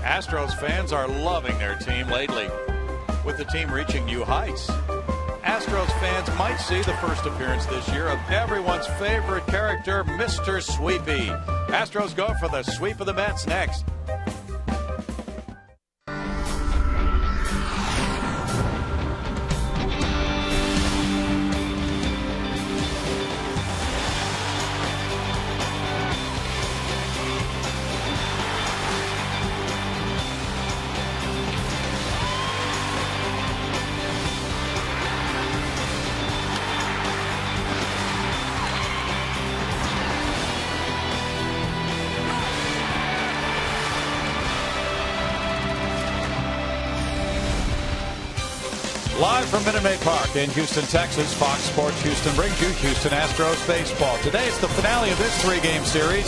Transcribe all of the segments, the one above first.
Astros fans are loving their team lately, with the team reaching new heights. Astros fans might see the first appearance this year of everyone's favorite character, Mr. Sweepy. Astros go for the sweep of the Mets next. Live from Minute Maid Park in Houston, Texas, Fox Sports Houston brings you Houston Astros baseball. Today it's the finale of this three-game series.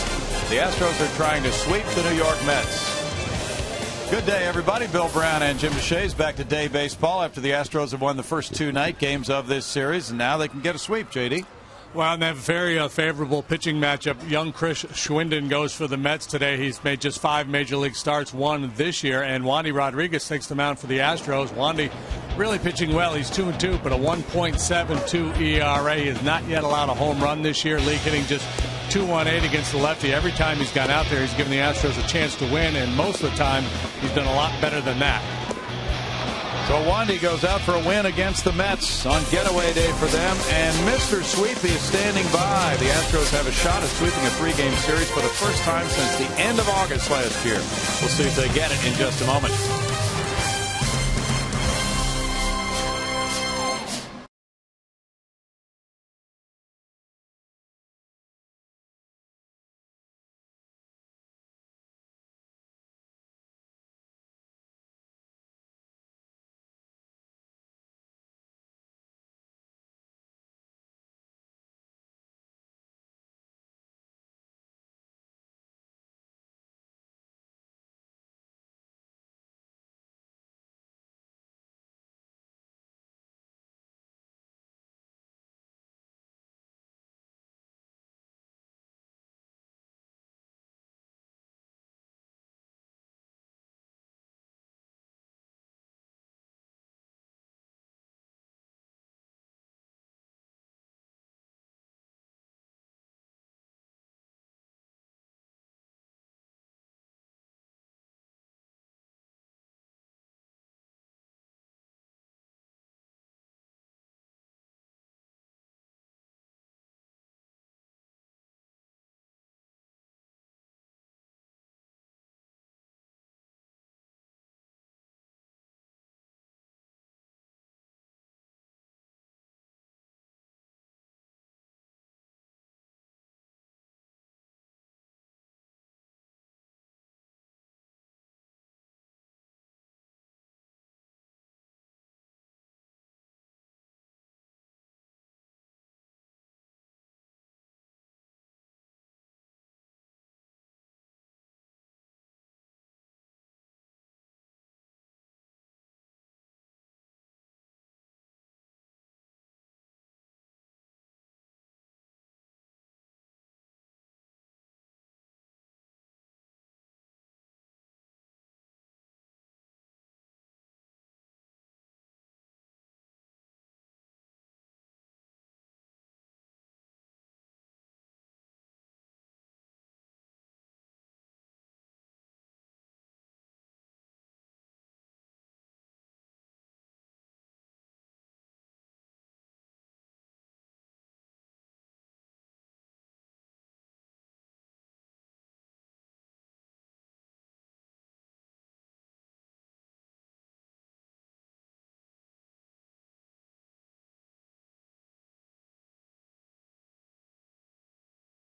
The Astros are trying to sweep the New York Mets. Good day, everybody. Bill Brown and Jim DeShays back to day baseball after the Astros have won the first two night games of this series, and now they can get a sweep, JD. Well, and they have a very favorable pitching matchup. Young Chris Schwinden goes for the Mets today. He's made just 5 major league starts, 1 this year, and Wandy Rodriguez takes the mound for the Astros. Wandy really pitching well. He's 2-2, but a 1.72 ERA. He has not yet allowed a home run this year. League hitting just .218 against the lefty. Every time he's gone out there, he's given the Astros a chance to win, and most of the time, he's done a lot better than that. So Wandy goes out for a win against the Mets on getaway day for them, and Mr. Sweepy is standing by. The Astros have a shot at sweeping a 3-game series for the first time since the end of August last year. We'll see if they get it in just a moment.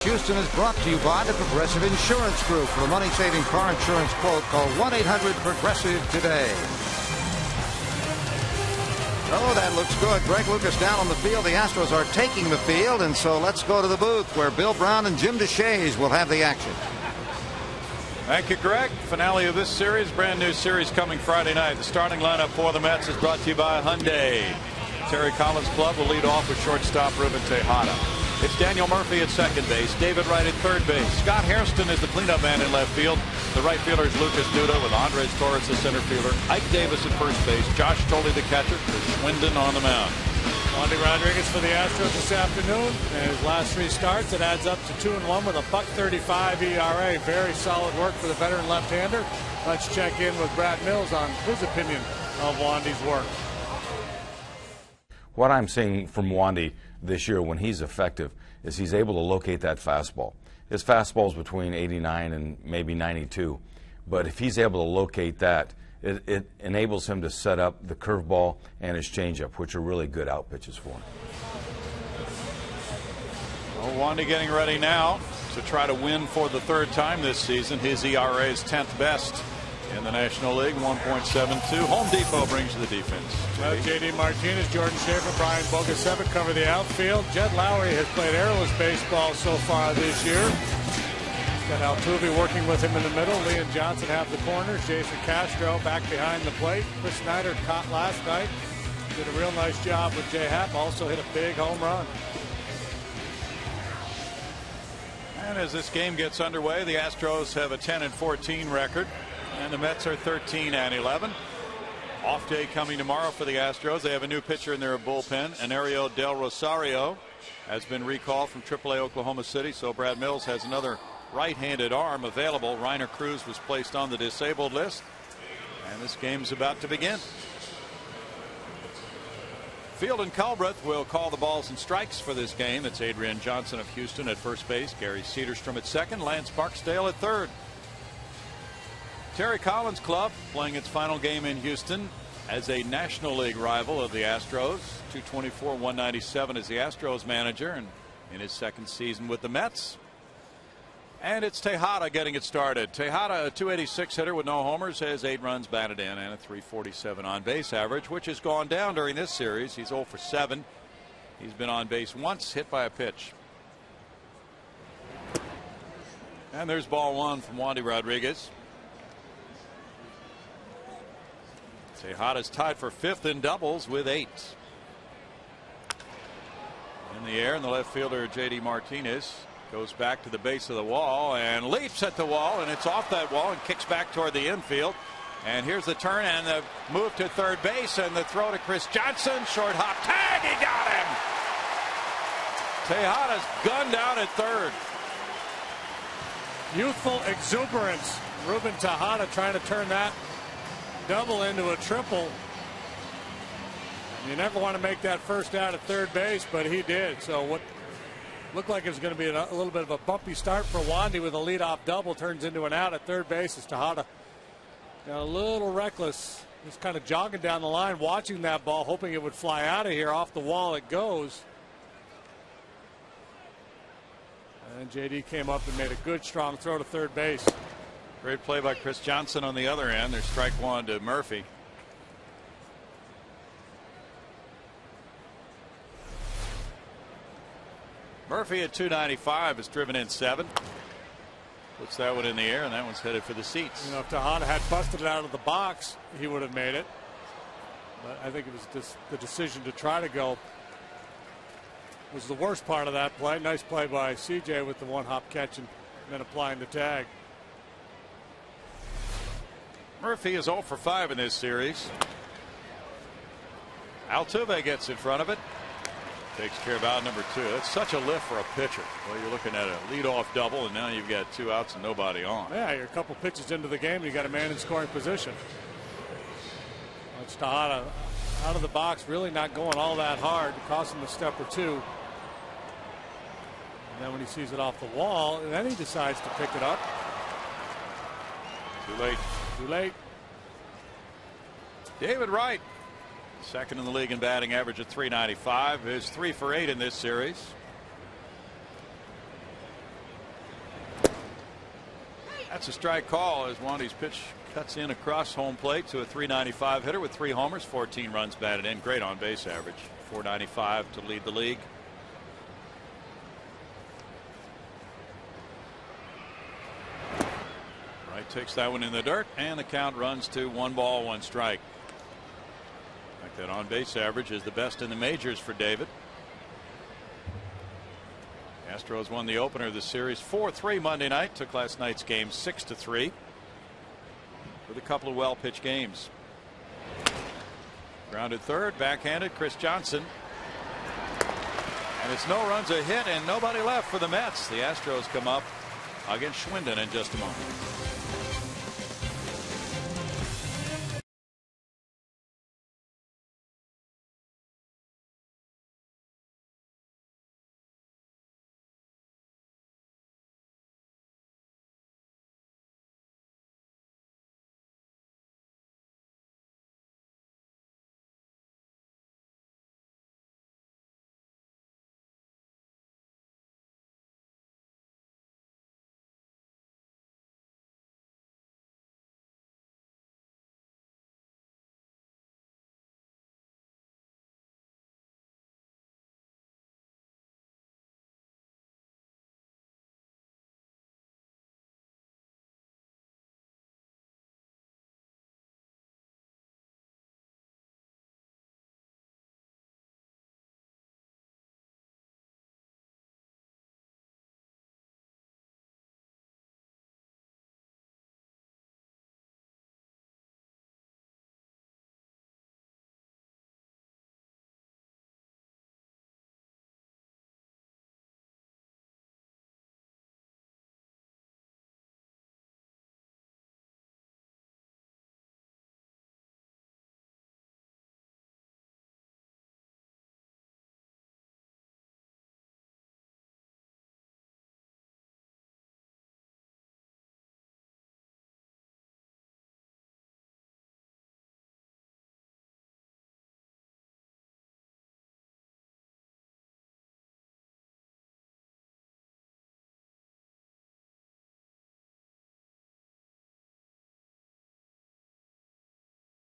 Houston is brought to you by the Progressive Insurance Group. For a money-saving car insurance quote, call 1-800-PROGRESSIVE today. Oh, that looks good. Greg Lucas down on the field. The Astros are taking the field, and so let's go to the booth where Bill Brown and Jim DeShays will have the action. Thank you, Greg. Finale of this series. Brand new series coming Friday night. The starting lineup for the Mets is brought to you by Hyundai. Terry Collins Club will lead off with shortstop Ruben Tejada. It's Daniel Murphy at second base, David Wright at third base. Scott Hairston is the cleanup man in left field. The right fielder is Lucas Duda with Andres Torres the center fielder. Ike Davis at first base. Josh Tolley the catcher. Chris Schwinden on the mound. Wandy Rodriguez for the Astros this afternoon. And his last 3 starts, it adds up to 2-1 with a .35 ERA. Very solid work for the veteran left-hander. Let's check in with Brad Mills on his opinion of Wandy's work. What I'm seeing from Wandy this year when he's effective is he's able to locate that fastball. His fastball is between 89 and maybe 92, but if he's able to locate that, it enables him to set up the curveball and his changeup, which are really good out pitches for him. Well, Wandy getting ready now to try to win for the 3rd time this season. His ERA is 10th best in the National League, 1.72. Home Depot brings the defense. Well, J.D. Martinez, Jordan Schaefer, Brian Bogasevic cover the outfield. Jed Lowry has played airless baseball so far this year. Got Altuve working with him in the middle. Leon Johnson have the corners. Jason Castro back behind the plate. Chris Snyder caught last night. Did a real nice job with J. Happ. Also hit a big home run. And as this game gets underway, the Astros have a 10-14 record. And the Mets are 13-11. Off day coming tomorrow for the Astros. They have a new pitcher in their bullpen. Anario Del Rosario has been recalled from AAA Oklahoma City. So Brad Mills has another right-handed arm available. Reiner Cruz was placed on the disabled list. And this game's about to begin. Field and Culbreth will call the balls and strikes for this game. It's Adrian Johnson of Houston at first base. Gary Cederstrom at second. Lance Barksdale at third. Terry Collins Club playing its final game in Houston as a National League rival of the Astros. 224-197 as the Astros manager and in his 2nd season with the Mets. And it's Tejada getting it started. Tejada, a .286 hitter with no homers, has 8 runs batted in and a .347 on base average, which has gone down during this series. He's 0 for 7. He's been on base once, hit by a pitch. And there's ball 1 from Wandy Rodriguez. Tejada's tied for 5th in doubles with 8. In the air, and the left fielder J.D. Martinez goes back to the base of the wall and leaps at the wall, and it's off that wall and kicks back toward the infield. And here's the turn and the move to third base and the throw to Chris Johnson. Short hop tag, he got him. Tejada's gunned down at third. Youthful exuberance. Ruben Tejada trying to turn that double into a triple. You never want to make that first out at third base, but he did. So what looked like it was going to be a little bit of a bumpy start for Wandy with a leadoff double turns into an out at third base as Tejada got a little reckless, just kind of jogging down the line, watching that ball, hoping it would fly out of here. Off the wall it goes. And JD came up and made a good strong throw to third base. Great play by Chris Johnson on the other end. There's strike 1 to Murphy. Murphy at 295 has driven in 7. Puts that one in the air, and that one's headed for the seats. You know, if Tejada had busted it out of the box, he would have made it. But I think it was just the decision to try to go was the worst part of that play. Nice play by CJ with the 1-hop catch and then applying the tag. Murphy is 0 for 5 in this series. Altuve gets in front of it. Takes care of out number 2. That's such a lift for a pitcher. Well, you're looking at a leadoff double, and now you've got 2 outs and nobody on. Yeah, you're a couple pitches into the game, and you got a man in scoring position. It's Tejada out of the box, really not going all that hard, cost him a step or 2. And then when he sees it off the wall, and then he decides to pick it up. Too late. Too late. David Wright, second in the league in batting average at .395, is 3 for 8 in this series. That's a strike call as Wandy's pitch cuts in across home plate to a .395 hitter with 3 homers, 14 runs batted in. Great on base average. .495 to lead the league. Wright takes that one in the dirt, and the count runs to 1 ball, 1 strike. Like that on base average is the best in the majors for David. Astros won the opener of the series 4-3 Monday night. Took last night's game 6-3 with a couple of well pitched games. Grounded third, backhanded, Chris Johnson. And it's no runs, a hit, and nobody left for the Mets. The Astros come up against Schwinden in just a moment.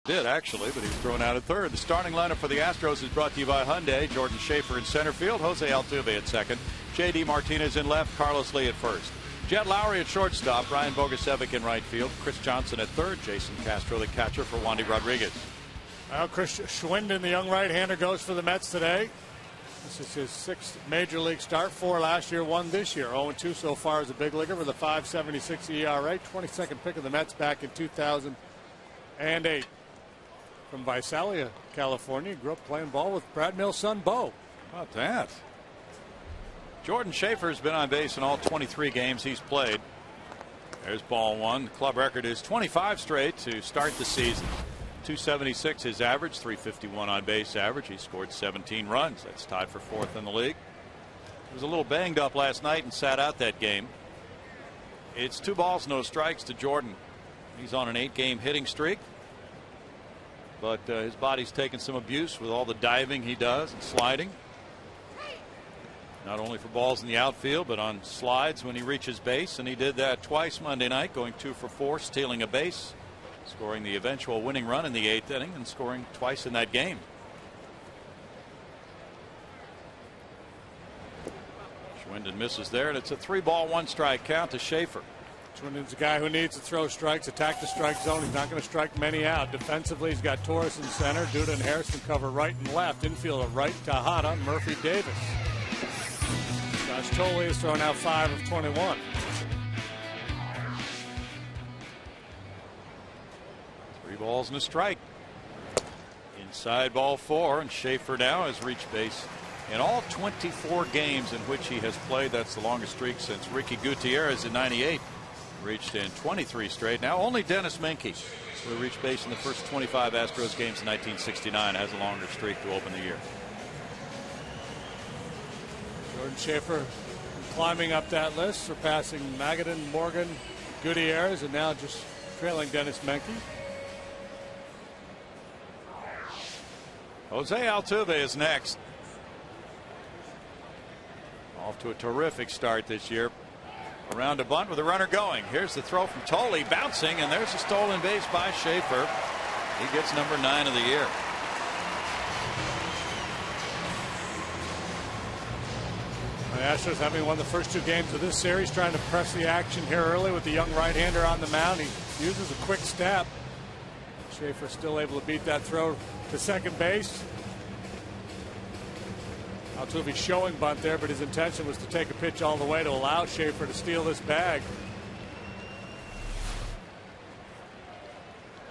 Did actually, but he's thrown out at third. The starting lineup for the Astros is brought to you by Hyundai. Jordan Schaefer in center field, Jose Altuve at second, J.D. Martinez in left, Carlos Lee at first, Jet Lowry at shortstop, Ryan Bogusevic in right field, Chris Johnson at third, Jason Castro the catcher for Wandy Rodriguez. Well, Chris Schwinden, the young right-hander, goes for the Mets today. This is his 6th major league start, 4 last year, 1 this year. 0-2 so far as a big leaguer with a .576 ERA, 22nd pick of the Mets back in 2008. From Visalia, California, grew up playing ball with Brad Mill's son, Bo. How about that? Jordan Schaefer's been on base in all 23 games he's played. There's ball one. The club record is 25 straight to start the season. 276 his average, 351 on base average. He scored 17 runs. That's tied for 4th in the league. He was a little banged up last night and sat out that game. It's 2 balls, no strikes to Jordan. He's on an 8-game hitting streak. But his body's taken some abuse with all the diving he does and sliding. Not only for balls in the outfield, but on slides when he reaches base. And he did that twice Monday night, going 2 for 4, stealing a base, scoring the eventual winning run in the 8th inning, and scoring twice in that game. Schwinden misses there, and it's a 3-ball, 1-strike count to Schaefer. Schwinden's a guy who needs to throw strikes, attack the strike zone. He's not going to strike many out. Defensively, he's got Torres in center. Duda and Harrison cover right and left. Infield right, Tejada, Murphy, Davis. Josh Tolley has thrown out 5 of 21. Three balls and a strike. Inside ball 4, and Schaefer now has reached base in all 24 games in which he has played. That's the longest streak since Ricky Gutierrez in '98. Reached in 23 straight. Now only Dennis Menke, who reached base in the first 25 Astros games in 1969, has a longer streak to open the year. Jordan Schaefer climbing up that list, surpassing Magadan, Morgan, Gutierrez, and now just trailing Dennis Menke. Jose Altuve is next. Off to a terrific start this year. Around a bunt with a runner going. Here's the throw from Tolley, bouncing, and there's a stolen base by Schaefer. He gets number 9 of the year. The Astros, having won the first 2 games of this series, trying to press the action here early with the young right-hander on the mound. He uses a quick step. Schaefer still able to beat that throw to second base. Altuve's showing bunt there, but his intention was to take a pitch all the way to allow Schaefer to steal this bag.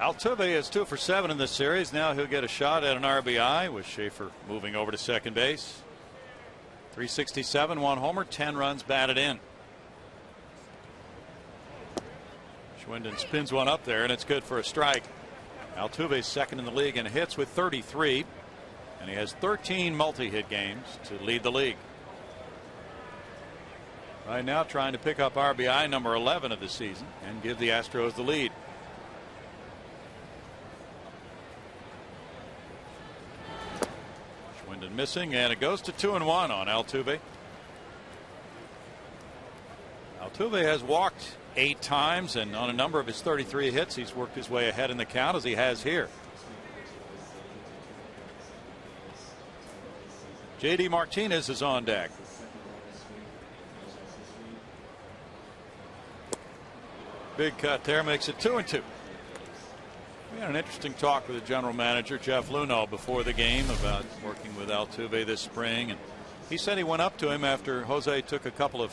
Altuve is 2 for 7 in this series. Now he'll get a shot at an RBI with Schaefer moving over to second base. 367, 1 homer, 10 runs batted in. Schwinden spins one up there, and it's good for a strike. Altuve's second in the league in hits with 33, and he has 13 multi-hit games to lead the league. Right now trying to pick up RBI number 11 of the season and give the Astros the lead. Schwinden missing, and it goes to 2-1 on Altuve. Altuve has walked 8 times, and on a number of his 33 hits, he's worked his way ahead in the count as he has here. J.D. Martinez is on deck. Big cut there, makes it 2-2. We had an interesting talk with the general manager, Jeff Luhnow, before the game about working with Altuve this spring, and he said he went up to him after Jose took a couple of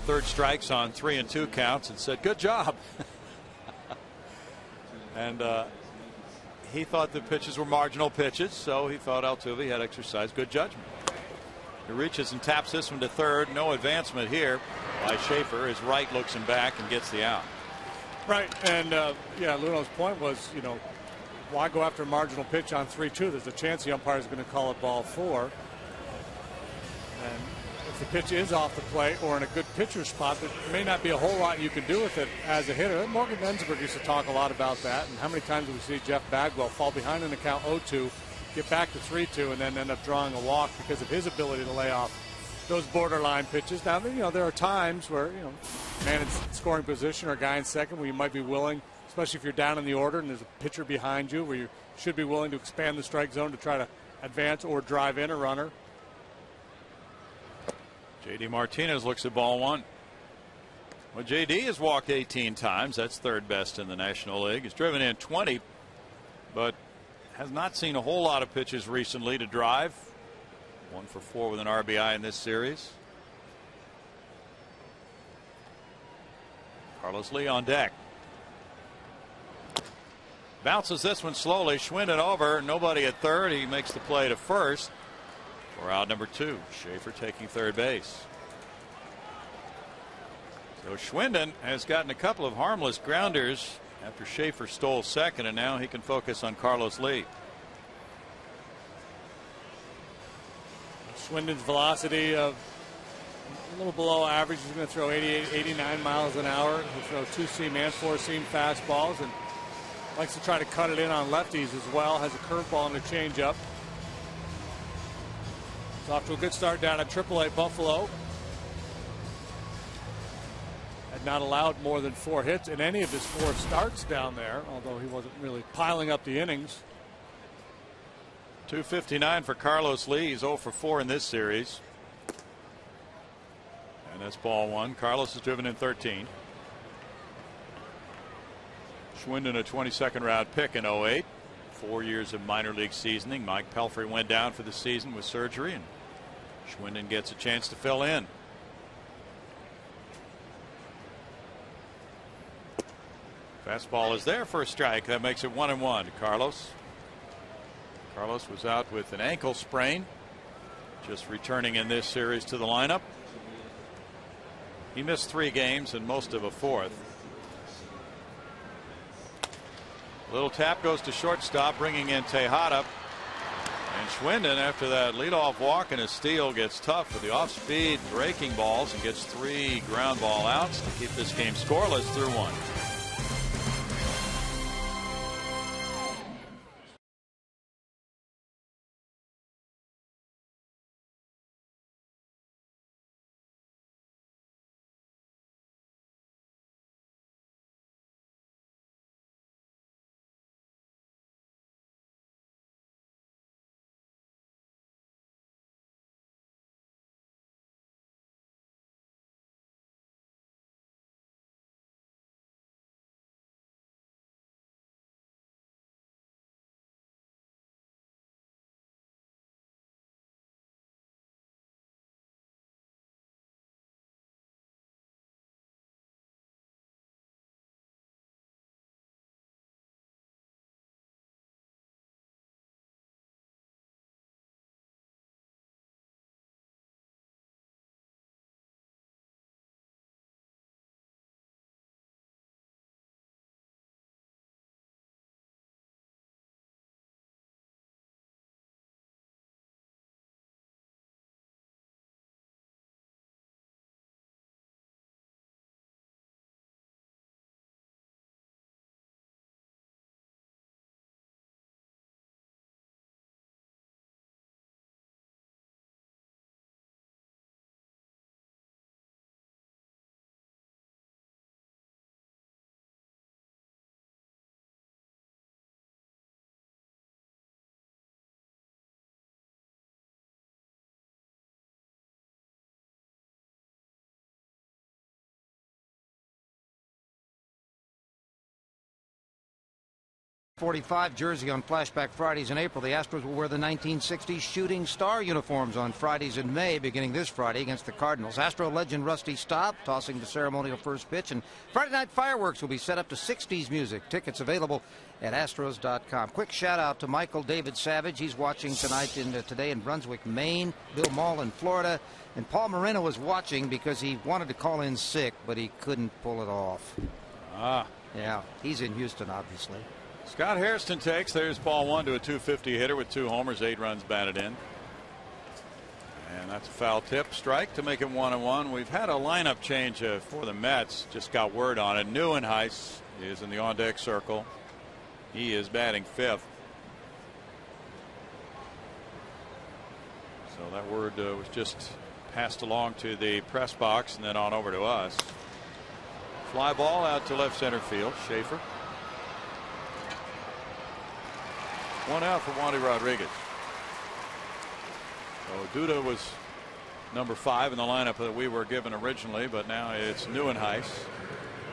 third strikes on 3-2 counts and said, "Good job." And he thought the pitches were marginal pitches, so he thought Altuve had exercised good judgment. He reaches and taps this one to third. No advancement here by Schaefer. His right looks him back and gets the out. Right, and yeah, Luhnow's point was, you know, why go after a marginal pitch on 3-2? There's a chance the umpire is going to call it ball 4. And if the pitch is off the plate or in a good pitcher spot, there may not be a whole lot you can do with it as a hitter. Morgan Ensberg used to talk a lot about that, and how many times do we see Jeff Bagwell fall behind in the count 0-2, get back to 3-2, and then end up drawing a walk because of his ability to lay off those borderline pitches. Now, you know, there are times where, you know, man in scoring position or a guy in second where you might be willing, especially if you're down in the order and there's a pitcher behind you, where you should be willing to expand the strike zone to try to advance or drive in a runner. J.D. Martinez looks at ball 1. Well, J.D. has walked 18 times. That's third best in the National League. He's driven in 20, but has not seen a whole lot of pitches recently to drive. 1 for 4 with an RBI in this series. Carlos Lee on deck. Bounces this one slowly. Schwinden over. Nobody at third. He makes the play to first for out number 2. Schaefer taking third base. So Schwinden has gotten a couple of harmless grounders after Schaefer stole second, and now he can focus on Carlos Lee. Schwinden's velocity of a little below average. He's going to throw 88, 89 miles an hour. He'll throw 2-seam and 4-seam fastballs, and likes to try to cut it in on lefties as well. Has a curveball and a changeup. He's off to a good start down at AAA Buffalo. Had not allowed more than 4 hits in any of his 4 starts down there, although he wasn't really piling up the innings. 259 for Carlos Lee. He's 0 for 4 in this series. And that's ball 1. Carlos has driven in 13. Schwinden, a 22nd round pick in 08. 4 years of minor league seasoning. Mike Pelfrey went down for the season with surgery, and Schwinden gets a chance to fill in. Fastball is there for a strike. That makes it 1-1 to Carlos. Carlos was out with an ankle sprain, just returning in this series to the lineup. He missed 3 games and most of a 4th. Little tap goes to shortstop, bringing in Tejada. And Schwinden, after that leadoff walk and a steal, gets tough with the off-speed breaking balls and gets 3 ground ball outs to keep this game scoreless through 1. 45 jersey on Flashback Fridays in April. The Astros will wear the 1960s Shooting Star uniforms on Fridays in May, beginning this Friday against the Cardinals. Astro legend Rusty Staub tossing the ceremonial first pitch, and Friday night fireworks will be set up to 60s music. Tickets available at Astros.com. Quick shout out to Michael David Savage. He's watching tonight today in Brunswick, Maine. Bill Maul in Florida. And Paul Moreno was watching because he wanted to call in sick, but he couldn't pull it off. Yeah, he's in Houston, obviously. Scott Hairston takes. There's ball one to a 250 hitter with 2 homers, 8 runs batted in. And that's a foul tip. Strike to make it 1-1. We've had a lineup change for the Mets. Just got word on it. Neuenhuis is in the on-deck circle. He is batting 5th. So that word was just passed along to the press box and then on over to us. Fly ball out to left center field. Schaefer. 1 out for Wandy Rodriguez. So Duda was number 5 in the lineup that we were given originally, but now it's Neuenhuis,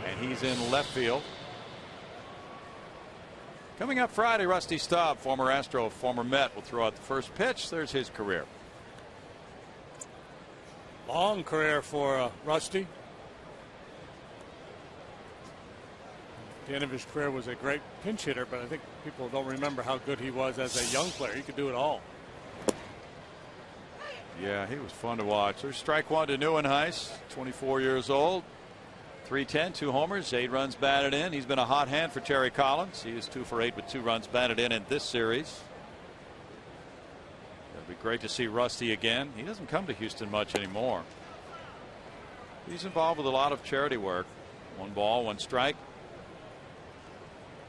and he's in left field. Coming up Friday, Rusty Staub, former Astro, former Met, will throw out the first pitch. There's his career. Long career for Rusty. The end of his career was a great pinch hitter, but I think people don't remember how good he was as a young player. He could do it all. Yeah, he was fun to watch. There's strike one to Neuenhuis, 24 years old. 310, 2 homers, 8 runs batted in. He's been a hot hand for Terry Collins. He is 2 for 8 with 2 runs batted in this series. It'll be great to see Rusty again. He doesn't come to Houston much anymore. He's involved with a lot of charity work. 1 ball, 1 strike.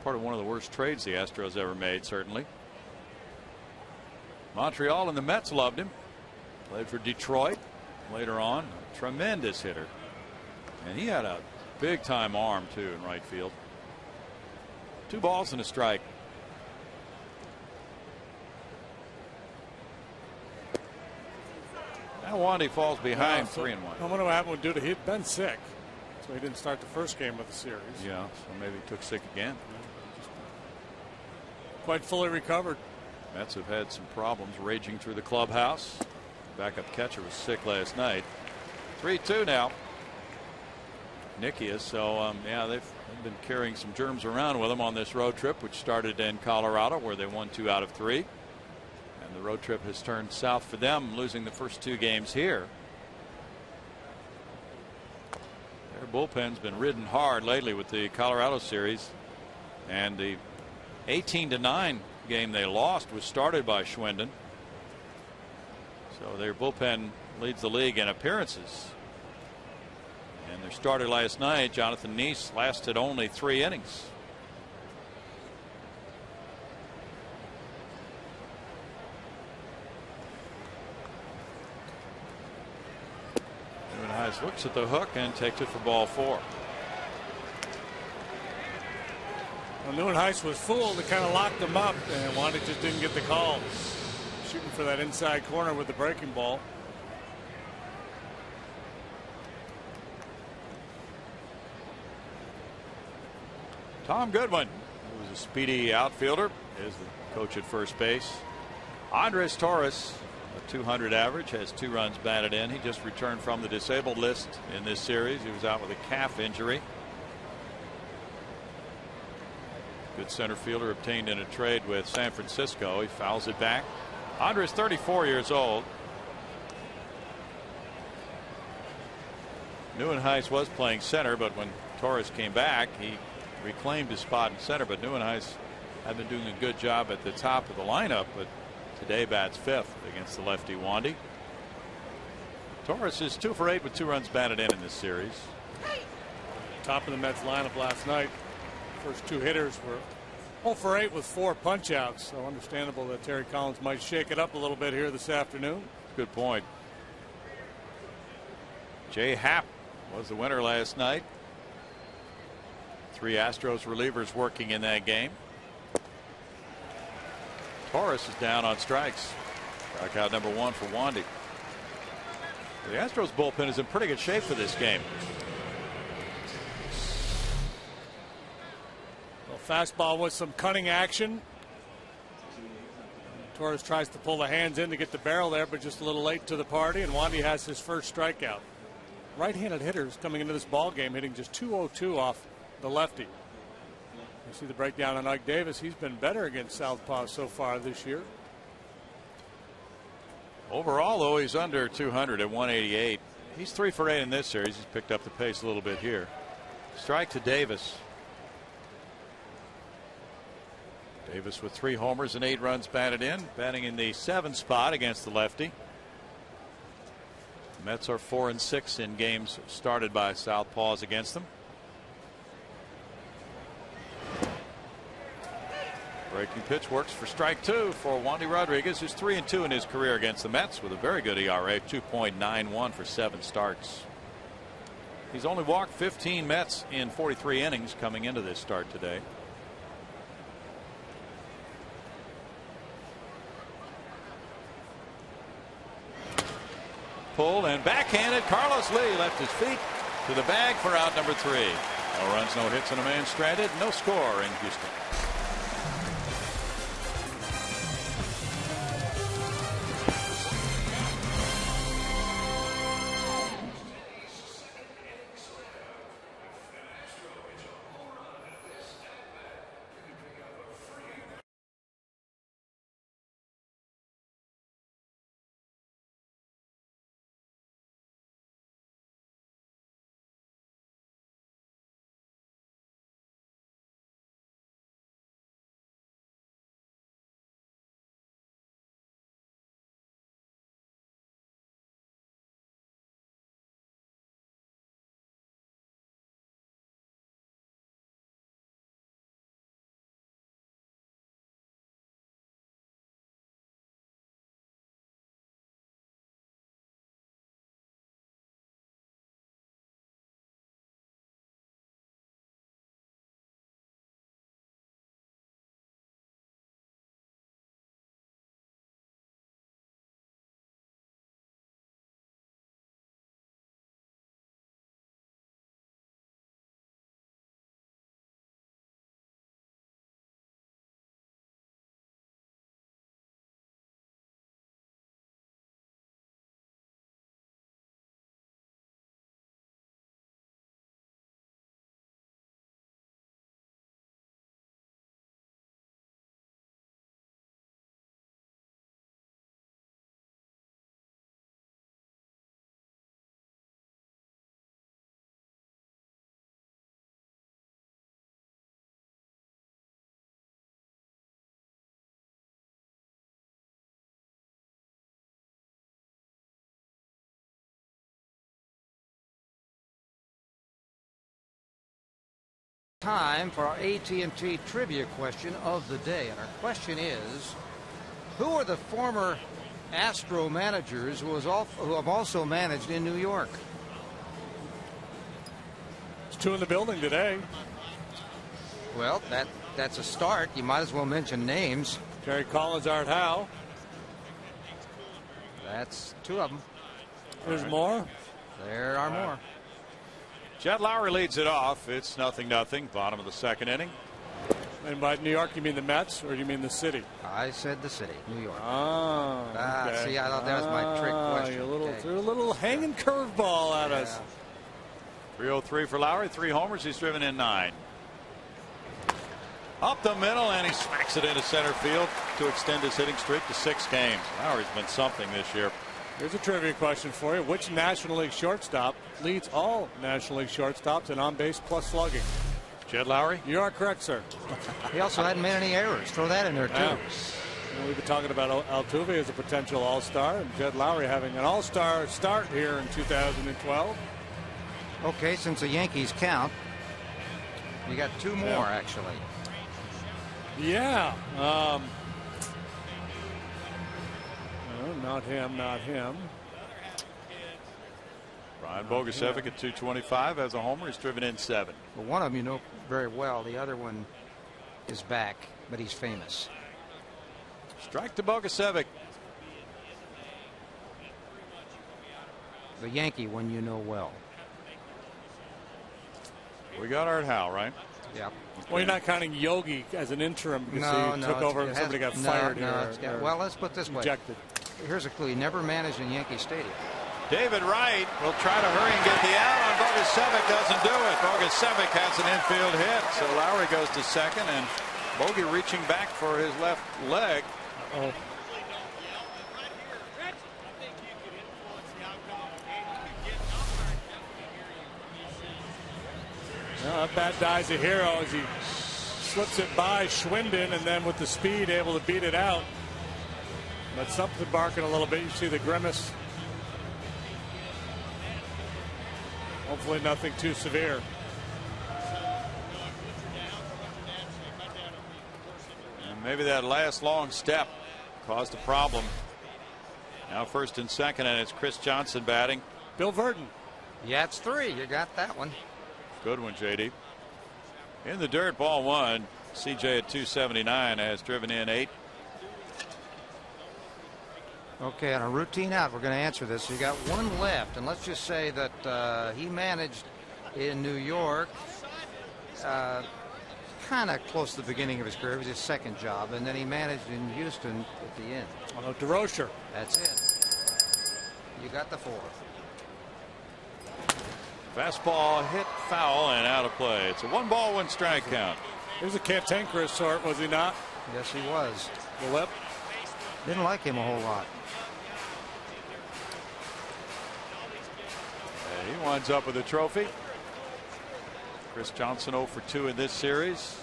Part of one of the worst trades the Astros ever made, certainly. Montreal and the Mets loved him. Played for Detroit later on. A tremendous hitter. And he had a big time arm too in right field. 2 balls and a strike. Now Wandy falls behind 3-1. I wonder what happened with Duda. He'd been sick, so he didn't start the first game of the series. Yeah, so maybe he took sick again. Quite fully recovered. Mets have had some problems raging through the clubhouse. Backup catcher was sick last night. 3-2 now. Nicky is. So yeah, they've been carrying some germs around with them on this road trip, which started in Colorado, where they won 2 out of 3. And the road trip has turned south for them, losing the first 2 games here. Their bullpen's been ridden hard lately with the Colorado series, and the 18-9 game they lost was started by Schwinden. So their bullpen leads the league in appearances. And their starter last night, Jonathan Neese, lasted only 3 innings. Neuenhuis looks at the hook and takes it for ball 4. Well, Neuenhuis was fooled. It kind of locked him up, and Wandy just didn't get the call. Shooting for that inside corner with the breaking ball. Tom Goodwin, who was a speedy outfielder, is the coach at first base. Andres Torres, a 200 average, has 2 runs batted in. He just returned from the disabled list in this series. He was out with a calf injury. Good center fielder obtained in a trade with San Francisco. He fouls it back. Andres, 34 years old. Neuenhuis was playing center, but when Torres came back, he reclaimed his spot in center. But Neuenhuis had been doing a good job at the top of the lineup, but today bats 5th against the lefty Wandy. Torres is 2 for 8 with 2 runs batted in this series. Top of the Mets lineup last night. First 2 hitters were 0 for 8 with 4 punch outs. So understandable that Terry Collins might shake it up a little bit here this afternoon. Good point. Jay Happ was the winner last night. 3 Astros relievers working in that game. Torres is down on strikes. Strikeout number 1 for Wandy. The Astros bullpen is in pretty good shape for this game. Fastball with some cunning action. Torres tries to pull the hands in to get the barrel there, but just a little late to the party, and Wandy has his first strikeout. Right-handed hitters coming into this ball game hitting just 202 off the lefty. You see the breakdown on Ike Davis. He's been better against southpaw so far this year. Overall, though, he's under 200 at 188. He's 3 for 8 in this series. He's picked up the pace a little bit here. Strike to Davis. Davis with 3 homers and 8 runs batted in, batting in the 7th spot against the lefty. The Mets are 4 and 6 in games started by southpaws against them. Breaking pitch works for strike 2 for Wandy Rodriguez, who's 3 and 2 in his career against the Mets with a very good ERA, 2.91 for 7 starts. He's only walked 15 Mets in 43 innings coming into this start today. Pulled and backhanded. Carlos Lee left his feet to the bag for out number 3. No runs, no hits, and a man stranded. No score in Houston. Time for our AT&T trivia question of the day, and our question is, who are the former Astro managers who have also managed in New York? There's 2 in the building today. Well, that's a start. You might as well mention names. Terry Collins, Art Howe. That's 2 of them. There's more. There are more. Jed Lowry leads it off. It's 0-0. Bottom of the 2nd inning. And by New York, you mean the Mets or you mean the city? I said the city, New York. Oh, okay. See, I thought that was my trick question. Threw a little hanging curveball at us. 303 for Lowry. 3 homers. He's driven in 9. Up the middle, and he smacks it into center field to extend his hitting streak to 6 games. Lowry's been something this year. Here's a trivia question for you. Which National League shortstop leads all National League shortstops in on-base plus slugging? Jed Lowry? You are correct, sir. He also hadn't made any errors. Throw that in there, too. Yeah. We've been talking about Altuve as a potential all-star, and Jed Lowry having an all-star start here in 2012. Okay, since the Yankees count, we got 2 more, actually. Yeah. No, not him, not him. Brian Bogusevic at 225 has a homer. He's driven in 7. Well, one of them you know very well. The other one is back, but he's famous. Strike to Bogusevic. The Yankee one you know well. We got Art Howe, right? Yeah. Well, you're not counting Yogi as an interim because he took over and somebody got fired. Well, let's put it this way. Ejected. Here's a clue. He never managed in Yankee Stadium. David Wright will try to hurry and get the out on Bogusevic. Doesn't do it. Bogusevic has an infield hit. So Lowry goes to second, and Bogey reaching back for his left leg. Oh. Well, that bat dies a hero as he slips it by Schwinden, and then with the speed able to beat it out. But something barking a little bit. You see the grimace. Hopefully nothing too severe. And maybe that last long step caused a problem. Now first and second, and it's Chris Johnson batting. Bill Verdon. Yeah, it's 3. You got that one. Good one, JD. In the dirt, ball 1. CJ at 279 has driven in 8. Okay, on a routine out, we're going to answer this. You got 1 left, and let's just say that he managed in New York, kind of close to the beginning of his career. It was his second job, and then he managed in Houston at the end. Oh, DeRocher. That's it. You got the 4. Fastball hit foul and out of play. It's a 1-ball 1-strike count. He was a cantankerous sort, was he not? Yes, he was. The lip. Didn't like him a whole lot. And he winds up with a trophy. Chris Johnson 0 for 2 in this series.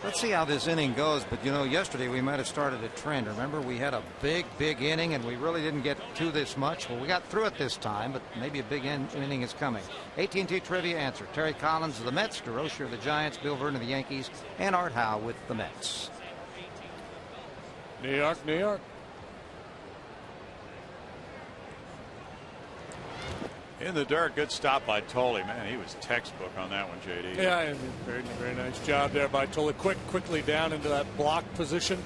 Let's see how this inning goes, but you know, yesterday we might have started a trend. Remember, we had a big inning and we really didn't get to this much. Well, we got through it this time, but maybe a big inning is coming. AT&T trivia answer: Terry Collins of the Mets, DeRocher of the Giants, Bill Verdon of the Yankees, and Art Howe with the Mets. New York, New York. In the dirt, good stop by Tolley. Man, he was textbook on that one, JD. Yeah, very nice job there by Tolley. Quickly down into that block position.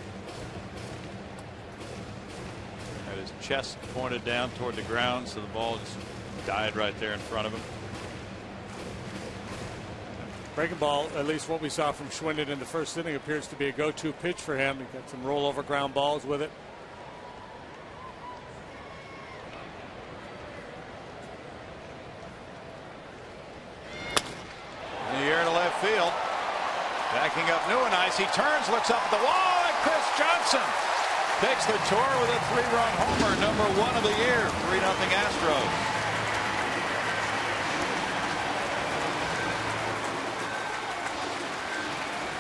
Had his chest pointed down toward the ground, so the ball just died right there in front of him. Breaking ball, at least what we saw from Schwinden in the first inning, appears to be a go-to pitch for him. He got some rollover ground balls with it. In the air to left field. Backing up new and nice. He turns, looks up at the wall, and Chris Johnson takes the tour with a 3-run homer, number 1 of the year. 3-0 Astros.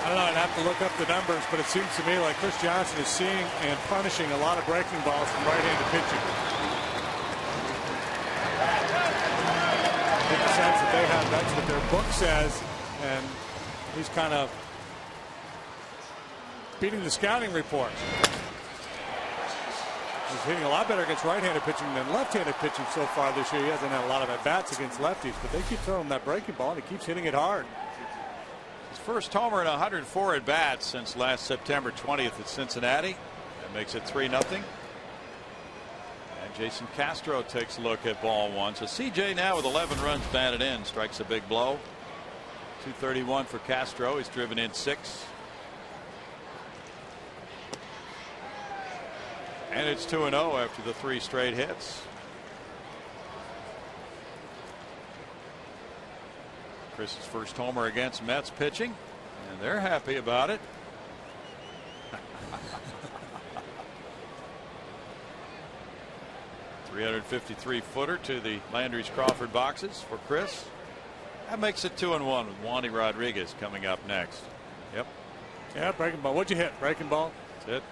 I don't know, I'd have to look up the numbers, but it seems to me like Chris Johnson is seeing and punishing a lot of breaking balls from right-handed pitching. I get the sense that they have, that's what their book says, and he's kind of beating the scouting report. He's hitting a lot better against right-handed pitching than left-handed pitching so far this year. He hasn't had a lot of at-bats against lefties, but they keep throwing him that breaking ball, and he keeps hitting it hard. His first homer in 104 at bats since last September 20th at Cincinnati. That makes it 3-0. And Jason Castro takes a look at ball 1. So CJ now with 11 runs batted in, strikes a big blow. 231 for Castro. He's driven in 6. And it's 2-0 after the 3 straight hits. Chris's first homer against Mets pitching, and they're happy about it. 353-footer to the Landry's Crawford boxes for Chris. That makes it 2-1 with Wandy Rodriguez coming up next. Yep. Yeah, breaking ball. What'd you hit? Breaking ball? That's it.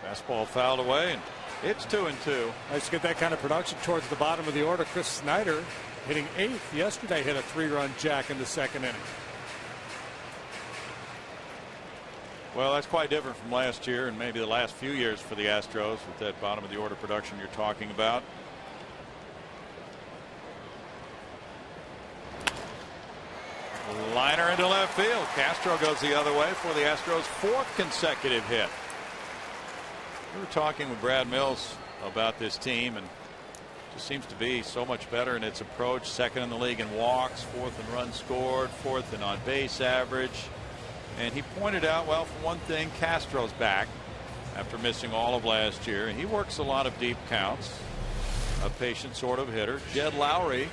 Fastball fouled away, and it's 2-2. Nice to get that kind of production towards the bottom of the order. Chris Snyder hitting 8th yesterday, hit a 3-run jack in the second inning. Well, that's quite different from last year and maybe the last few years for the Astros with that bottom of the order production you're talking about. Liner into left field. Castro goes the other way for the Astros' 4th consecutive hit. We were talking with Brad Mills about this team, and it just seems to be so much better in its approach. 2nd in the league in walks, 4th in runs scored, 4th in on base average. And he pointed out, well, for one thing, Castro's back after missing all of last year, and he works a lot of deep counts. A patient sort of hitter. Jed Lowry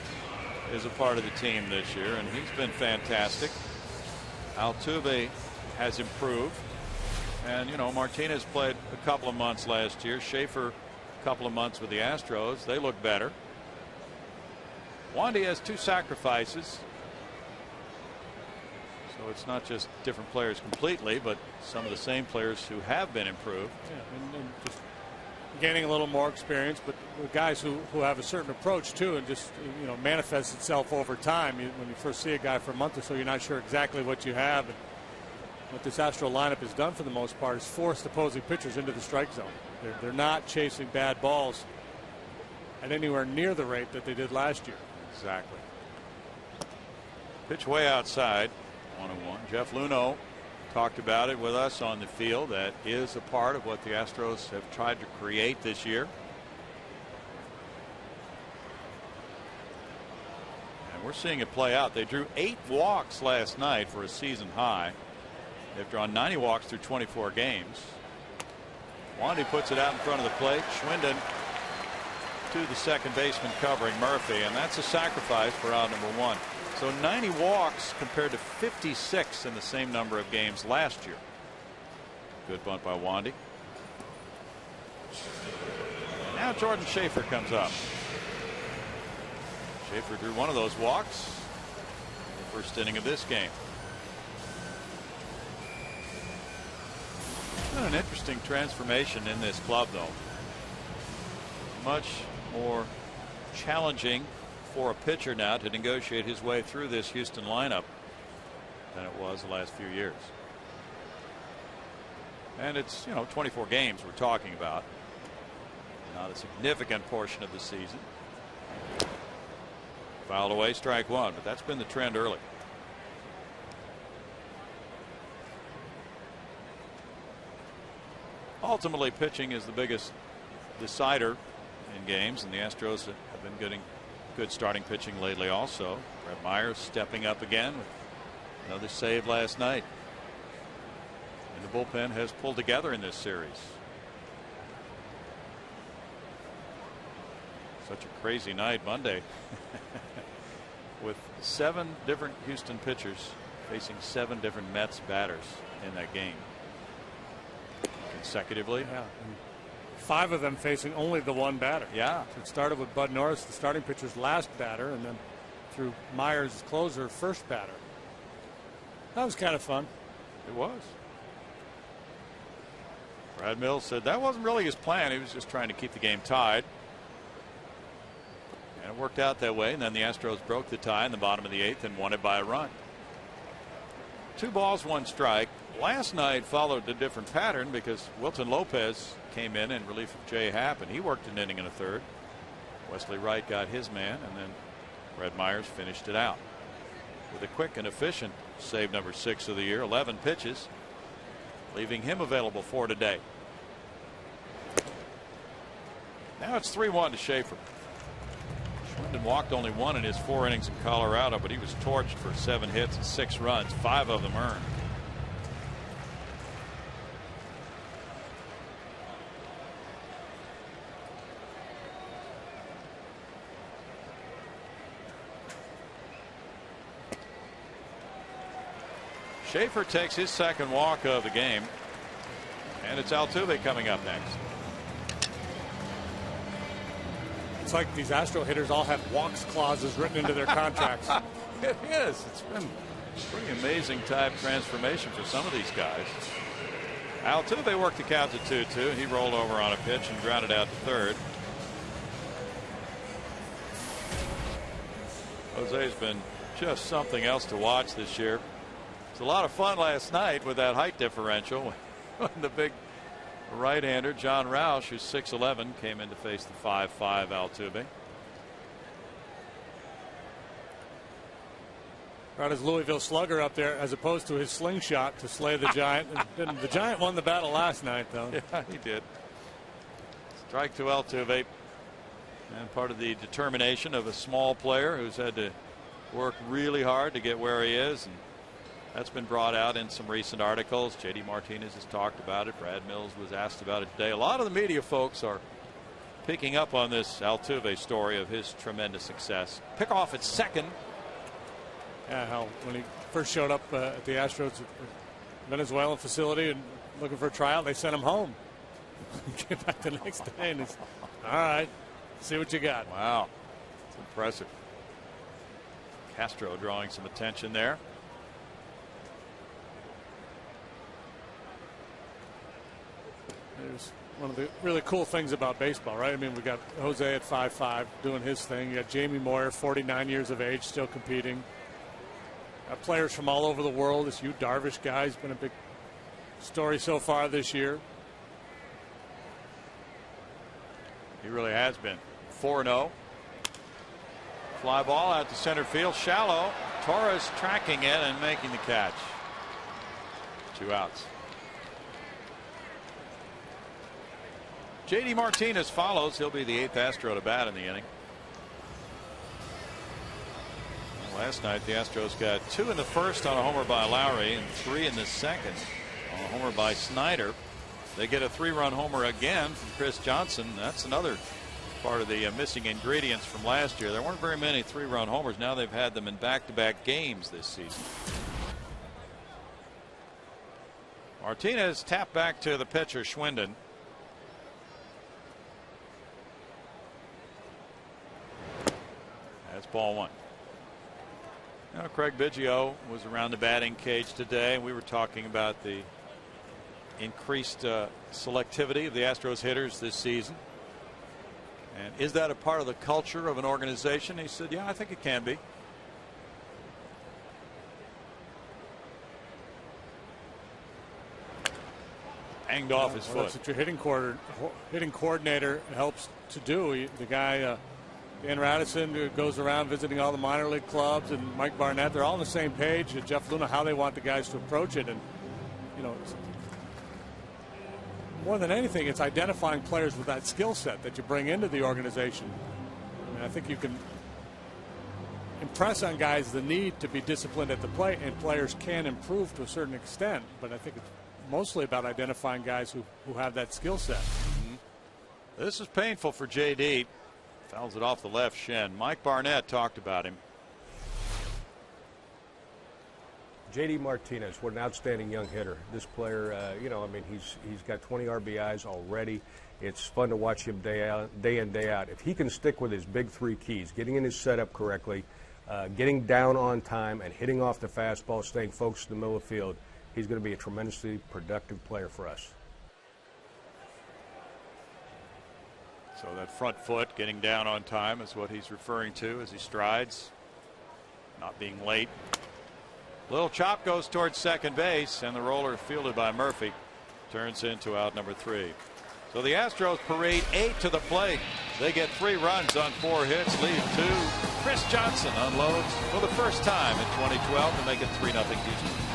is a part of the team this year, and he's been fantastic. Altuve has improved, and you know, Martinez played a couple of months last year. Schaefer a couple of months with the Astros. They look better. Wandy has 2 sacrifices, so it's not just different players completely, but some of the same players who have been improved. Yeah, and just gaining a little more experience, but with guys who have a certain approach too, and just, you know, manifests itself over time. When you first see a guy for a month or so, you're not sure exactly what you have. And what this Astro lineup has done for the most part is forced opposing pitchers into the strike zone. They're not chasing bad balls at anywhere near the rate that they did last year. Exactly. Pitch way outside. 1-1. Jeff Luhnow talked about it with us on the field. That is a part of what the Astros have tried to create this year. And we're seeing it play out. They drew 8 walks last night for a season high. They've drawn 90 walks through 24 games. Wandy puts it out in front of the plate. Schwinden to the second baseman covering Murphy, and that's a sacrifice for out number 1. So 90 walks compared to 56 in the same number of games last year. Good bunt by Wandy. Now Jordan Schaefer comes up. Schaefer drew 1 of those walks in the first inning of this game. An interesting transformation in this club, though. Much more challenging for a pitcher now to negotiate his way through this Houston lineup than it was the last few years. And it's, you know, 24 games we're talking about, not a significant portion of the season. Fouled away, strike 1, but that's been the trend early. Ultimately, pitching is the biggest decider in games, and the Astros have been getting good starting pitching lately also. Brett Myers stepping up again with another save last night. And the bullpen has pulled together in this series. Such a crazy night Monday with 7 different Houston pitchers facing 7 different Mets batters in that game consecutively. Yeah. And 5 of them facing only the 1 batter. Yeah. So it started with Bud Norris, the starting pitcher's last batter, and then through Myers' closer, first batter. That was kind of fun. It was. Brad Mills said that wasn't really his plan. He was just trying to keep the game tied. And it worked out that way. And then the Astros broke the tie in the bottom of the 8th and won it by a run. 2 balls, 1 strike. Last night followed a different pattern because Wilton Lopez came in relief of Jay Happ, and he worked an inning and a third. Wesley Wright got his man, and then Brett Myers finished it out with a quick and efficient save number 6 of the year. 11 pitches, leaving him available for today. Now it's 3-1 to Schaefer. Schwinden walked only 1 in his 4 innings in Colorado, but he was torched for 7 hits and 6 runs, 5 of them earned. Schaefer takes his 2nd walk of the game, and it's Altuve coming up next. It's like these Astro hitters all have walks clauses written into their contracts. It is. It's been a pretty amazing type transformation for some of these guys. Altuve worked the count to 2-2. He rolled over on a pitch and grounded out to third. Jose's been just something else to watch this year. It's a lot of fun last night with that height differential when the big right-hander John Roush, who's 6'11", came in to face the 5'5" Altuve. Brought his Louisville Slugger up there as opposed to his slingshot to slay the Giant. The Giant won the battle last night, though. Yeah, he did. Strike to Altuve. And part of the determination of a small player who's had to work really hard to get where he is. And that's been brought out in some recent articles. J.D. Martinez has talked about it. Brad Mills was asked about it today. A lot of the media folks are picking up on this Altuve story of his tremendous success. Pick off at second. Yeah, how when he first showed up at the Astros Venezuelan facility and looking for a tryout, they sent him home. Came back the next day and it's all right. See what you got. Wow, it's impressive. Castro drawing some attention there. There's one of the really cool things about baseball, right? I mean, we got Jose at 5'5" doing his thing. You got Jamie Moyer, 49 years of age, still competing. Got players from all over the world. This Yu Darvish guy's been a big story so far this year. He really has been. 4-0. Fly ball out to center field, shallow. Torres tracking it and making the catch. 2 outs. J.D. Martinez follows. He'll be the 8th Astro to bat in the inning. Last night the Astros got 2 in the first on a homer by Lowry and 3 in the second on a homer by Snyder. They get a 3-run homer again from Chris Johnson. That's another part of the missing ingredients from last year. There weren't very many 3-run homers. Now they've had them in back-to-back games this season. Martinez tapped back to the pitcher Schwinden. That's ball 1. Now, Craig Biggio was around the batting cage today. We were talking about the increased selectivity of the Astros hitters this season. And is that a part of the culture of an organization? He said, yeah, I think it can be. Banged off his foot. That's what your hitting coordinator helps to do. The guy, Dan Radisson, who goes around visiting all the minor league clubs, and Mike Barnett, they're all on the same page. Jeff Luna, how they want the guys to approach it. And, you know, more than anything, it's identifying players with that skill set that you bring into the organization. I mean, I think you can impress on guys the need to be disciplined at the plate, and players can improve to a certain extent. But I think it's mostly about identifying guys who have that skill set. Mm-hmm. This is painful for J.D. Fouls it off the left shin. Mike Barnett talked about him. J.D. Martinez, what an outstanding young hitter. This player, you know, I mean, he's got 20 RBIs already. It's fun to watch him day in, day out. If he can stick with his big 3 keys, getting in his setup correctly, getting down on time, and hitting off the fastball, staying focused in the middle of the field, he's going to be a tremendously productive player for us. So that front foot getting down on time is what he's referring to as he strides, not being late. Little chop goes towards second base, and the roller fielded by Murphy turns into out number 3. So the Astros parade 8 to the plate. They get 3 runs on 4 hits, leave 2. Chris Johnson unloads for the first time in 2012 to make it 3-0 Houston.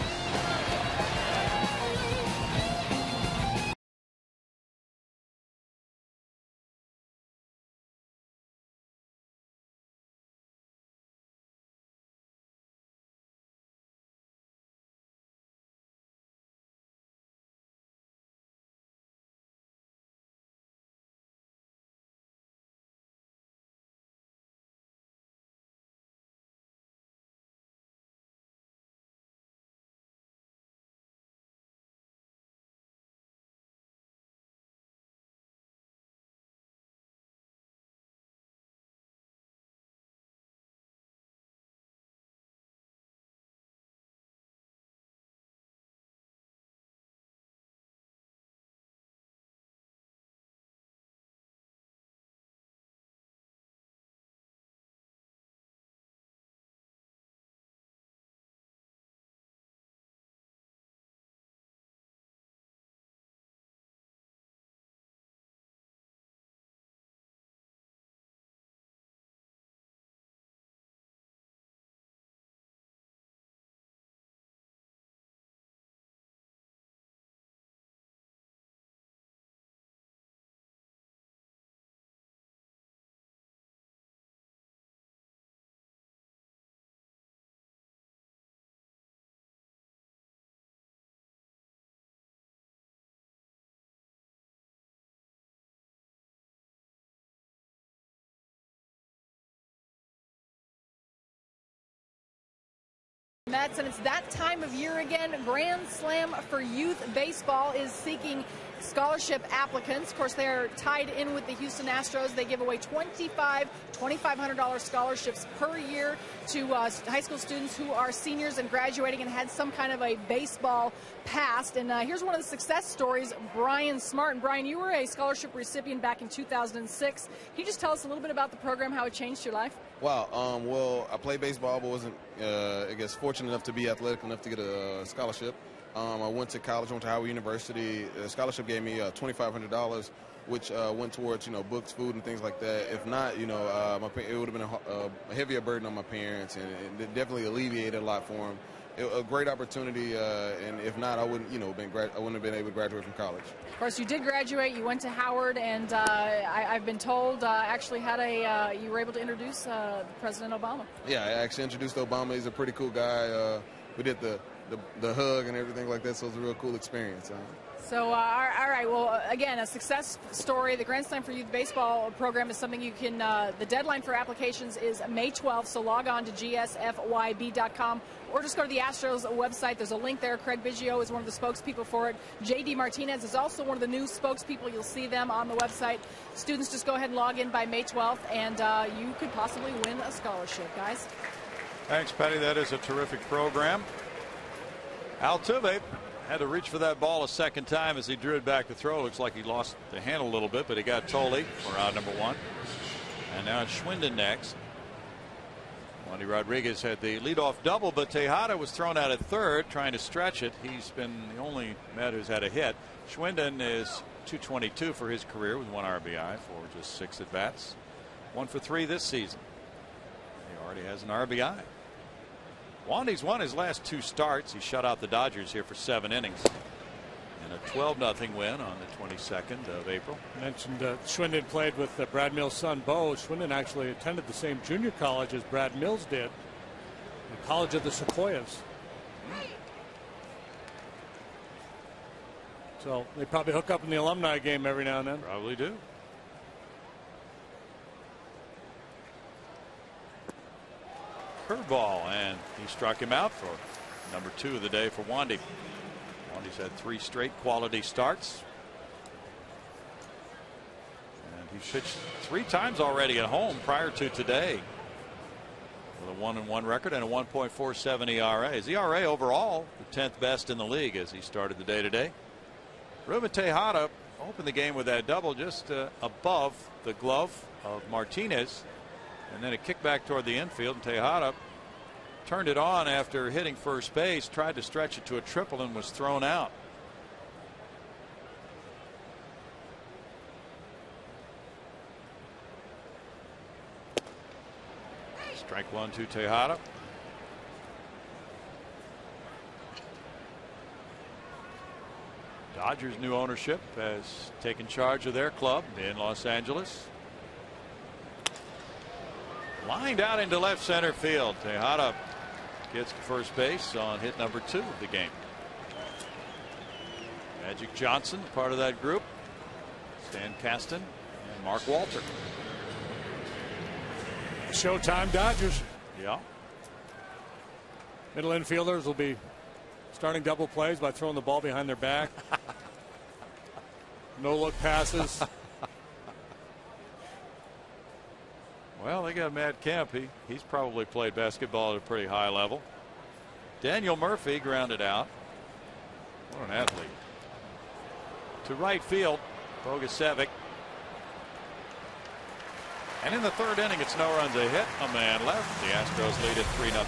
Mets, and it's that time of year again. Grand Slam for Youth Baseball is seeking scholarship applicants. Of course, they're tied in with the Houston Astros. They give away $2,500 scholarships per year to high school students who are seniors and graduating and had some kind of a baseball past. And here's one of the success stories, Brian Smart. And Brian, you were a scholarship recipient back in 2006. Can you just tell us a little bit about the program, how it changed your life? Wow. Well, I played baseball, but wasn't, I guess, fortunate enough to be athletic enough to get a scholarship. I went to college, went to Howard University. The scholarship gave me $2,500, which went towards, books, food, and things like that. If not, it would have been a heavier burden on my parents, and it definitely alleviated a lot for them. A great opportunity, and if not, I wouldn't have been able to graduate from college. Of course, you did graduate. You went to Howard, and I've been told actually you were able to introduce President Obama. Yeah, I actually introduced Obama. He's a pretty cool guy. We did the hug and everything like that, so it was a real cool experience. So, all right. Well, again, a success story. The Grand Slam for Youth Baseball program is something you can, the deadline for applications is May 12th, so log on to gsfyb.com or just go to the Astros website. There's a link there. Craig Biggio is one of the spokespeople for it. J.D. Martinez is also one of the new spokespeople. You'll see them on the website. Students, just go ahead and log in by May 12th, and you could possibly win a scholarship, guys. Thanks, Patty. That is a terrific program. Altuve had to reach for that ball a second time as he drew it back to throw. Looks like he lost the handle a little bit, but he got Tolley for out number one. And now it's Schwinden next. Wandy Rodriguez had the leadoff double, but Tejada was thrown out at third trying to stretch it. He's been the only Met who's had a hit. Schwinden is .222 for his career with 1 RBI for just 6 at bats. 1 for 3 this season. He already has an RBI. Wandy's won his last 2 starts. He shut out the Dodgers here for 7 innings in a 12-0 win on the 22nd of April. Mentioned Schwinden played with Brad Mills' son Bo. Schwinden actually attended the same junior college as Brad Mills did, the College of the Sequoias. So they probably hook up in the alumni game every now and then. Probably do. Curveball, and he struck him out for number 2 of the day for Wandy. Wandy's had 3 straight quality starts. And he's pitched 3 times already at home prior to today with a 1-1 record and a 1.47 ERA. His ERA overall the 10th best in the league as he started the day today. Ruben Tejada opened the game with that double just above the glove of Martinez. And then a kick back toward the infield, and Tejada turned it on after hitting first base, tried to stretch it to a triple and was thrown out. Strike 1 to Tejada. Dodgers' new ownership has taken charge of their club in Los Angeles. Lined out into left center field. Tejada gets to first base on hit number 2 of the game. Magic Johnson, part of that group. Stan Kasten and Mark Walter. Showtime Dodgers. Yeah. Middle infielders will be starting double plays by throwing the ball behind their back. No look passes. Well, they got Matt Kemp. He's probably played basketball at a pretty high level. Daniel Murphy grounded out. What an athlete. To right field, Bogusevic. And in the 3rd inning, it's no runs, a hit, a man left. The Astros lead at 3-0.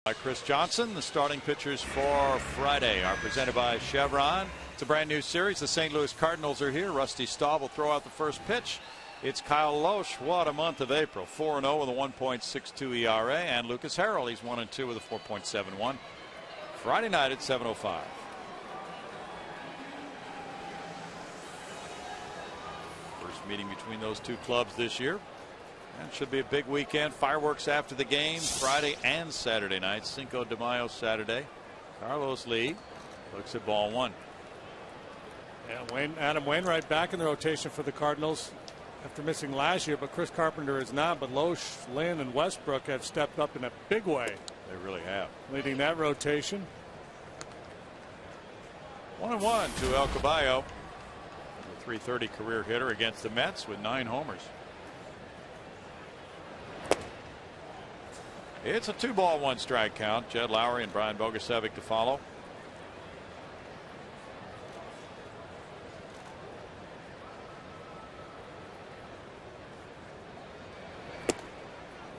By Chris Johnson. The starting pitchers for Friday are presented by Chevron. It's a brand new series. The St. Louis Cardinals are here. Rusty Staub will throw out the first pitch. It's Kyle Loesch. What a month of April. 4-0 with a 1.62 ERA. And Lucas Harrell, he's 1-2 with a 4.71. Friday night at 7:05. First meeting between those two clubs this year. And it should be a big weekend. Fireworks after the game Friday and Saturday night. Cinco de Mayo Saturday. Carlos Lee looks at ball one. Yeah, Adam Wainwright back in the rotation for the Cardinals after missing last year, but Chris Carpenter is not. But Loesch, Lynn, and Westbrook have stepped up in a big way. They really have. Leading that rotation. 1-1 to El Caballo. The .330 career hitter against the Mets with 9 homers. It's a 2-ball, 1-strike count. Jed Lowry and Brian Bogusevic to follow.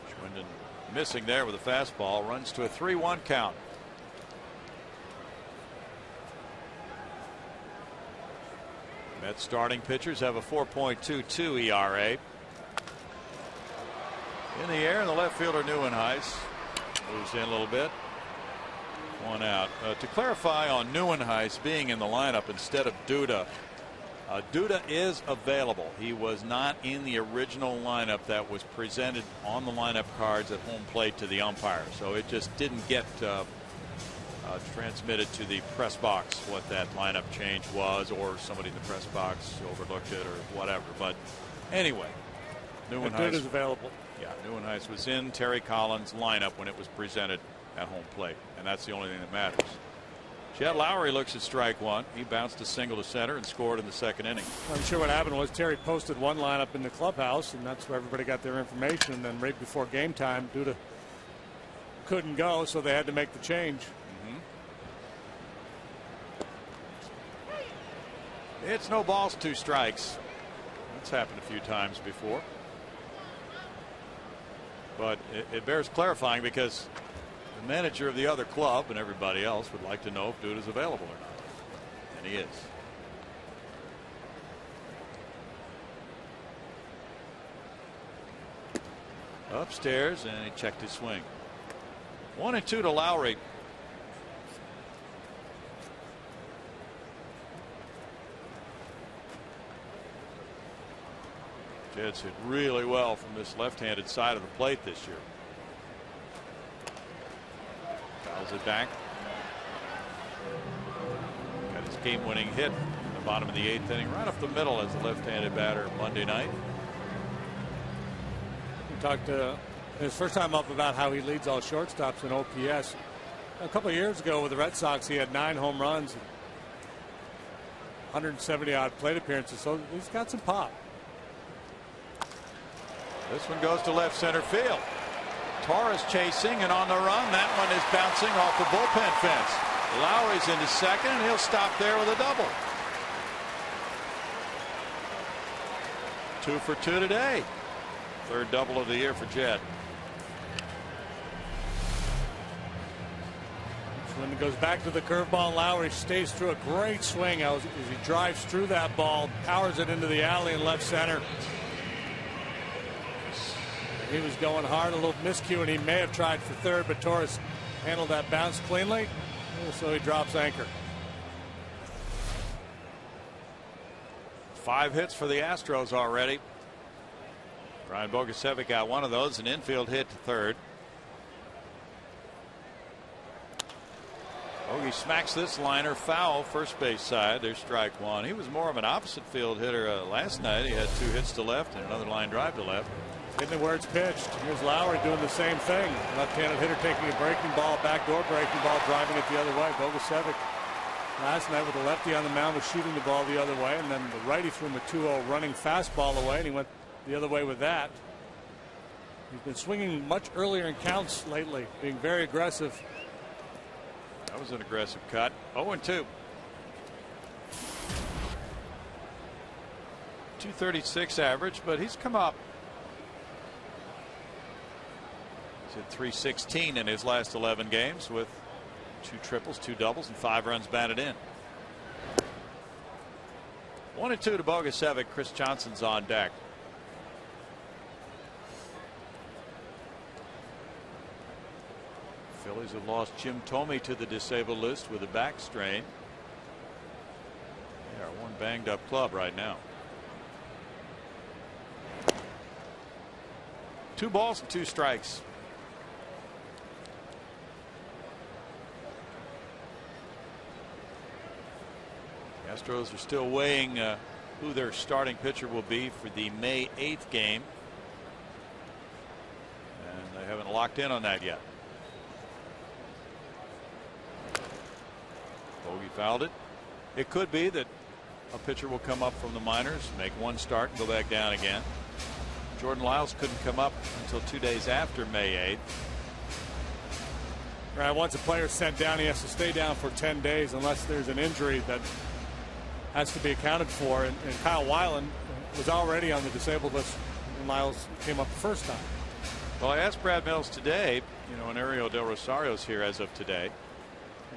Schwinden missing there with a fastball. Runs to a 3-1 count. Mets starting pitchers have a 4.22 ERA. In the air, and the left fielder Neuenhuis moves in a little bit. 1 out. To clarify on Neuenhuis being in the lineup instead of Duda. Duda is available. He was not in the original lineup that was presented on the lineup cards at home plate to the umpire. So it just didn't get transmitted to the press box what that lineup change was, or somebody in the press box overlooked it or whatever. But anyway, Neuenhuis is available. Yeah, Neuenhuis was in Terry Collins' lineup when it was presented at home plate, and that's the only thing that matters. Jed Lowry looks at strike one. He bounced a single to center and scored in the second inning. I'm sure what happened was Terry posted one lineup in the clubhouse, and that's where everybody got their information. And then right before game time, Duda couldn't go, so they had to make the change. It's no balls, 2 strikes. That's happened a few times before. But it bears clarifying because the manager of the other club and everybody else would like to know if Duda's available or not. And he is. Upstairs, and he checked his swing. 1-2 to Lowry. Jed's hit really well from this left-handed side of the plate this year. Fouls it back. Got his game-winning hit in the bottom of the 8th inning, right up the middle as a left-handed batter Monday night. We talked his first time up about how he leads all shortstops in OPS. A couple of years ago with the Red Sox, he had 9 home runs, 170-odd plate appearances, so he's got some pop. This one goes to left center field. Torres chasing and on the run. That one is bouncing off the bullpen fence. Lowry's into second, and he'll stop there with a double. 2 for 2 today. 3rd double of the year for Jed. When it goes back to the curveball, Lowry stays through a great swing as he drives through that ball, powers it into the alley in left center. He was going hard, a little miscue, and he may have tried for 3rd, but Torres handled that bounce cleanly, so he drops anchor. 5 hits for the Astros already. Brian Bogusevic got one of those, an infield hit to 3rd. Bogey smacks this liner foul, first base side. There's strike one. He was more of an opposite field hitter last night. He had 2 hits to left and another line drive to left. Hitting it where it's pitched. Here's Lowry doing the same thing. Left-handed hitter taking a breaking ball, backdoor breaking ball, driving it the other way. Bogusevic last night with the lefty on the mound was shooting the ball the other way, and then the righty threw him a 2-0 running fastball away, and he went the other way with that. He's been swinging much earlier in counts lately, being very aggressive. That was an aggressive cut. 0-2. 236 average, but he's come up He's hit .316 in his last 11 games with 2 triples, 2 doubles, and 5 runs batted in. 1-2 to Bogusevic. Chris Johnson's on deck. Phillies have lost Jim Thome to the disabled list with a back strain. They are one banged up club right now. 2 balls and 2 strikes. Astros are still weighing who their starting pitcher will be for the May 8th game. And they haven't locked in on that yet. Bogey fouled it. It could be that a pitcher will come up from the minors, make one start, and go back down again. Jordan Lyles couldn't come up until 2 days after May 8th. Right, once a player's sent down, he has to stay down for 10 days unless there's an injury that has to be accounted for. And Kyle Weiland was already on the disabled list when Lyles came up the first time. Well, I asked Brad Mills today, and Ariel Del Rosario's here as of today,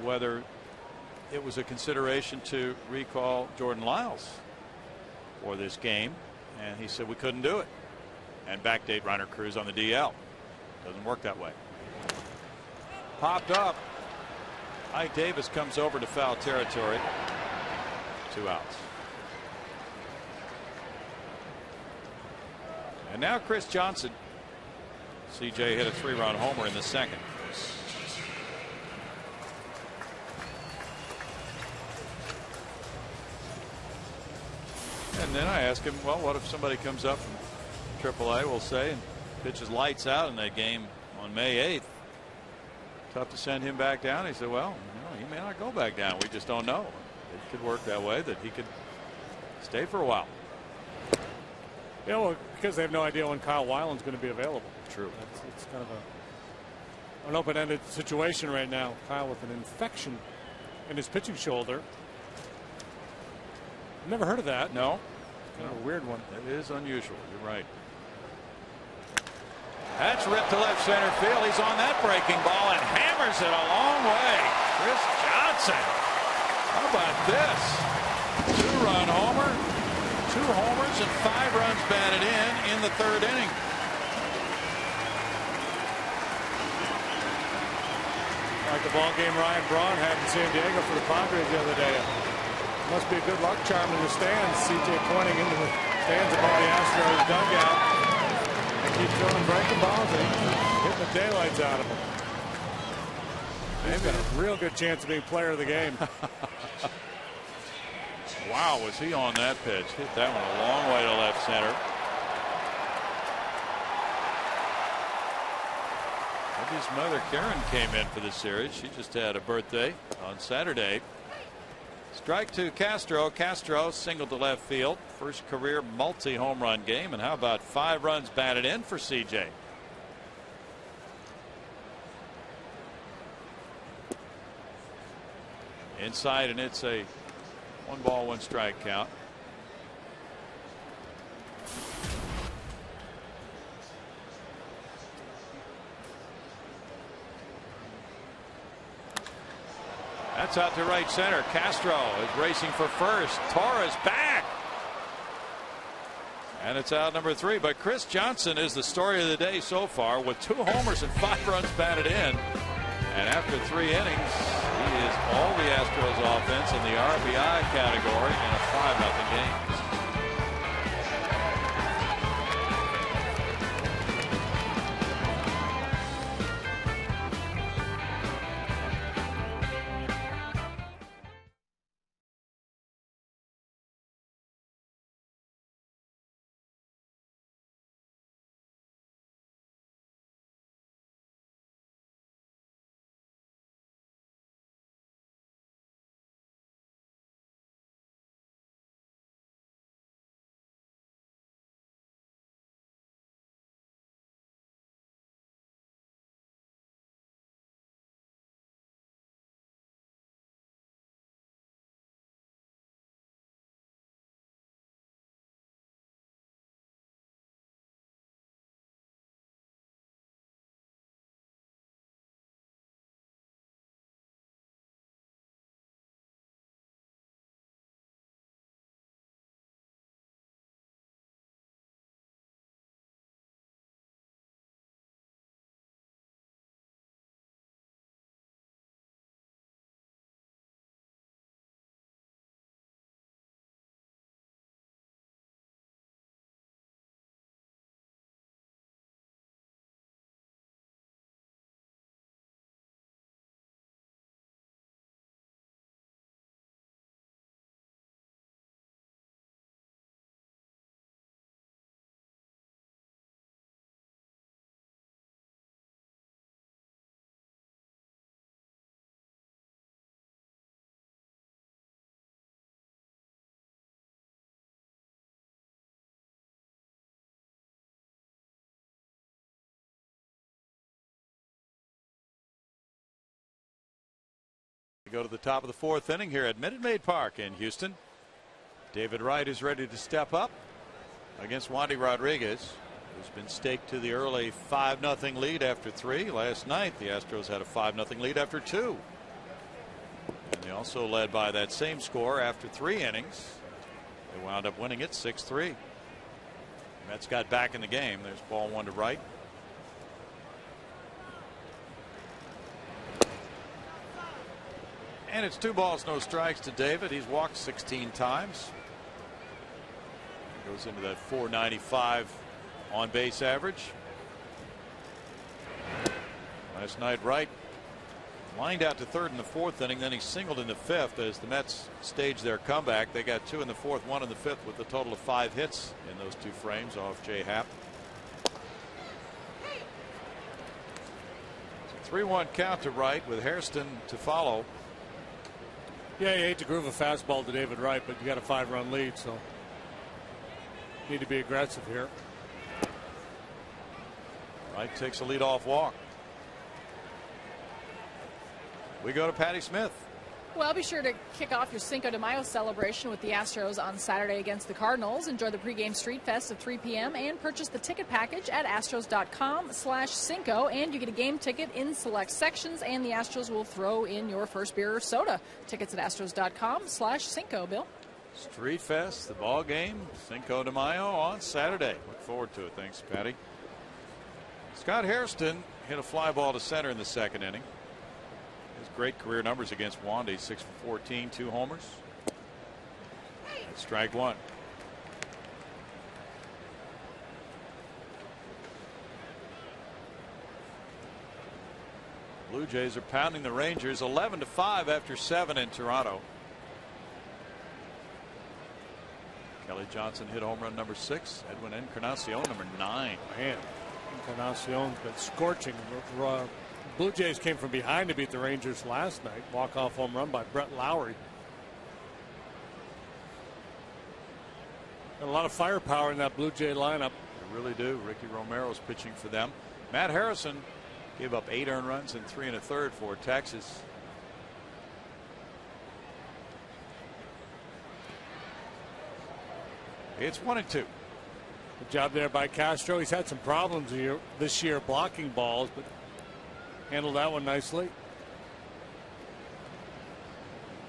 whether it was a consideration to recall Jordan Lyles for this game, and he said we couldn't do it and backdate Reiner Cruz on the DL. Doesn't work that way. Popped up. Ike Davis comes over to foul territory. 2 outs. And now Chris Johnson. CJ hit a 3-run homer in the second. And then I asked him, well, what if somebody comes up from AAA, we'll say, and pitches lights out in that game on May 8th? Tough to send him back down. He said, well, he may not go back down. We just don't know. It could work that way, that he could stay for a while. Yeah, well, because they have no idea when Kyle Weiland's going to be available. True. It's kind of an open-ended situation right now. Kyle with an infection in his pitching shoulder. Never heard of that. No. Kind of a weird one. That is unusual. You're right. That's ripped to left center field. He's on that breaking ball and hammers it a long way. Chris Johnson. How about this? 2-run homer, 2 homers, and 5 runs batted in the 3rd inning. Like the ball game Ryan Braun had in San Diego for the Padres the other day. Must be a good luck charm in the stands. CJ pointing into the stands above the Astros dugout. They keep throwing breaking balls and hitting the daylights out of them. He's got a real good chance of being player of the game. Wow, was he on that pitch? Hit that one a long way to left center. His mother Karen came in for the series. She just had a birthday on Saturday. Strike to Castro. Castro singled to left field. First career multi-home run game. And how about 5 runs batted in for CJ? Inside, and it's a 1-ball, 1-strike count. That's out to right center. Castro is racing for first. Torres back. And it's out number 3. But Chris Johnson is the story of the day so far with 2 homers and 5 runs batted in. And after 3 innings, he is all the Astros offense in the RBI category in a 5-0 game. go to the top of the fourth inning here at Minute Maid Park in Houston. David Wright is ready to step up against Wandy Rodriguez, who's been staked to the early 5-0 lead after 3. Last night, the Astros had a 5-0 lead after 2. And they also led by that same score after 3 innings. They wound up winning it 6-3. Mets got back in the game. There's ball 1 to Wright. And it's 2 balls, no strikes to David. He's walked 16 times. Goes into that .495 on base average. Last night, Wright lined out to third in the 4th inning. Then he singled in the 5th as the Mets staged their comeback. They got 2 in the 4th, 1 in the 5th, with a total of 5 hits in those 2 frames off Jay Happ. 3-1 count to Wright with Hairston to follow. Yeah, you hate to groove a fastball to David Wright, but you got a 5-run lead, so need to be aggressive here. Wright takes a leadoff walk. We go to Patty Smith. Well, be sure to kick off your Cinco de Mayo celebration with the Astros on Saturday against the Cardinals. Enjoy the pregame Street Fest at 3 p.m. and purchase the ticket package at astros.com/Cinco. And you get a game ticket in select sections, and the Astros will throw in your first beer or soda. Tickets at astros.com/Cinco, Bill. Street Fest, the ball game, Cinco de Mayo on Saturday. Look forward to it. Thanks, Patty. Scott Hairston hit a fly ball to center in the 2nd inning. His great career numbers against Wandy: 6 for 14, 2 homers. That's strike 1. Blue Jays are pounding the Rangers 11-5 after 7 in Toronto. Kelly Johnson hit home run number 6. Edwin Encarnacion number 9. Man, Encarnacion's been scorching. Blue Jays came from behind to beat the Rangers last night. Walk-off home run by Brett Lowry. Got a lot of firepower in that Blue Jay lineup. They really do. Ricky Romero's pitching for them. Matt Harrison gave up 8 earned runs and 3 1/3 for Texas. It's 1-2. Good job there by Castro. He's had some problems here this year blocking balls, but handled that one nicely.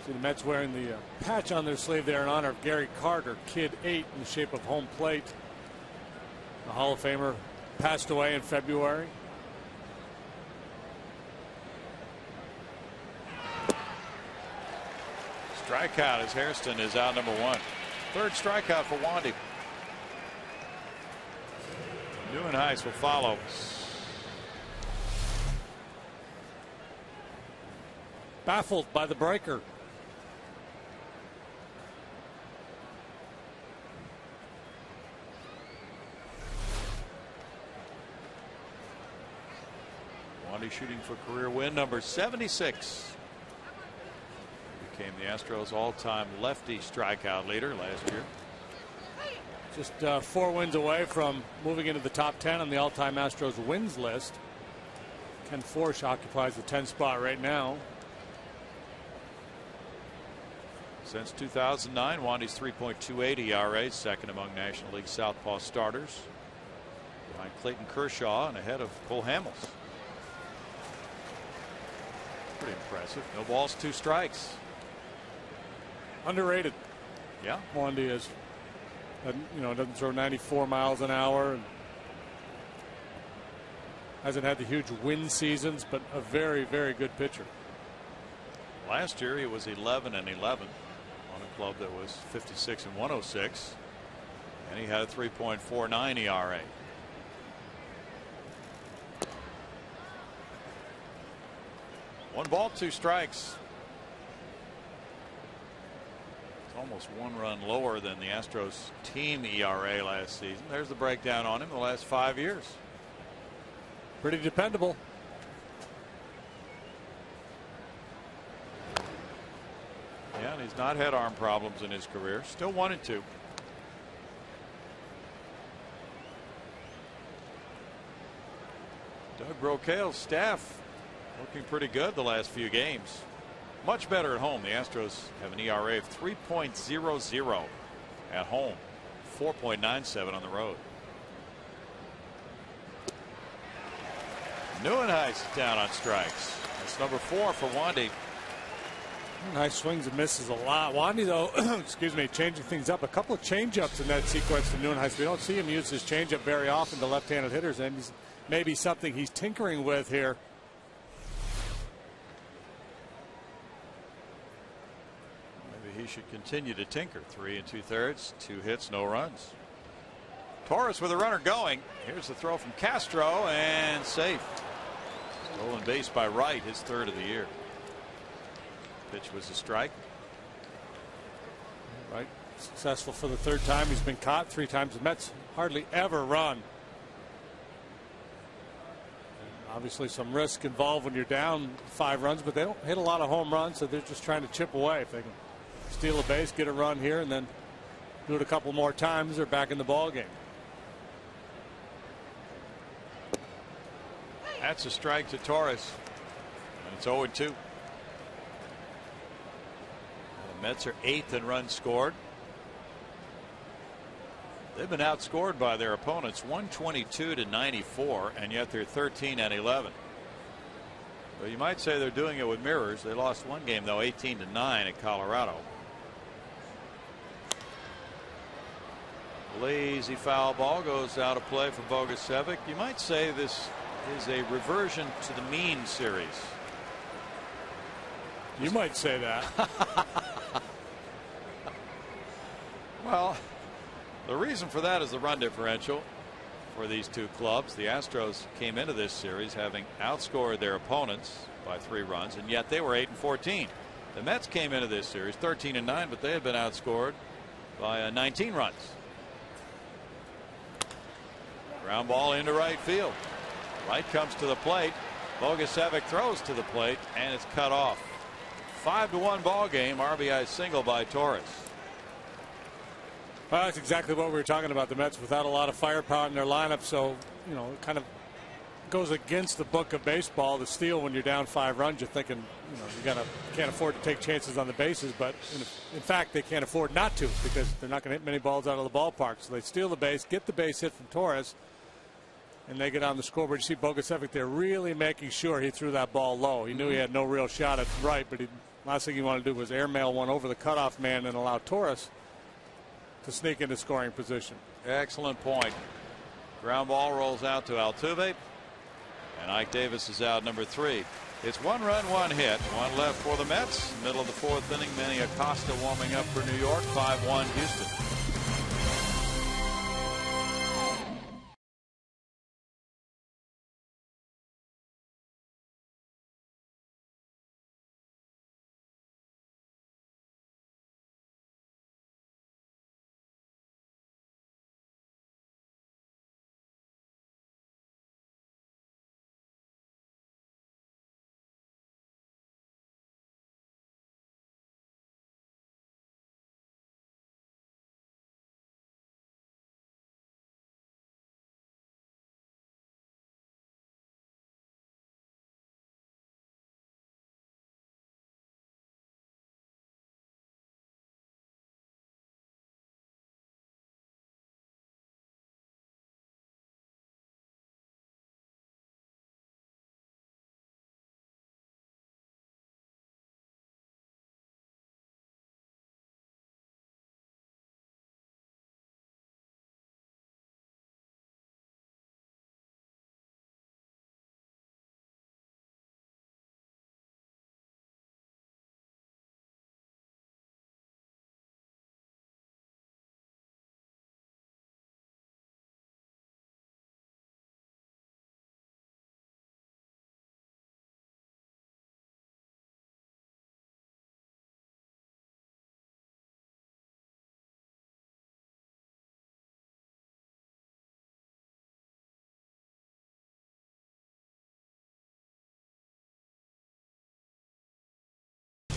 See the Mets wearing the patch on their sleeve there in honor of Gary Carter, Kid 8, in the shape of home plate. The Hall of Famer passed away in February. Strikeout as Hairston is out number 1. 3rd strikeout for Wandy. Neuenhuis will follow. Baffled by the breaker. Wandy shooting for career win number 76. Became the Astros all-time lefty strikeout leader last year. Just 4 wins away from moving into the top 10 on the all-time Astros wins list. Ken Forsch occupies the 10th spot right now. Since 2009, Wandy's 3.28 ERA, second among National League Southpaw starters, behind Clayton Kershaw and ahead of Cole Hamels. Pretty impressive. No balls, 2 strikes. Underrated. Yeah, Wandy is. Doesn't throw 94 miles an hour. And hasn't had the huge win seasons, but a very, very good pitcher. Last year he was 11-11 on a club that was 56-106, and he had a 3.49 ERA. One ball, 2 strikes. It's almost 1 run lower than the Astros team ERA last season. There's the breakdown on him the last 5 years. Pretty dependable. Yeah, and he's not had arm problems in his career. Still 1-2. Doug Brocail's staff looking pretty good the last few games. much better at home. The Astros have an ERA of 3.00 at home, 4.97 on the road. NYN down on strikes. That's number 4 for Wandy. Nice swings and misses a lot. Wandy, though, excuse me, changing things up. A couple of changeups in that sequence to NYN. We don't see him use his changeup very often to left-handed hitters, and he's maybe something he's tinkering with here. Maybe he should continue to tinker. 3 2/3, 2 hits, no runs. Torres with a runner going. Here's the throw from Castro, and safe. Stolen base by Wright, his 3rd of the year. Pitch was a strike. Right, successful for the 3rd time. He's been caught 3 times. The Mets hardly ever run. Obviously some risk involved when you're down 5 runs, but they don't hit a lot of home runs, so they're just trying to chip away. If they can steal a base, get a run here, and then do it a couple more times, they're back in the ball game. That's a strike to Torres, and it's 0-2. The Mets are 8th in runs scored. They've been outscored by their opponents 122-94, and yet they're 13 and 11. Well, you might say they're doing it with mirrors. They lost one game though, 18-9 at Colorado. Lazy foul ball goes out of play for Bogusevic. You might say this is a reversion to the mean series. You might say that. Well, the reason for that is the run differential for these two clubs. The Astros came into this series having outscored their opponents by 3 runs, and yet they were 8-14. The Mets came into this series 13-9, but they had been outscored by 19 runs. Ground ball into right field. Wright comes to the plate. Bogusevic throws to the plate, and it's cut off. 5-1 ball game. RBI single by Torres. Well, that's exactly what we were talking about. The Mets without a lot of firepower in their lineup, so you know it kind of goes against the book of baseball to steal when you're down 5 runs. You're thinking, you know, can't afford to take chances on the bases, but in fact they can't afford not to because they're not going to hit many balls out of the ballpark. So they steal the base, get the base hit from Torres, and they get on the scoreboard. You see Bogusevic there really making sure he threw that ball low. He knew he had no real shot at right, but last thing he wanted to do was airmail one over the cutoff man and allow Torres to sneak into scoring position. Excellent point. Ground ball rolls out to Altuve, and Ike Davis is out, number 3. It's 1 run, 1 hit, 1 left for the Mets. Middle of the 4th inning. Manny Acosta warming up for New York. 5-1 Houston.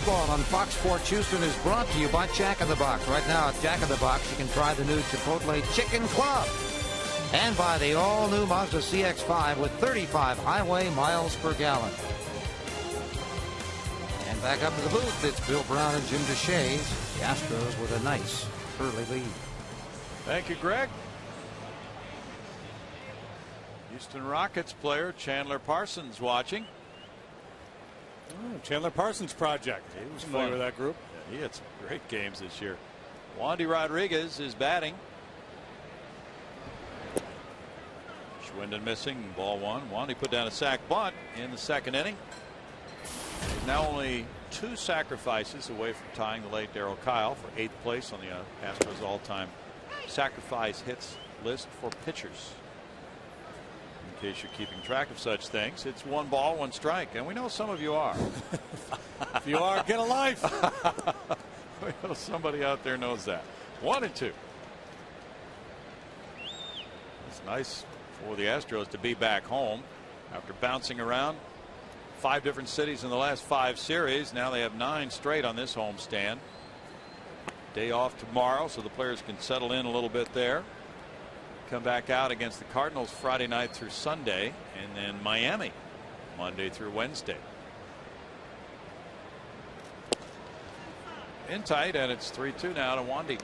On Fox Sports Houston is brought to you by Jack in the Box. Right now at Jack in the Box, you can try the new Chipotle Chicken Club. And by the all-new Mazda CX-5 with 35 highway miles per gallon. And And back up to the booth, it's Bill Brown and Jim Deshaies. The Astros with a nice early lead. Thank you, Greg. Houston Rockets player Chandler Parsons watching. Oh, Chandler Parsons project. He was familiar fun with that group. Yeah, he had some great games this year. Wandy Rodriguez is batting. Schwinden missing, ball one. Wandy put down a sac bunt in the second inning. He's now only 2 sacrifices away from tying the late Darryl Kyle for 8th place on the Astros all-time sacrifice hits list for pitchers. In case you're keeping track of such things, it's 1 ball, 1 strike, and we know some of you are. If you are, get a life. We know somebody out there knows that. 1 and 2. It's nice for the Astros to be back home after bouncing around 5 different cities in the last 5 series. Now they have 9 straight on this homestand. Day off tomorrow, so the players can settle in a little bit there. Come back out against the Cardinals Friday night through Sunday, and then Miami Monday through Wednesday. In tight, and it's 3-2 now to Wandy.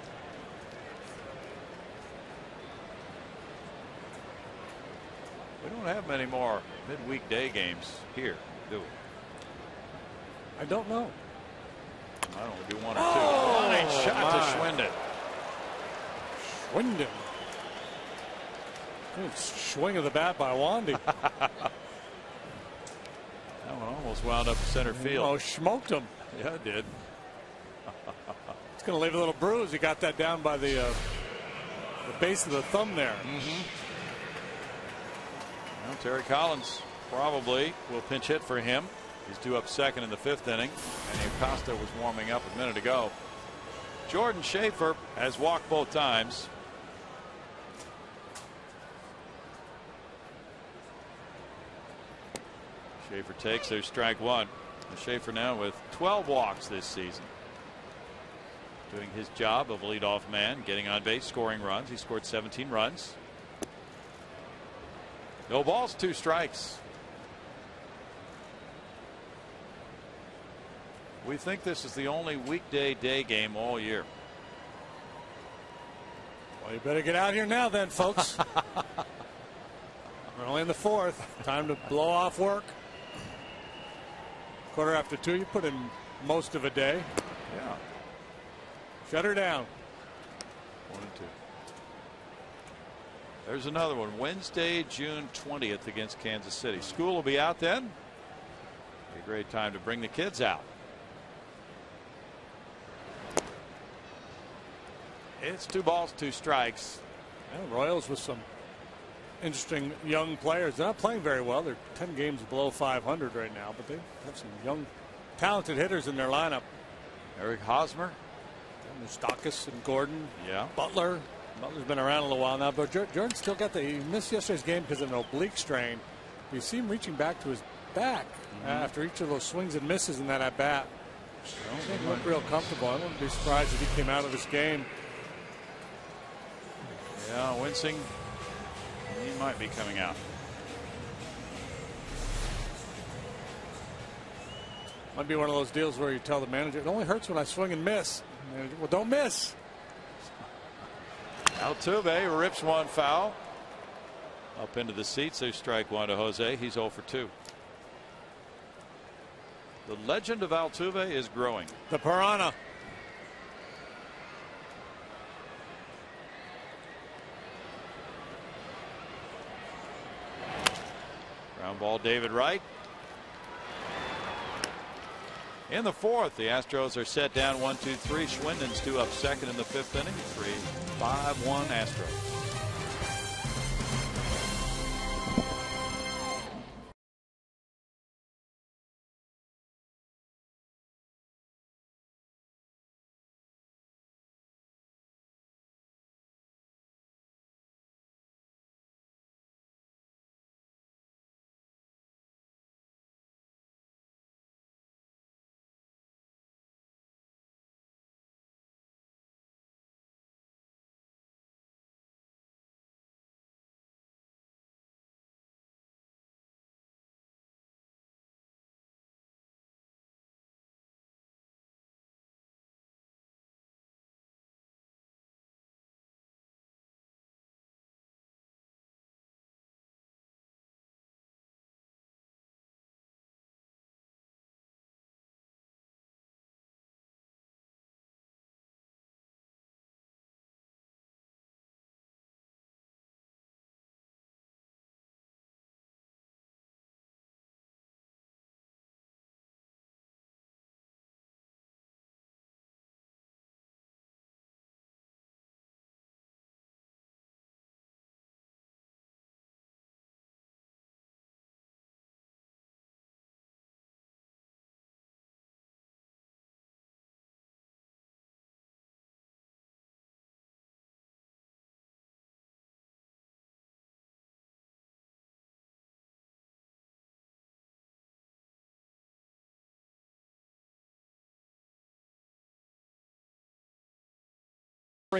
We don't have many more midweek day games here, do we? I don't know. I don't know, do 1 or 2. Line shot to Schwinden. Schwinden. Good swing of the bat by Wandy. That one almost wound up center field. Oh, smoked him. Yeah, it did. It's going to leave a little bruise. He got that down by the base of the thumb there. Well, Terry Collins probably will pinch hit for him. He's due up second in the 5th inning, and Acosta was warming up a minute ago. Jordan Schaefer has walked both times. Schaefer takes. There's strike 1. And Schaefer now with 12 walks this season. Doing his job of leadoff man, getting on base, scoring runs. He scored 17 runs. No balls, 2 strikes. We think this is the only weekday day game all year. Well, you better get out here now then, folks. We're only in the 4th. Time to blow off work. 2:15. You put in most of a day. Yeah. Shut her down. 1 and 2. There's another one. Wednesday, June 20th against Kansas City. School will be out then. Be a great time to bring the kids out. It's 2 balls, 2 strikes. Yeah, Royals with some interesting young players. They're not playing very well. They're 10 games below 500 right now, but they have some young, talented hitters in their lineup. Eric Hosmer. Moustakis and Gordon. Yeah. Butler's been around a little while now, but Jordan still got he missed yesterday's game because of an oblique strain. You see him reaching back to his back after each of those swings and misses in that at bat. He didn't look real comfortable. I wouldn't be surprised if he came out of this game. Yeah, wincing. He might be coming out. Might be one of those deals where you tell the manager, it only hurts when I swing and miss. Manager, well, don't miss. Altuve rips 1 foul. Up into the seats. There's strike 1 to Jose. He's 0 for 2. The legend of Altuve is growing. The Piranha. Ground ball, David Wright. In the 4th, the Astros are set down 1-2-3. Schwinden's due up second in the 5th inning. 3-5-1 Astros.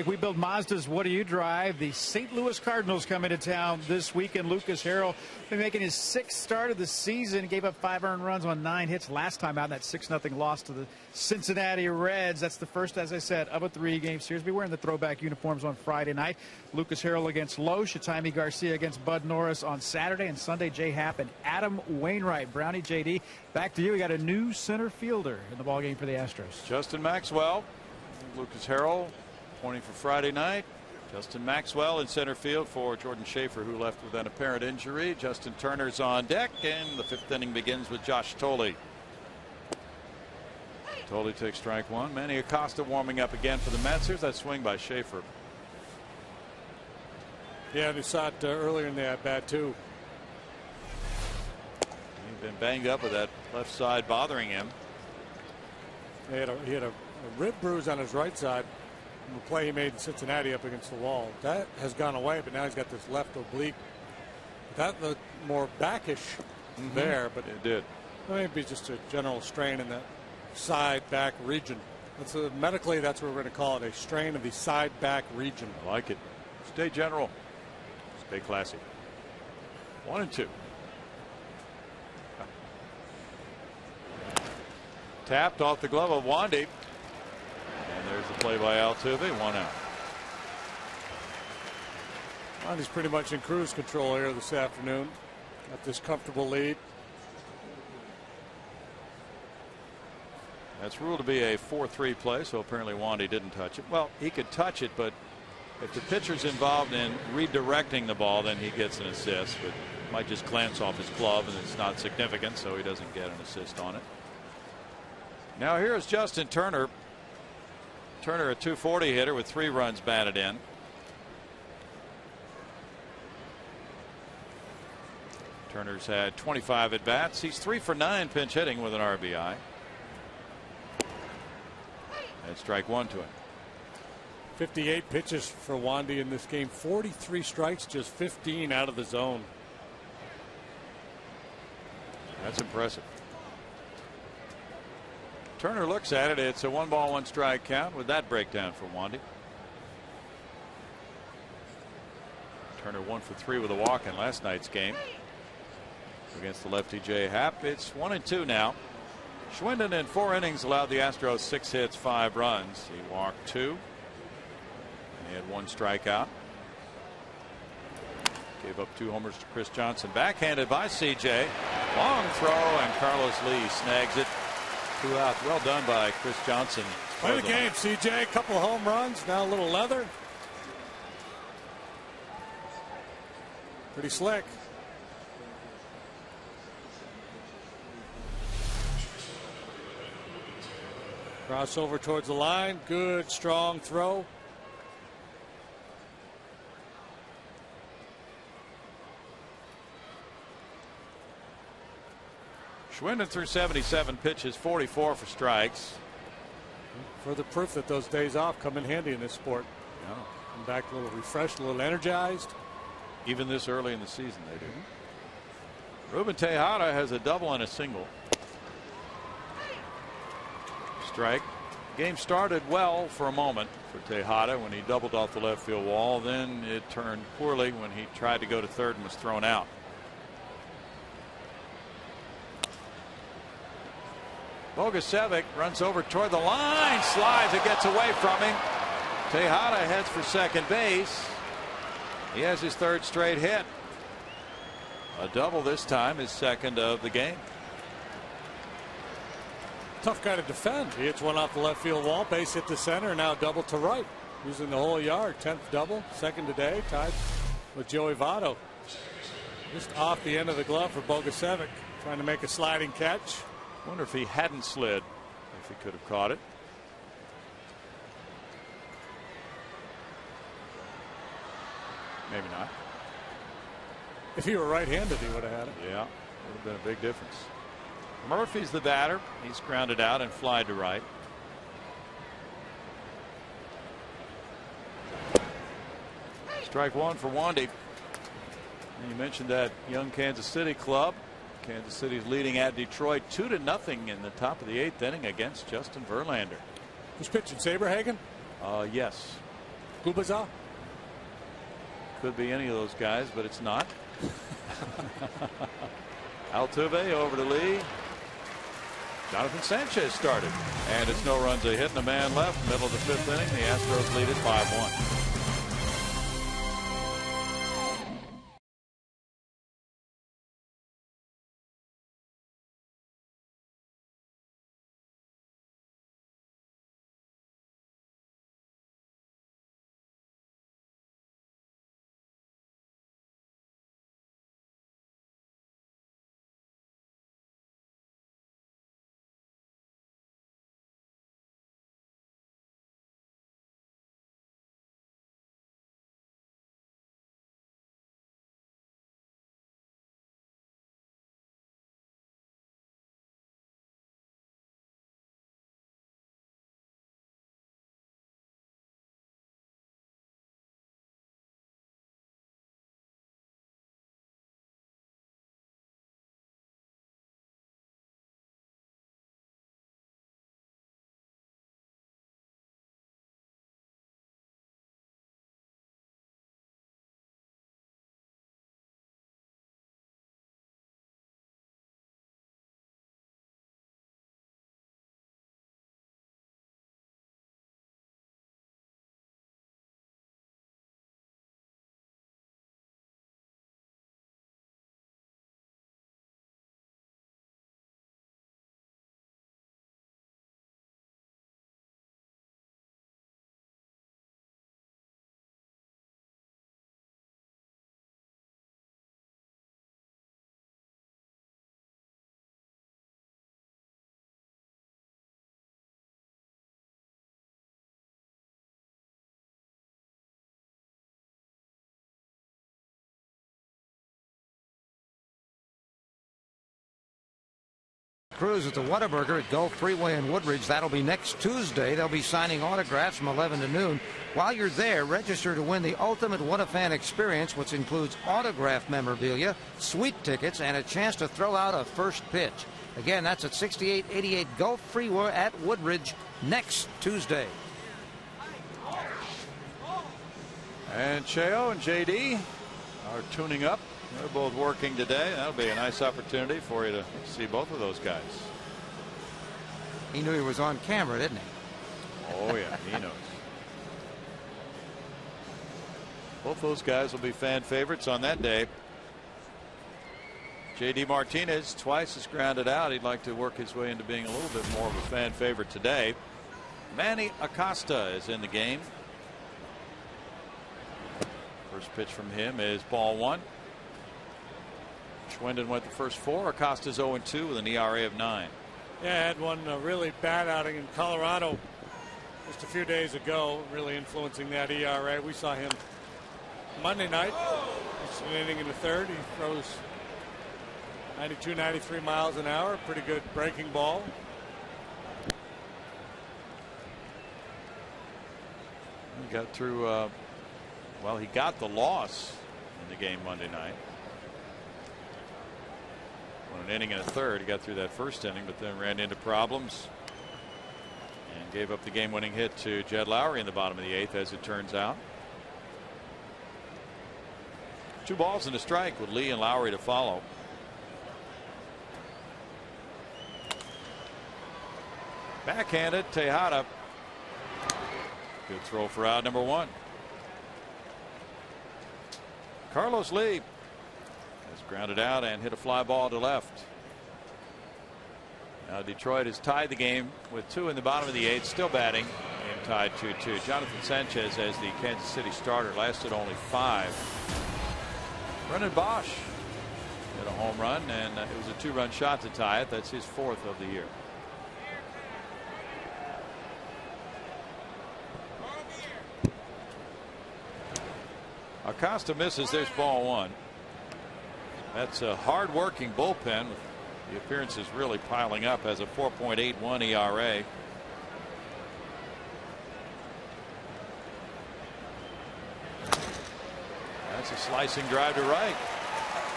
We build Mazdas. What do you drive? The St. Louis Cardinals come into town this weekend. Lucas Harrell been making his 6th start of the season. Gave up 5 earned runs on 9 hits last time out in that 6-0 loss to the Cincinnati Reds. That's the first, as I said, of a 3-game series. Be wearing the throwback uniforms on Friday night. Lucas Harrell against Lowe. Shatimi Garcia against Bud Norris on Saturday. And Sunday, Jay Happ and Adam Wainwright. Brownie, JD, back to you. We got a new center fielder in the ballgame for the Astros. Justin Maxwell, Lucas Harrell. Pointing for Friday night. Justin Maxwell in center field for Jordan Schaefer, who left with an apparent injury. Justin Turner's on deck, and the 5th inning begins with Josh Tolley. Tolley takes strike 1. Manny Acosta warming up again for the Mets. Here's that swing by Schaefer. Yeah, they saw it earlier in the at-bat, too. He's been banged up with that left side bothering him. He had a rib bruise on his right side. The play he made in Cincinnati up against the wall. That has gone away, but now he's got this left oblique. That looked more backish there, but it did. Maybe just a general strain in that side back region. Medically, that's what we're going to call it, a strain of the side back region. I like it. Stay general. Stay classy. 1-2. Tapped off the glove of Wandy. And there's the play by Altuve, 1 out. Wandy's pretty much in cruise control here this afternoon. Got this comfortable lead. That's ruled to be a 4-3 play, so apparently Wandy didn't touch it. Well, he could touch it, but if the pitcher's involved in redirecting the ball, then he gets an assist. But might just glance off his glove, and it's not significant, so he doesn't get an assist on it. Now here's Justin Turner. Turner, a .240 hitter with 3 runs batted in. Turner's had 25 at bats. He's 3 for 9 pinch hitting with an RBI. And strike 1 to him. 58 pitches for Wandy in this game. 43 strikes, just 15 out of the zone. That's impressive. Turner looks at it. It's a 1-ball, 1-strike count with that breakdown for Wandy. Turner 1 for 3 with a walk in last night's game against the lefty Jay Happ. It's 1-2 now. Schwinden in 4 innings allowed the Astros 6 hits, 5 runs. He walked 2. And he had 1 strikeout. Gave up 2 homers to Chris Johnson. Backhanded by CJ. Long throw, and Carlos Lee snags it. 2 out. Well done by Chris Johnson. Play the game, CJ. Couple of home runs. Now a little leather. Pretty slick. Crossover towards the line. Good, strong throw. Schwinden threw 77 pitches, 44 for strikes. Further proof that those days off come in handy in this sport. Yeah. Come back a little refreshed, a little energized. Even this early in the season, they do. Ruben Tejada has a double and a single. Strike. Game started well for a moment for Tejada when he doubled off the left field wall. Then it turned poorly when he tried to go to third and was thrown out. Bogusevic runs over toward the line, slides, it gets away from him. Tejada heads for second base. He has his 3rd straight hit. A double this time, his 2nd of the game. Tough guy to defend. He hits one off the left field wall, base hit to center, now double to right. Using the whole yard. 10th double, 2nd today, tied with Joey Votto. Just off the end of the glove for Bogusevic, trying to make a sliding catch. Wonder if he hadn't slid, if he could have caught it. Maybe not. If he were right-handed, he would have had it. Yeah, would have been a big difference. Murphy's the batter. He's grounded out and flied to right. Strike 1 for Wandy. And you mentioned that young Kansas City club. Kansas City's leading at Detroit 2-0 in the top of the 8th inning against Justin Verlander. Who's pitching, Saberhagen? Yes. Kubaza? Could be any of those guys, but it's not. Altuve over to Lee. Jonathan Sanchez started. And it's no runs, a hit and a man left. Middle of the 5th inning. The Astros lead it 5-1. Cruz at the Whataburger at Gulf Freeway in Woodridge. That'll be next Tuesday. They'll be signing autographs from 11 to noon. While you're there, register to win the ultimate What-A-Fan experience, which includes autograph memorabilia, suite tickets, and a chance to throw out a first pitch. Again, that's at 6888 Gulf Freeway at Woodridge next Tuesday. And Cheo and JD are tuning up. They're both working today. That'll be a nice opportunity for you to see both of those guys. He knew he was on camera, didn't he? Oh, yeah, he knows. Both those guys will be fan favorites on that day. JD Martinez twice has grounded out. He'd like to work his way into being a little bit more of a fan favorite today. Manny Acosta is in the game. First pitch from him is ball 1. Schwinden went the first 4. Acosta's 0-2 with an ERA of 9. Yeah, had one really bad outing in Colorado just a few days ago, really influencing that ERA. We saw him Monday night. It's an inning in the 3rd. He throws 92, 93 miles an hour. Pretty good breaking ball. He got through, well, he got the loss in the game Monday night. An inning and a 3rd. He got through that first inning, but then ran into problems and gave up the game-winning hit to Jed Lowry in the bottom of the 8th, as it turns out. 2 balls and a strike with Lee and Lowry to follow. Backhanded Tejada. Good throw for out number 1. Carlos Lee has grounded out and hit a fly ball to left. Now Detroit has tied the game with 2 in the bottom of the 8th, still batting, and tied 2-2. Jonathan Sanchez, as the Kansas City starter, lasted only 5. Brendan Bosch hit a home run, and it was a 2-run shot to tie it. That's his 4th of the year. Acosta misses. There's ball 1. That's a hard-working bullpen. The appearances really piling up. Has a 4.81 ERA. That's a slicing drive to right.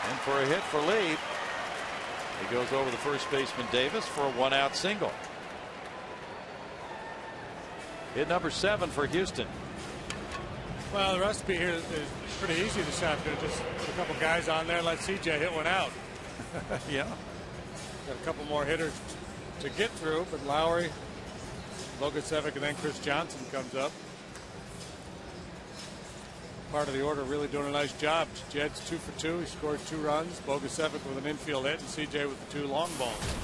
And for a hit for Lee. He goes over the first baseman Davis for a 1-out single. Hit number 7 for Houston. Well, the recipe here is pretty easy this afternoon. Just a couple guys on there. Let CJ hit one out. Yeah. Got a couple more hitters to get through, but Lowry, Bogusevic, and then Chris Johnson comes up. Part of the order really doing a nice job. Jed's 2 for 2. He scored 2 runs. Bogusevic with an infield hit, and CJ with the 2 long balls.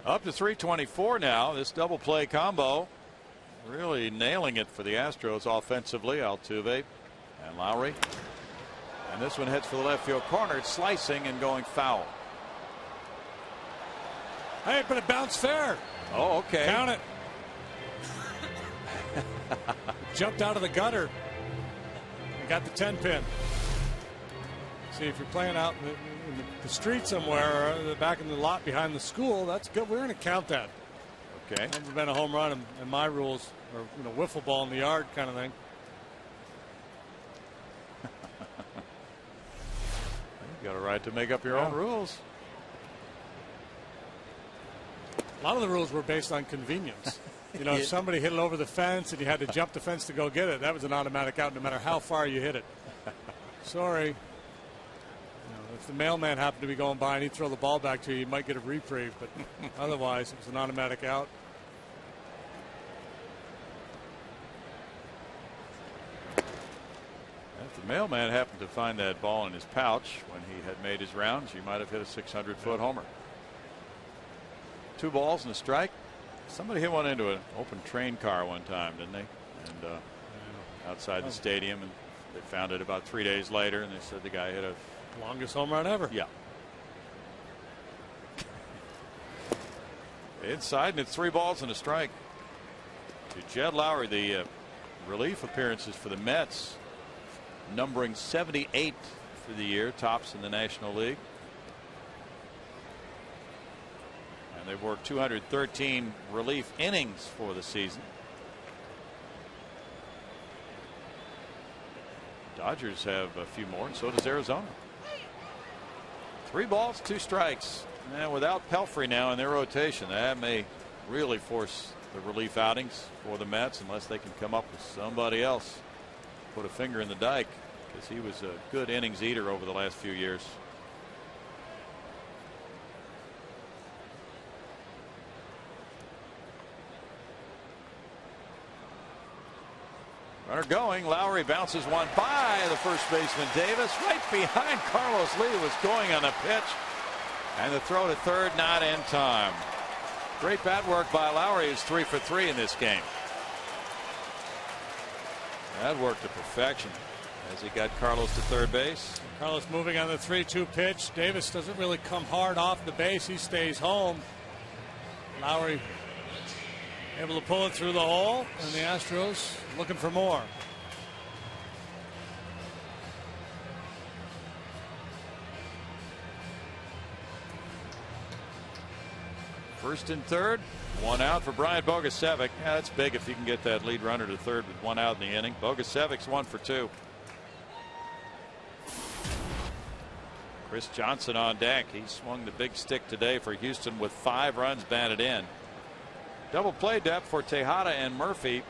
Up to 324 now. This double play combo really nailing it for the Astros offensively. Altuve and Lowry. And this one heads for the left field corner. It's slicing and going foul. Hey, but it bounced fair. Oh, okay. Count it. Jumped out of the gutter and got the 10 pin. See, if you're playing out in the street somewhere or back in the lot behind the school, that's good. We're going to count that. Okay. Never been a home run in my rules, or wiffle ball in the yard kind of thing. You got a right to make up your own rules. A lot of the rules were based on convenience. If somebody hit it over the fence and you had to jump the fence to go get it, that was an automatic out no matter how far you hit it. Sorry. If the mailman happened to be going by and he'd throw the ball back to you, you might get a reprieve, but otherwise it was an automatic out. If the mailman happened to find that ball in his pouch when he had made his rounds, you might have hit a 600-foot homer. 2 balls and a strike. Somebody hit one into an open train car one time, didn't they? And outside the stadium, and they found it about 3 days later, and they said the guy hit a longest home run ever. Yeah. Inside, and it's 3 balls and a strike to Jed Lowry. The relief appearances for the Mets, numbering 78 for the year, tops in the National League. And they've worked 213 relief innings for the season. Dodgers have a few more, and so does Arizona. 3 balls, 2 strikes. And without Pelfrey now in their rotation, that may really force the relief outings for the Mets unless they can come up with somebody else. Put a finger in the dike, because he was a good innings eater over the last few years. Runner going. Lowry bounces one by the first baseman Davis, right behind Carlos Lee, was going on the pitch, and the throw to third not in time. Great bat work by Lowry, who's 3 for 3 in this game. That worked to perfection as he got Carlos to third base. Carlos moving on the 3-2 pitch. Davis doesn't really come hard off the base. He stays home. Lowry able to pull it through the hole, and the Astros looking for more. First and third, 1 out for Brian Bogusevic. Yeah, that's big if you can get that lead runner to third with 1 out in the inning. Bogusevic's 1 for 2. Chris Johnson on deck. He swung the big stick today for Houston with 5 runs batted in. Double play depth for Tejada and Murphy.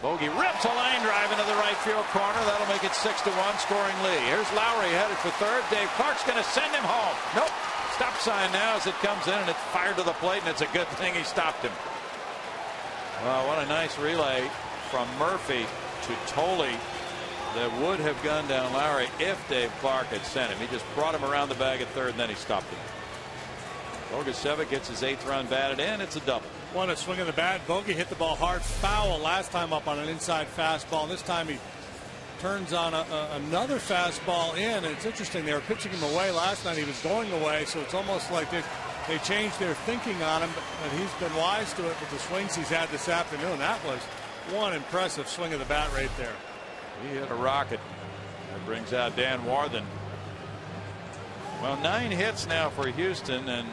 Bogey rips a line drive into the right field corner. That'll make it 6-1, scoring Lee. Here's Lowry headed for third. Dave Clark's going to send him home. Nope. Stop sign now as it comes in, and it's fired to the plate, and it's a good thing he stopped him. Well, what a nice relay from Murphy to Tolle that would have gone down Lowry if Dave Clark had sent him. He just brought him around the bag at third, and then he stopped him. Bogusevic gets his 8th run batted in. It's a double. What a swing of the bat. Bogey hit the ball hard foul last time up on an inside fastball. This time he turns on another fastball in. And it's interesting. They were pitching him away last night. He was going away. So it's almost like they changed their thinking on him. But he's been wise to it with the swings he's had this afternoon. That was one impressive swing of the bat right there. He hit a rocket. That brings out Dan Warthen. Well, 9 hits now for Houston, and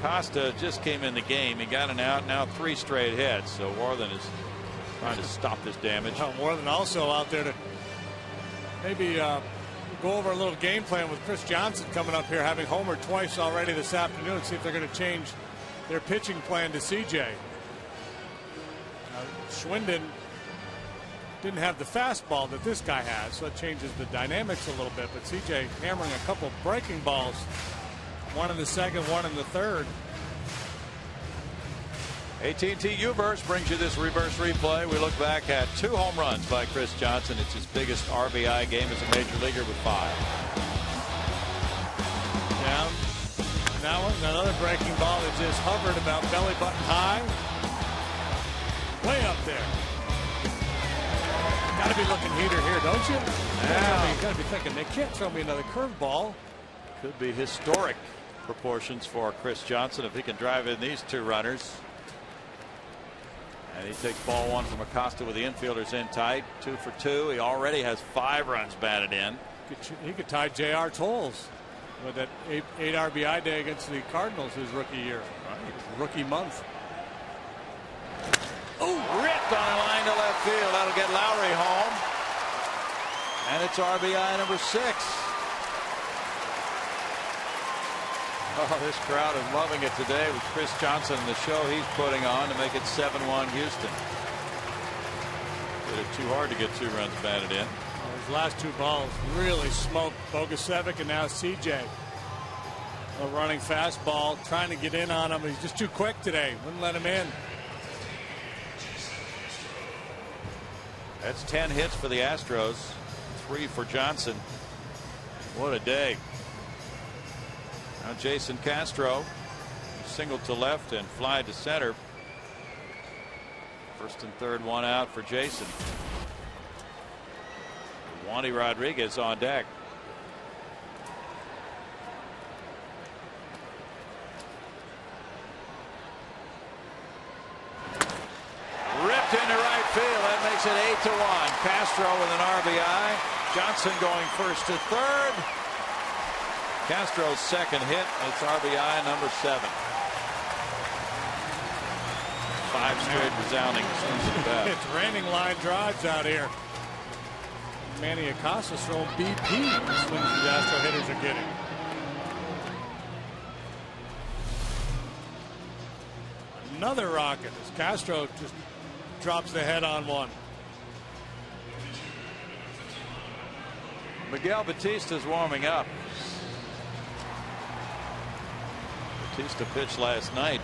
Costa just came in the game. He got an out, now 3 straight hits. So Warthen is trying to stop this damage. Warthen also out there to maybe go over a little game plan with Chris Johnson coming up here, having homered twice already this afternoon. See if they're going to change their pitching plan to CJ. Schwinden didn't have the fastball that this guy has, so it changes the dynamics a little bit. But CJ hammering a couple breaking balls, one in the second, one in the third. AT&T U-verse brings you this reverse replay. We look back at 2 home runs by Chris Johnson. It's his biggest RBI game as a major leaguer with 5. Down. That one, another breaking ball that just hovered about belly button high. Way up there. Got to be looking heater here, don't you? Yeah. You got to be thinking they can't throw me another curveball. Could be historic proportions for Chris Johnson if he can drive in these 2 runners. And he takes ball 1 from Acosta with the infielders in tight. 2 for 2. He already has 5 runs batted in. He could tie J.R. Tolles with that 8 RBI day against the Cardinals his rookie year. Right. Rookie month. Oh, ripped on a line to left field. That'll get Lowry home. And it's RBI number 6. Oh, this crowd is loving it today with Chris Johnson and the show he's putting on to make it 7-1 Houston. Did it too hard to get 2 runs batted in. Well, his last 2 balls really smoked Bogusevic and now CJ. A running fastball, trying to get in on him. He's just too quick today. Wouldn't let him in. That's 10 hits for the Astros. 3 for Johnson. What a day. Now Jason Castro singled to left and fly to center. First and third, 1 out for Jason. Wandy Rodriguez on deck. Ripped into right field. That makes it 8-1. Castro with an RBI. Johnson going first to third. Castro's second hit. It's RBI number 7. 5 straight resounding swings to the bat. It's raining line drives out here. Manny Acosta's throwing BP. The swings the Astro hitters are getting. Another rocket as Castro just drops the head on one. Miguel Batista's warming up. Batista pitched last night.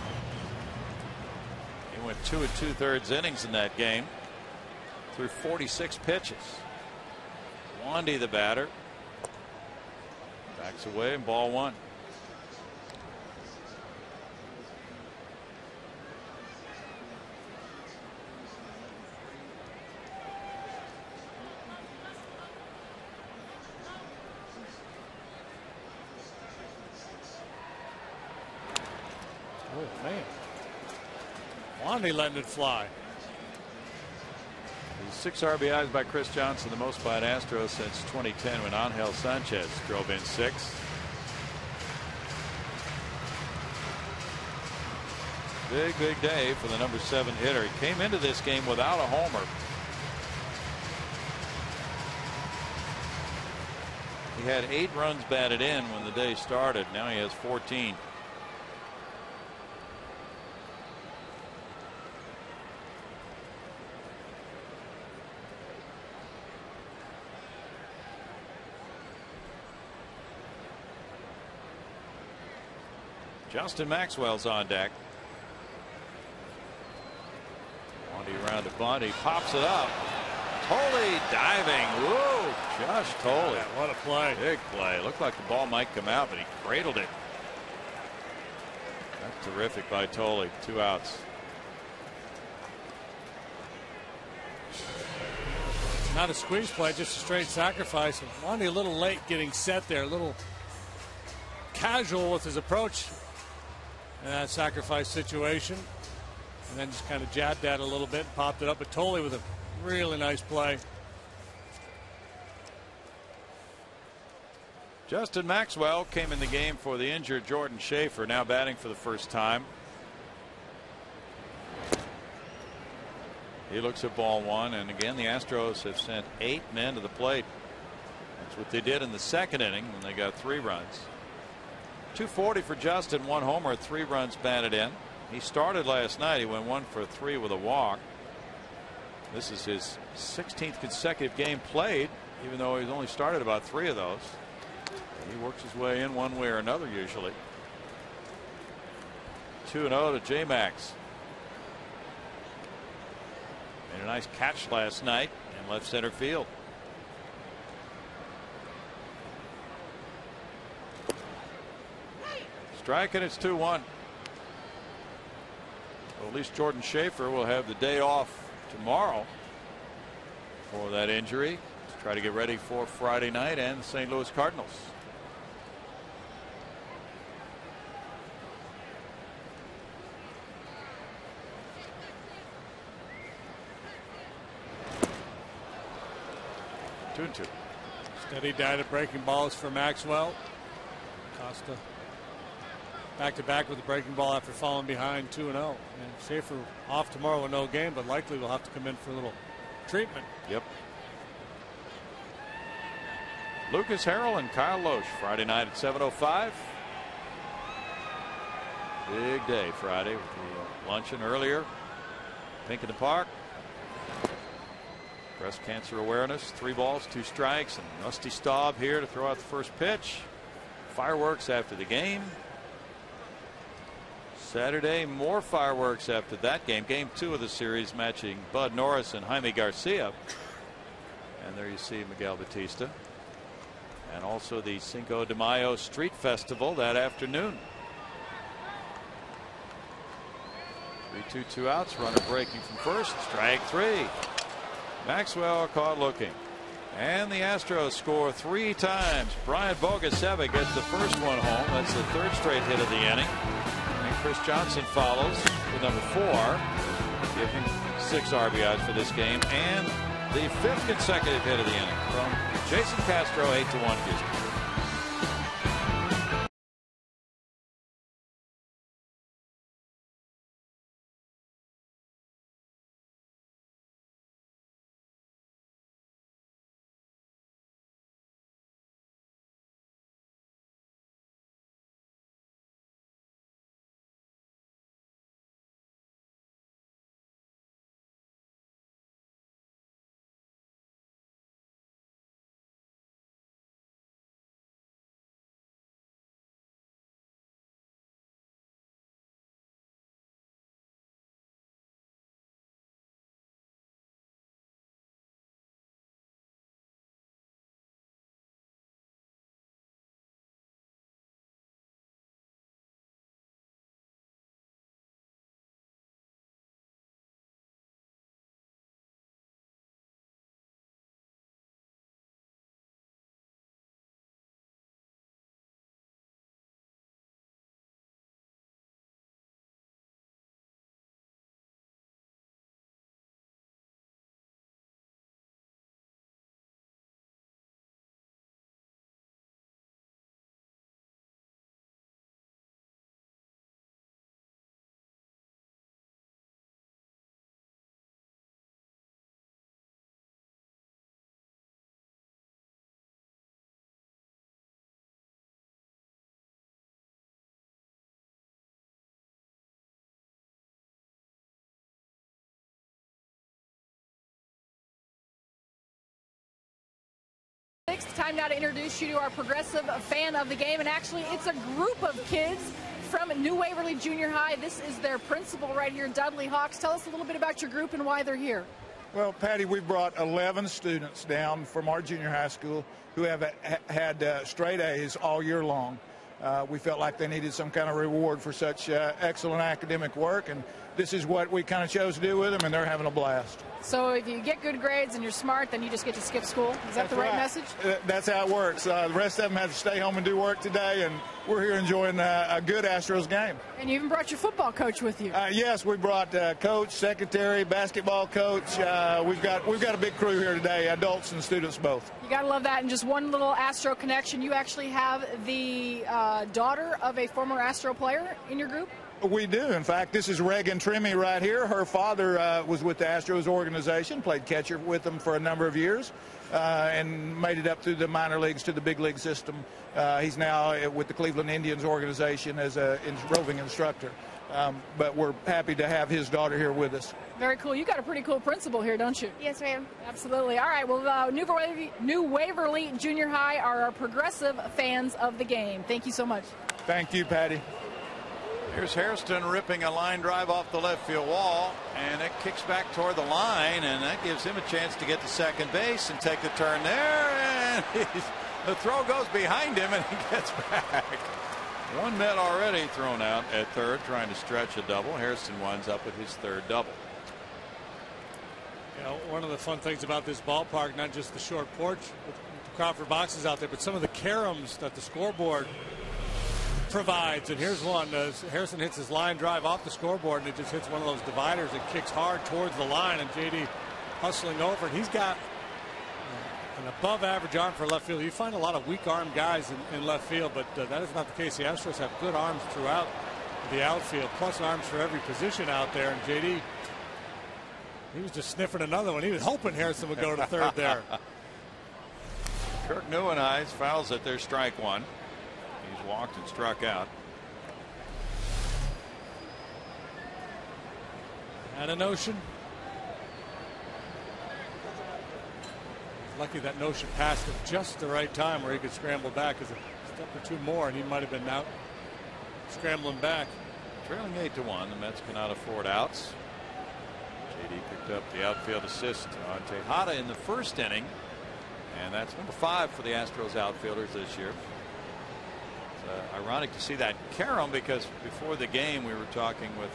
He went 2 2/3 innings in that game through 46 pitches. Wandy the batter. Backs away and ball 1. Oh, man. Wandy letting it fly. 6 RBIs by Chris Johnson, the most by an Astro since 2010 when Angel Sanchez drove in 6. Big day for the number 7 hitter. He came into this game without a homer. He had 8 runs batted in when the day started. Now he has 14. Justin Maxwell's on deck. Wandy around the bunt. He pops it up. Tolley diving. Whoa, Josh Tolley. Yeah, what a play. Big play. Looked like the ball might come out, but he cradled it. That's terrific by Tolley. 2 outs. Not a squeeze play, just a straight sacrifice. Wandy a little late getting set there, a little casual with his approach in that sacrifice situation, and then just kind of jabbed at it a little bit and popped it up. But Tolley with a really nice play. Justin Maxwell came in the game for the injured Jordan Schaefer, now batting for the first time. He looks at ball 1, and again the Astros have sent 8 men to the plate. That's what they did in the second inning when they got 3 runs. 240 for Justin, 1 homer, 3 runs batted in. He started last night. He went 1 for 3 with a walk. This is his 16th consecutive game played, even though he's only started about 3 of those. And he works his way in one way or another usually. 2-0 to J-Max. Made a nice catch last night in left center field. Strike, and it's 2-1. Well, at least Jordan Schaefer will have the day off tomorrow for that injury to try to get ready for Friday night and the St. Louis Cardinals. Two and 2. Steady diet of breaking balls for Maxwell. Costa back-to-back with a breaking ball after falling behind 2-0. And Schaefer off tomorrow with no game, but likely will have to come in for a little treatment. Yep. Lucas Harrell and Kyle Loesch Friday night at 7:05. Big day Friday with the luncheon earlier. Pink in the Park. Breast cancer awareness. 3 balls, 2 strikes, and Rusty Staub here to throw out the first pitch. Fireworks after the game. Saturday, more fireworks after that game. Game 2 of the series matching Bud Norris and Jaime Garcia. And there you see Miguel Batista. And also the Cinco de Mayo Street Festival that afternoon. 3-2, 2 outs. Runner breaking from first. Strike 3. Maxwell caught looking. And the Astros score 3 times. Brian Bogaseva gets the first one home. That's the 3rd straight hit of the inning. And Chris Johnson follows with number 4, giving 6 RBIs for this game, and the 5th consecutive hit of the inning from Jason Castro. 8-1 Houston. Time now to introduce you to our progressive fan of the game, and actually it's a group of kids from New Waverly Junior High. This is their principal right here, Dudley Hawks. Tell us a little bit about your group and why they're here. Well, Patty, we brought 11 students down from our junior high school who have had straight A's all year long. We felt like they needed some kind of reward for such excellent academic work, and this is what we kind of chose to do with them, and they're having a blast. So if you get good grades and you're smart, then you just get to skip school. Is that the right message? That's how it works. The rest of them have to stay home and do work today, and we're here enjoying a good Astros game. And you even brought your football coach with you. Yes, we brought coach, secretary, basketball coach. We've got a big crew here today, adults and students both. You got to love that. And just one little Astro connection, you actually have the daughter of a former Astro player in your group? We do. In fact, this is Reagan Trimmy right here. Her father was with the Astros organization, played catcher with them for a number of years, and made it up through the minor leagues to the big league system. He's now with the Cleveland Indians organization as a roving instructor. but we're happy to have his daughter here with us. Very cool. You got a pretty cool principal here, don't you? Yes, ma'am. Absolutely. All right. Well, New Waverly Junior High are our progressive fans of the game. Thank you so much. Thank you, Patty. Here's Hairston ripping a line drive off the left field wall, and it kicks back toward the line, and that gives him a chance to get to second base and take the turn there, and the throw goes behind him, and he gets back. One Met already thrown out at third, trying to stretch a double. Hairston winds up with his third double. You know, one of the fun things about this ballpark, not just the short porch with the Crawford boxes out there, but some of the caroms that the scoreboard provides. And here's one. Hairston hits his line drive off the scoreboard, and it just hits one of those dividers and kicks hard towards the line, and JD hustling over. And he's got an above average arm for left field. You find a lot of weak arm guys in left field, but that is not the case. The Astros have good arms throughout the outfield, plus arms for every position out there. And JD, he was just sniffing another one. He was hoping Hairston would go to third there. Kirk Neuenhuis fouls it. There's strike one. He's walked and struck out. Had a notion. Lucky that notion passed at just the right time where he could scramble back, because a step or two more and he might have been out scrambling back. Trailing 8-1. The Mets cannot afford outs. JD picked up the outfield assist on Tejada in the first inning, and that's number 5 for the Astros outfielders this year. It's ironic to see that carom, because before the game we were talking with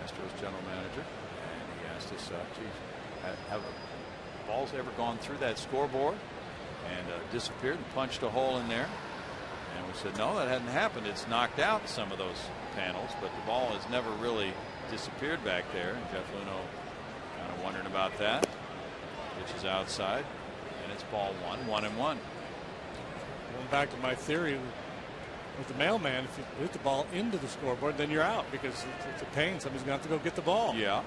Astros general manager, and he asked us, geez, have balls ever gone through that scoreboard and disappeared and punched a hole in there? And we said no, that hadn't happened. It's knocked out some of those panels, but the ball has never really disappeared back there. And Jeff Luhnow kind of wondering about that. Pitch is outside, and it's ball 1, 1-1. Going back to my theory with the mailman, if you hit the ball into the scoreboard, then you're out, because it's a pain. Somebody's going to have to go get the ball. Yeah.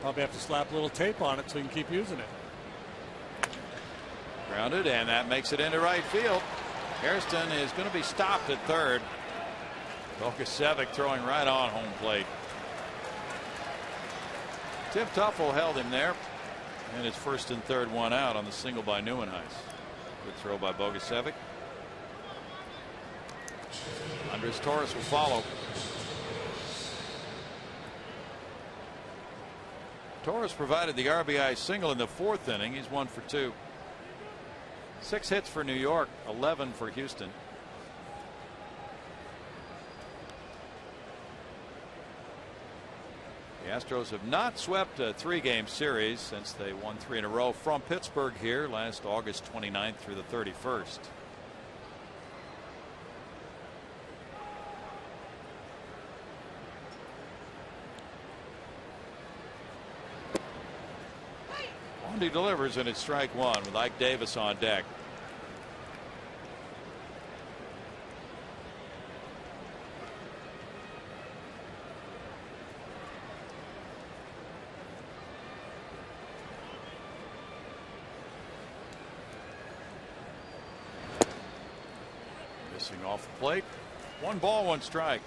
Probably have to slap a little tape on it so you can keep using it. Grounded, and that makes it into right field. Hairston is going to be stopped at third. Bogusevic throwing right on home plate. Tim Tuffle held him there, and his first and third one out on the single by Neuenhuis. Good throw by Bogusevic. Andres Torres will follow. Torres provided the RBI single in the 4th inning. He's 1 for 2. 6 hits for New York, 11 for Houston. The Astros have not swept a 3-game series since they won 3 in a row from Pittsburgh here last August 29th through the 31st. He delivers, and it's strike 1 with Ike Davis on deck. Missing off the plate. 1 ball, 1 strike.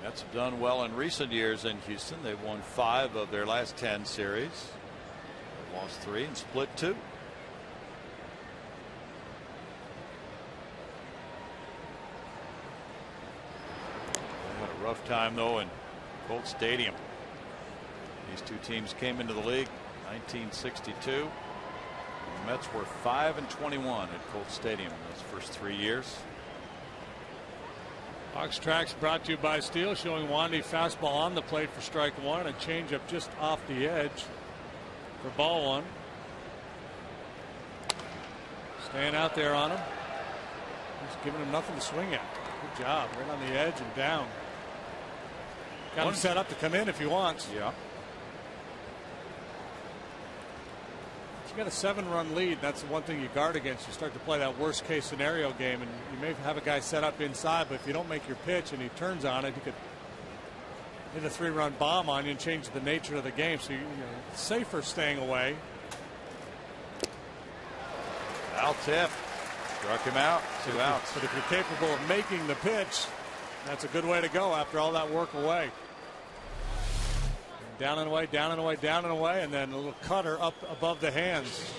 Mets have done well in recent years in Houston. They've won 5 of their last 10 series. They've lost 3 and split 2. They had a rough time though in Colt Stadium. These two teams came into the league 1962. The Mets were 5-21 at Colt Stadium in those first 3 years. Fox Tracks brought to you by Steel, showing Wandy fastball on the plate for strike 1, a changeup just off the edge for ball 1. Staying out there on him. He's giving him nothing to swing at. Good job. Right on the edge and down. Got him set up to come in if he wants. Yeah. You got a 7-run lead. That's the one thing you guard against. You start to play that worst case scenario game, and you may have a guy set up inside, but if you don't make your pitch and he turns on it, he could hit a 3-run bomb on you and change the nature of the game. So you're safer staying away. Foul tip. Struck him out. 2 outs. But if you're capable of making the pitch, that's a good way to go after all that work away. Down and away, down and away, down and away, and then a little cutter up above the hands.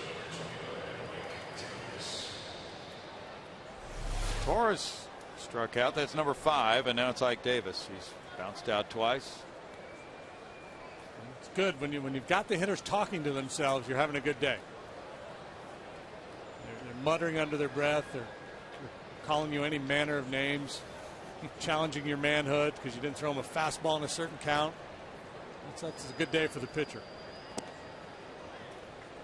Torres struck out. That's number 5, and now it's Ike Davis. He's bounced out twice. It's good when you've got the hitters talking to themselves. You're having a good day. They're muttering under their breath. They're calling you any manner of names, challenging your manhood because you didn't throw them a fastball in a certain count. That's a good day for the pitcher.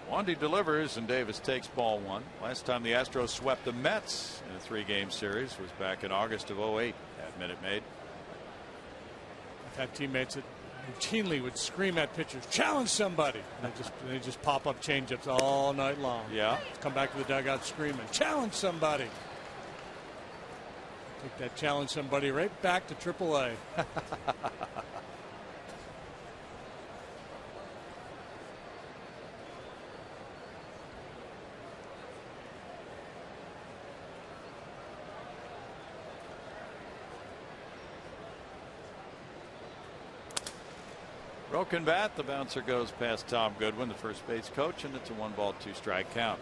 Wandy delivers, and Davis takes ball 1. Last time the Astros swept the Mets in a 3-game series was back in August of 08 at Minute Maid. I've had teammates that routinely would scream at pitchers, challenge somebody. And they just pop up changeups all night long. Yeah. Come back to the dugout screaming, challenge somebody. Take that challenge somebody right back to AAA. Broken bat. The bouncer goes past Tom Goodwin, the first base coach, and it's a 1-ball, 2-strike count.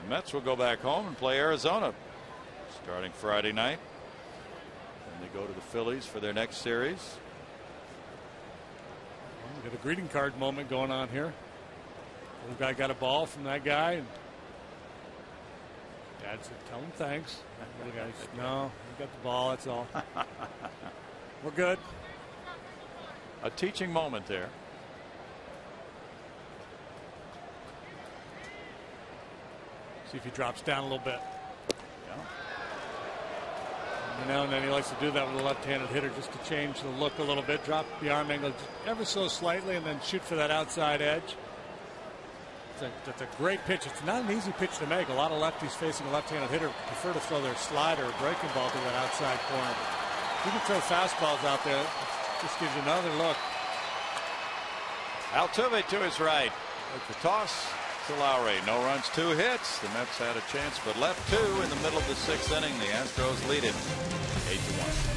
The Mets will go back home and play Arizona starting Friday night. Then they go to the Phillies for their next series. Well, we got a greeting card moment going on here. The guy got a ball from that guy. And Dad said, tell him thanks. The guy said, no, you got the ball, that's all. We're good. A teaching moment there. See if he drops down a little bit. Yeah. Every now and then he likes to do that with a left-handed hitter just to change the look a little bit. Drop the arm angle ever so slightly and then shoot for that outside edge. That's a great pitch. It's not an easy pitch to make. A lot of lefties facing a left-handed hitter prefer to throw their slider or breaking ball to that outside corner. You can throw fastballs out there. It just gives you another look. Altuve to his right. With the toss to Lowry. No runs, 2 hits. The Mets had a chance but left 2 in the middle of the 6th inning. The Astros lead it 8-1.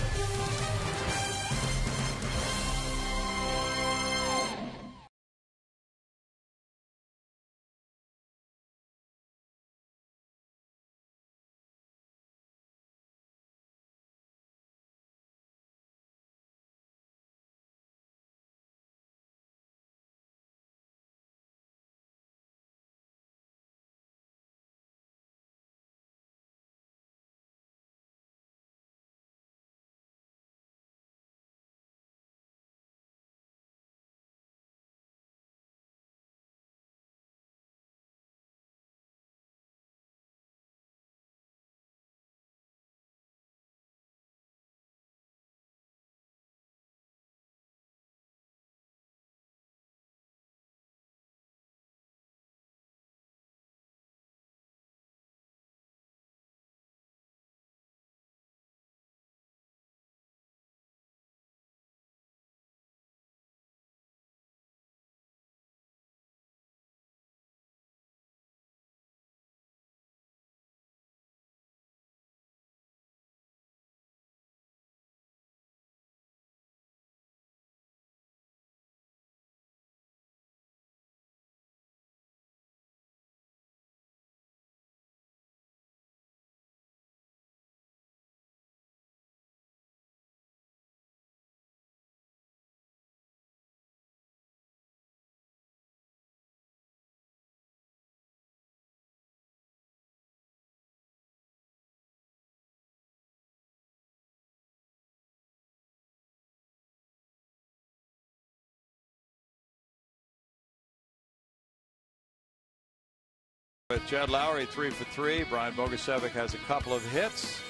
With Jed Lowry 3 for 3. Brian Bogusevic has a couple of hits.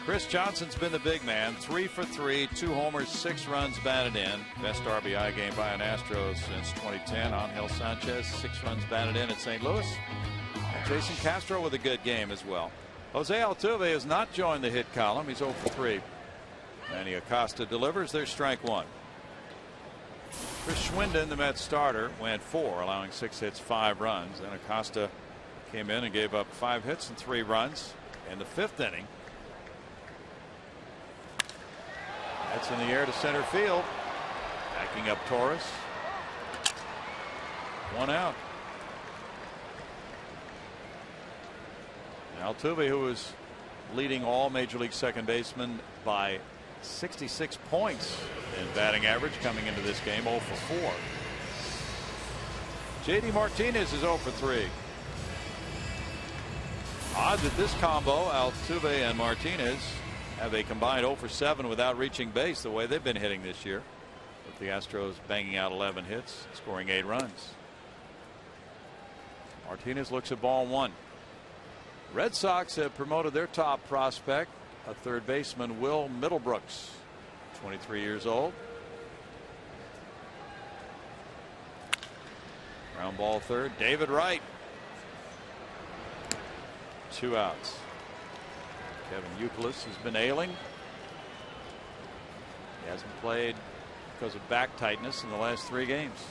Chris Johnson's been the big man. 3 for 3, 2 homers, 6 runs batted in. Best RBI game by an Astros since 2010. Angel Sanchez, 6 runs batted in at St. Louis. And Jason Castro with a good game as well. Jose Altuve has not joined the hit column. He's 0 for 3. Manny Acosta delivers. There's strike one. Chris Schwinden, the Mets starter, went 4, allowing 6 hits, 5 runs. Then Acosta came in and gave up 5 hits and 3 runs in the 5th inning. That's in the air to center field. Backing up Torres. 1 out. Altuve, who was leading all Major League second basemen by 66 points in batting average coming into this game, 0 for 4. JD Martinez is 0 for 3. Odd that this combo, Altuve and Martinez, have a combined 0 for 7 without reaching base the way they've been hitting this year, with the Astros banging out 11 hits, scoring 8 runs. Martinez looks at ball 1. Red Sox have promoted their top prospect, a third baseman, Will Middlebrooks, 23 years old. Ground ball third. David Wright. 2 outs. Kevin Youkilis has been ailing. He hasn't played because of back tightness in the last 3 games.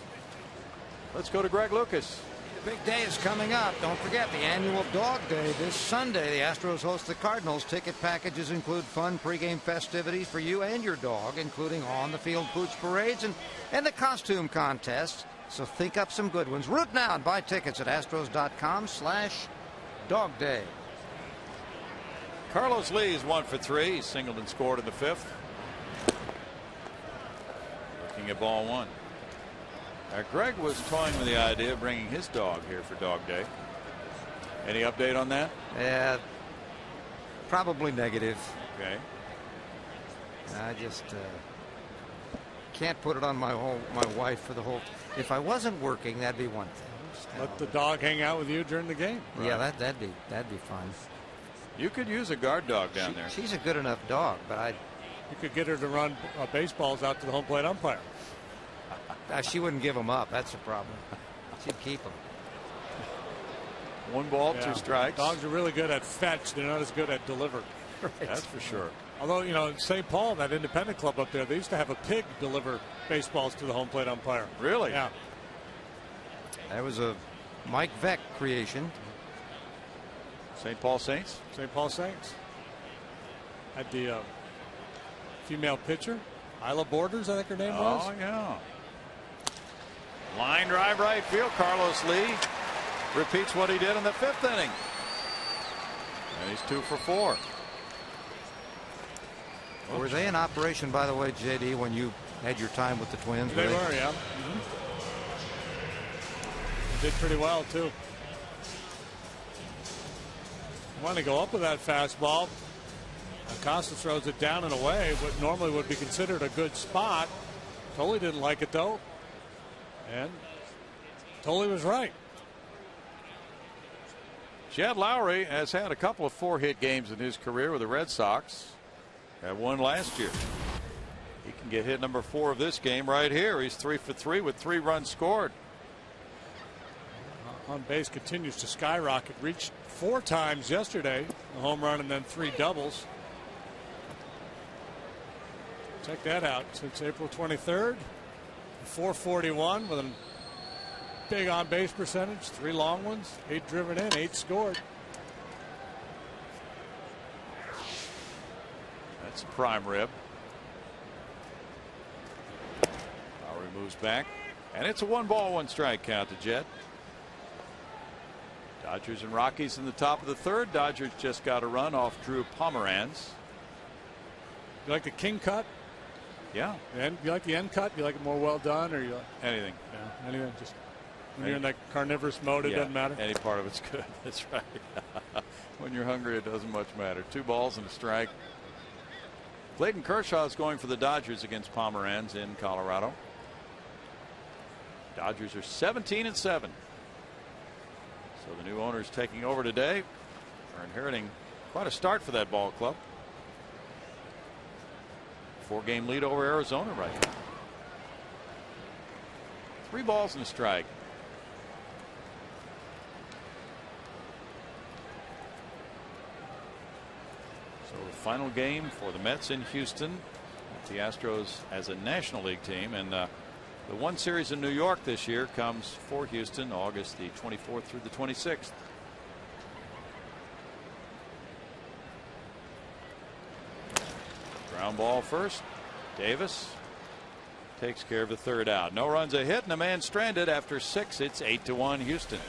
Let's go to Greg Lucas. The big day is coming up. Don't forget the annual Dog Day this Sunday. The Astros host the Cardinals. Ticket packages include fun pregame festivities for you and your dog, including on-the-field pooch parades and the costume contest. So think up some good ones. Root now and buy tickets at astros.com/dogday. Carlos Lee is 1 for 3. He singled and scored in the 5th. Looking at ball 1. Greg was toying with the idea of bringing his dog here for Dog Day. Any update on that? Probably negative. Okay. I just can't put it on my wife for the whole. If I wasn't working, that'd be one thing. Let the dog hang out with you during the game. Right. Yeah, that'd be fun. You could use a guard dog down there. She's a good enough dog, but you could get her to run baseballs out to the home plate umpire. She wouldn't give them up. That's the problem. She'd keep them. 1 ball, 2 strikes. Dogs are really good at fetch. They're not as good at deliver. Right. That's for sure. Although, you know, in St. Paul, that independent club up there, they used to have a pig deliver baseballs to the home plate umpire. Really? Yeah. That was a Mike Veck creation. St. Paul Saints? St. Paul Saints. Had the female pitcher, Isla Borders, I think her name was. Oh, yeah. Line drive right field. Carlos Lee repeats what he did in the 5th inning. And he's 2 for 4. Were they in operation, by the way, JD, when you had your time with the Twins? They were, yeah. They did pretty well, too. Want to go up with that fastball. Acosta throws it down and away, what normally would be considered a good spot. Totally didn't like it, though. And Totally was right. Jed Lowry has had a couple of 4-hit games in his career with the Red Sox. Had one last year. He can get hit number 4 of this game right here. He's 3 for 3 with 3 runs scored. On base continues to skyrocket. Reached 4 times yesterday, a home run and then 3 doubles. Check that out. Since April 23rd, 441 with a big on base percentage, 3 long ones, 8 driven in, 8 scored. That's a prime rib. Lowry moves back, and it's a 1-ball, 1-strike count to Jed. Dodgers and Rockies in the top of the 3rd. Dodgers just got a run off Drew Pomeranz. You like the king cut? Yeah. And you like the end cut? You like it more well done, or you like anything? Yeah, anything. Just when you're in that carnivorous mode, it doesn't matter. Any part of it's good. That's right. When you're hungry, it doesn't much matter. 2 balls and a strike. Clayton Kershaw is going for the Dodgers against Pomeranz in Colorado. Dodgers are 17-7. So the new owners taking over today are inheriting quite a start for that ball club. 4-game lead over Arizona right now. 3 balls and a strike. So the final game for the Mets in Houston the Astros as a National League team. And the one series in New York this year comes for Houston August the 24th through the 26th. Ground ball first. Davis takes care of the third out. No runs a hit and a man stranded after 6. It's 8-1 Houston.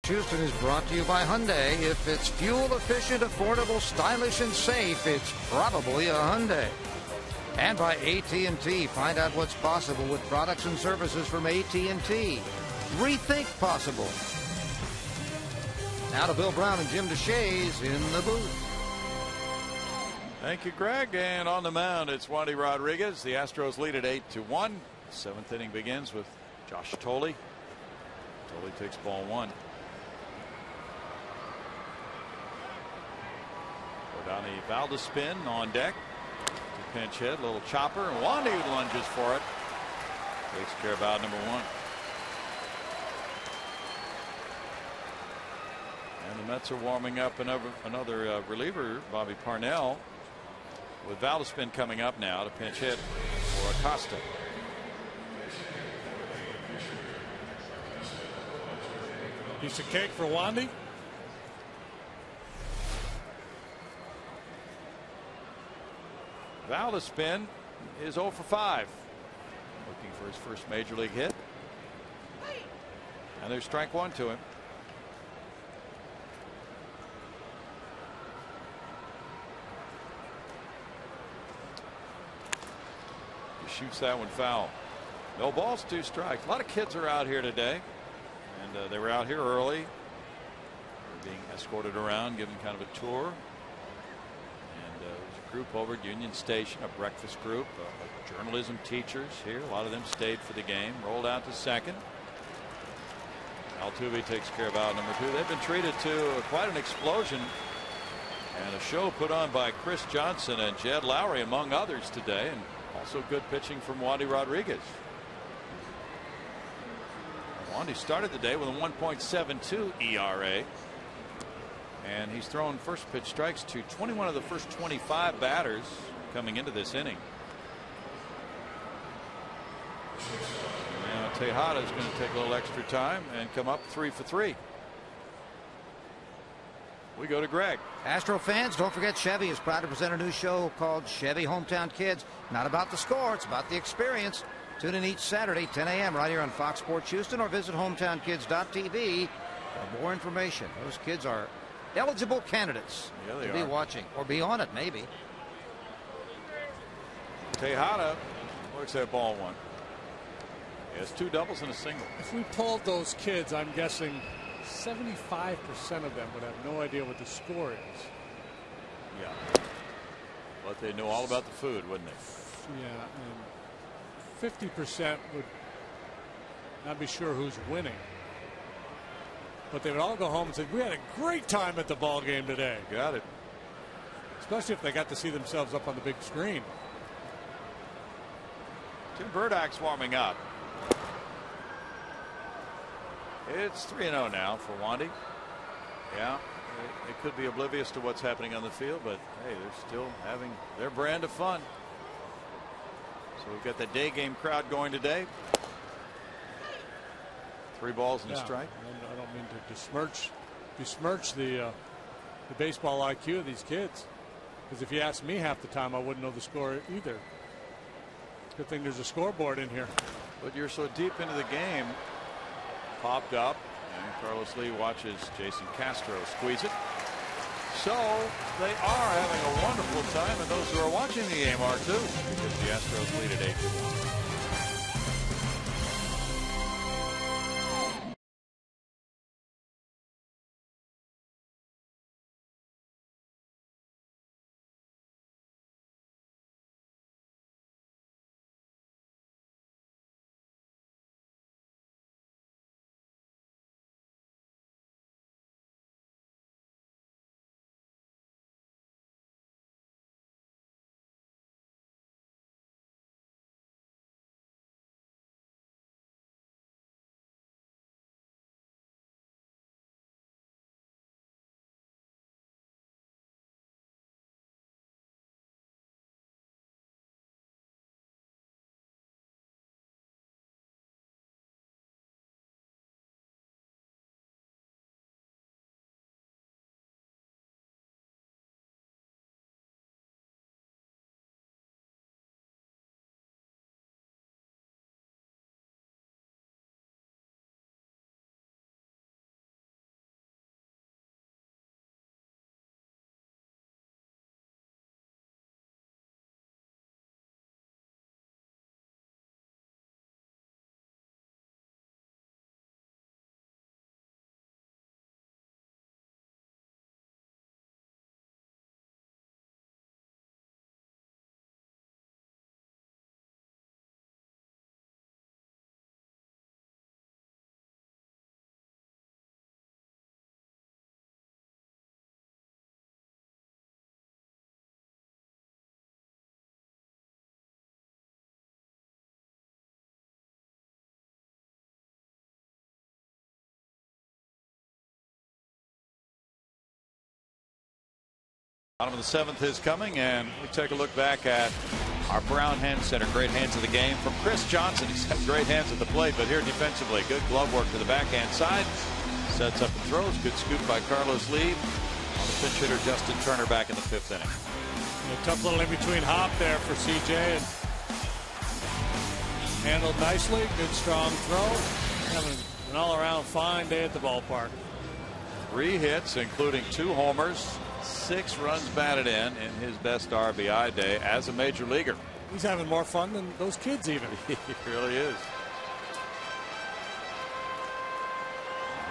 Houston is brought to you by Hyundai. If it's fuel efficient, affordable, stylish, and safe, it's probably a Hyundai. And by AT&T. Find out what's possible with products and services from AT&T. Rethink possible. Now to Bill Brown and Jim DeShays in the booth. Thank you, Greg. And on the mound, it's Wandy Rodriguez. The Astros lead at 8-1. Seventh inning begins with Josh Tolle. Tolle takes ball one. Donnie Valdespin on deck. To pinch hit, little chopper, and Wandy lunges for it. Takes care of out number one. And the Mets are warming up another reliever, Bobby Parnell, with Valdespin coming up now to pinch hit for Acosta. Piece of cake for Wandy. Valdespin is 0 for 5. Looking for his first major league hit. And there's strike one to him. He shoots that one foul. No balls, 2 strikes. A lot of kids are out here today. And they were out here early. They're being escorted around, given kind of a tour. Group over at Union Station, a breakfast group, journalism teachers here. A lot of them stayed for the game. Rolled out to second. Altuve takes care of out number 2. They've been treated to quite an explosion and a show put on by Chris Johnson and Jed Lowry, among others, today, and also good pitching from Wandy Rodriguez. Wandy started the day with a 1.72 ERA. And he's thrown first pitch strikes to 21 of the first 25 batters coming into this inning. Now Tejada is going to take a little extra time and come up 3 for 3. We go to Greg. Astro fans, don't forget Chevy is proud to present a new show called Chevy Hometown Kids. Not about the score, it's about the experience. Tune in each Saturday, 10 a.m. right here on Fox Sports Houston, or visit hometownkids.tv for more information. Those kids are eligible candidates to be watching, or be on it, maybe. Tejada works that ball one. He has 2 doubles and a single. If we polled those kids, I'm guessing 75% of them would have no idea what the score is. Yeah. But they know all about the food, wouldn't they? Yeah, and 50% would not be sure who's winning. But they would all go home and say, we had a great time at the ball game today. Got it. Especially if they got to see themselves up on the big screen. Tim Burdak's warming up. It's 3-0 now for Wandy. Yeah, they could be oblivious to what's happening on the field, but hey, they're still having their brand of fun. So we've got the day game crowd going today. 3 balls and a strike. I don't mean to besmirch the baseball IQ of these kids, because if you ask me half the time, I wouldn't know the score either. Good thing there's a scoreboard in here. But you're so deep into the game. Popped up, and Carlos Lee watches Jason Castro squeeze it. So they are having a wonderful time, and those who are watching the game are too, because the Astros lead at 8-1. Bottom of the 7th is coming, and we take a look back at our Brown Hand Center. Great hands of the game from Chris Johnson. He's got great hands at the plate, but here defensively, good glove work to the backhand side. Sets up and throws. Good scoop by Carlos Lee. On the pinch hitter, Justin Turner back in the 5th inning. A tough little in-between hop there for CJ, and handled nicely. Good strong throw. Having an all-around fine day at the ballpark. 3 hits, including 2 homers. 6 runs batted in his best RBI day as a major leaguer. He's having more fun than those kids even. He really is.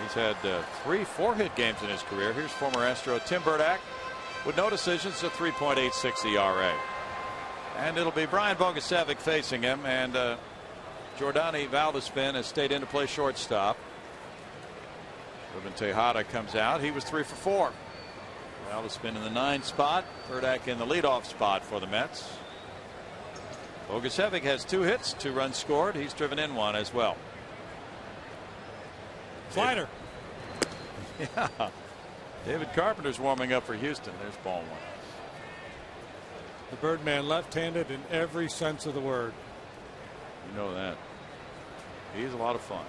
He's had 3 4-hit games in his career. Here's former Astro Tim Burdak with no decisions, a 3.86 ERA. And it'll be Brian Bogusevic facing him, and Jordani Valdespin has stayed in to play shortstop. Ruben Tejada comes out. He was 3 for 4. Valdespin in the 9 spot. Burdak in the leadoff spot for the Mets. Bogusevic has 2 hits, 2 runs scored. He's driven in 1 as well. Slider. Yeah. David Carpenter's warming up for Houston. There's ball 1. The Birdman left-handed in every sense of the word. You know that. He's a lot of fun.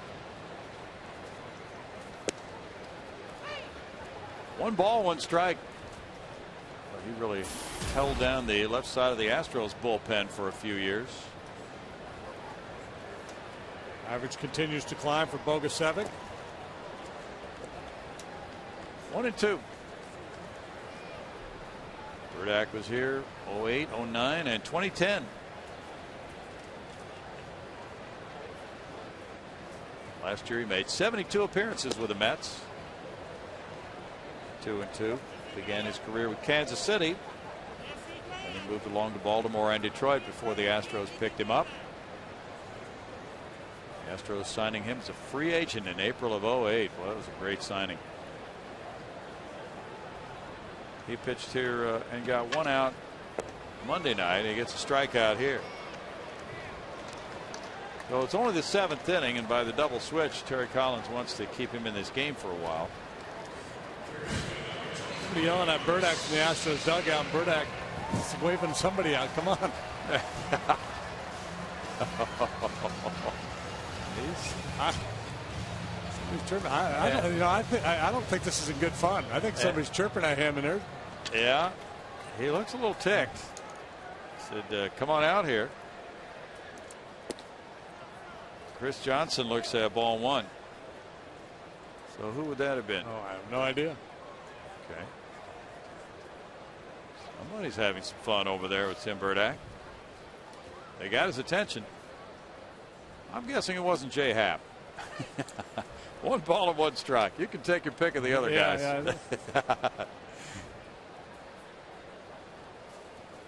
1 ball, 1 strike. He really held down the left side of the Astros bullpen for a few years. Average continues to climb for Bogusevic. 1-2. Burdak was here 08, 09, and 2010. Last year he made 72 appearances with the Mets. 2-2. Began his career with Kansas City. And he moved along to Baltimore and Detroit before the Astros picked him up. The Astros signing him as a free agent in April of '08. Well, that was a great signing. He pitched here and got one out Monday night. He gets a strikeout here. So it's only the 7th inning, and by the double switch, Terry Collins wants to keep him in this game for a while. Somebody yelling at Burdack from the Astros dugout. Burdack is waving somebody out. Come on. Somebody's chirping. I don't think this is in good fun. I think somebody's chirping at him, and they're. Yeah, he looks a little ticked. Said, "Come on out here." Chris Johnson looks at ball 1. So who would that have been? Oh, I have no idea. Okay. Somebody's having some fun over there with Tim Burdack. They got his attention. I'm guessing it wasn't Jay Happ. 1 ball and 1 strike. You can take your pick of the other guys. Yeah,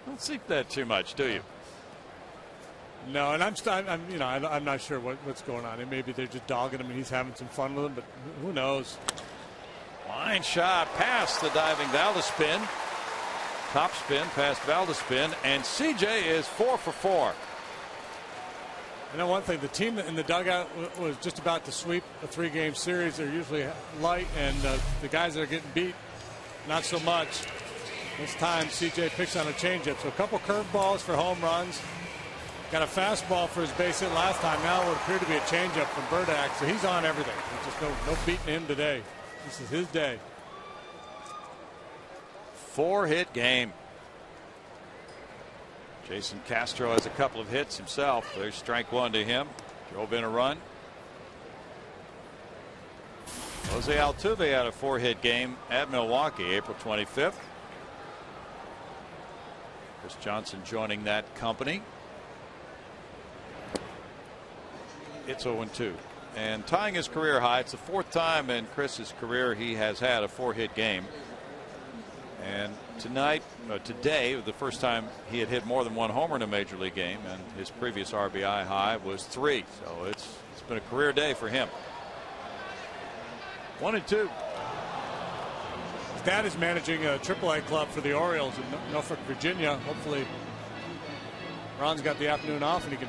Don't see that too much, do you? No, and I'm not sure what's going on. And maybe they're just dogging him and he's having some fun with them, but who knows? Line shot past the diving Valdespin. Top spin past Valdespin, and CJ is 4 for 4. You know one thing, the team in the dugout was just about to sweep a 3-game series. They're usually light, and the guys that are getting beat, not so much. This time CJ picks on a changeup, so a couple curveballs for home runs. Got a fastball for his base hit last time. Now it would appear to be a changeup from Burdack, so he's on everything. There's just no beating him today. This is his day. 4-hit game. Jason Castro has a couple of hits himself. There's strike 1 to him. Drove in a run. Jose Altuve had a 4-hit game at Milwaukee April 25th. Chris Johnson joining that company. It's 0-2. And tying his career high. It's the 4th time in Chris's career he has had a 4-hit game. And today, the first time he had hit more than 1 homer in a major league game, and his previous RBI high was 3. So it's been a career day for him. 1-2. His dad is managing a AAA club for the Orioles in Norfolk, Virginia. Hopefully, Ron's got the afternoon off and he can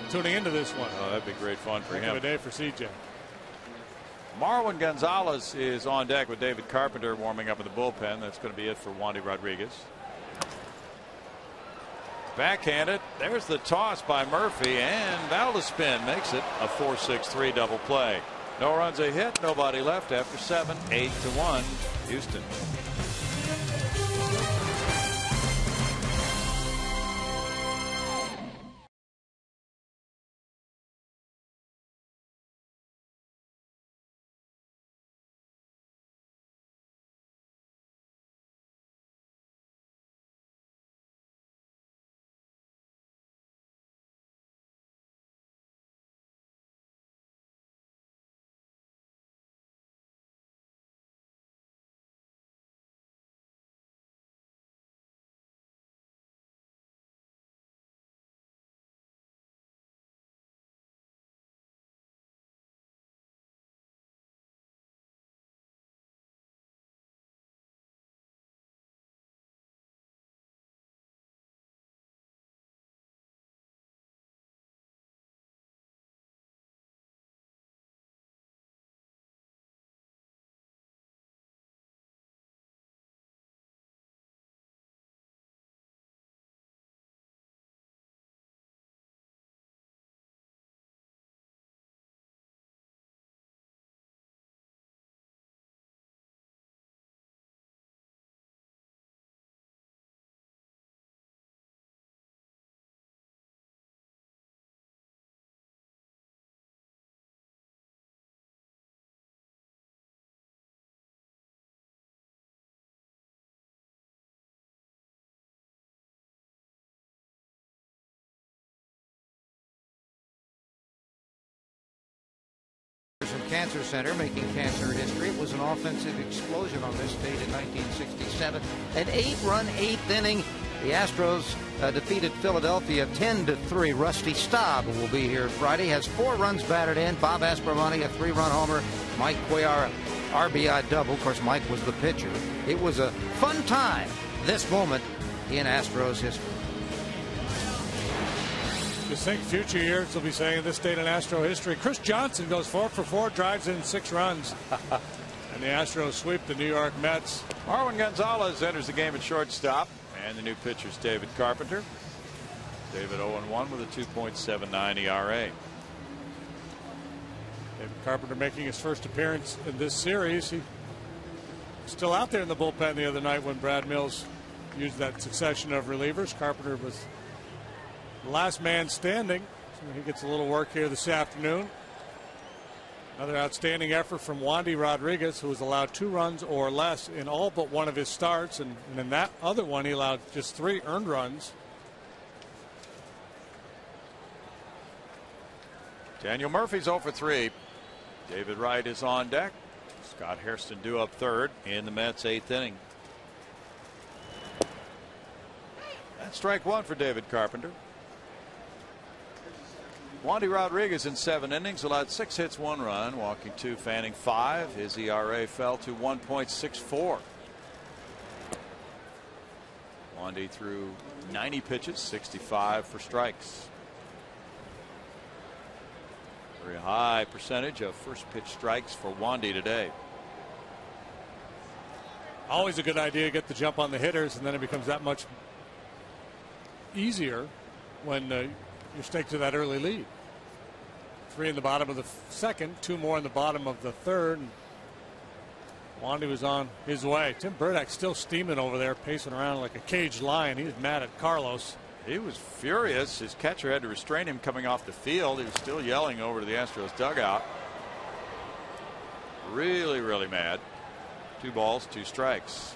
tuning into this one. Oh, that'd be great fun for him. A day for CJ. Marwin Gonzalez is on deck with David Carpenter warming up in the bullpen. That's going to be it for Wandy Rodriguez. Backhanded. There's the toss by Murphy, and Valdespin makes it a 4-6-3 double play. No runs a hit, nobody left after 7, 8-1 Houston. Cancer Center making cancer history. It was an offensive explosion on this date in 1967. An 8-run 8th inning The Astros defeated Philadelphia 10-3. Rusty Staub, who will be here Friday, has 4 runs batted in. Bob Aspromonte, a 3-run homer. Mike Cuellar, RBI double. Of course, Mike was the pitcher. It was a fun time, this moment in Astros history. Just think future years will be saying this date in Astro history. Chris Johnson goes 4 for 4, drives in 6 runs. And the Astros sweep the New York Mets. Marwin Gonzalez enters the game at shortstop. And the new pitcher's David Carpenter. David 0-1 with a 2.79 ERA. David Carpenter making his first appearance in this series. He was still out there in the bullpen the other night when Brad Mills used that succession of relievers. Carpenter was the last man standing. So he gets a little work here this afternoon. Another outstanding effort from Wandy Rodriguez, who was allowed 2 runs or less in all but one of his starts. And in that other one, he allowed just 3 earned runs. Daniel Murphy's 0 for 3. David Wright is on deck. Scott Hairston due up third in the Mets' 8th inning. That's strike 1 for David Carpenter. Wandy Rodriguez in 7 innings allowed 6 hits, 1 run, walking 2, fanning 5. His ERA fell to 1.64. Wandy threw 90 pitches, 65 for strikes. Very high percentage of first pitch strikes for Wandy today. Always a good idea to get the jump on the hitters, and then it becomes that much easier when you stick to that early lead. 3 in the bottom of the second, 2 more in the bottom of the third. Wandy was on his way. Tim Burdick still steaming over there, pacing around like a caged lion. He was mad at Carlos. He was furious. His catcher had to restrain him coming off the field. He was still yelling over to the Astros dugout. Really, really mad. 2 balls, 2 strikes.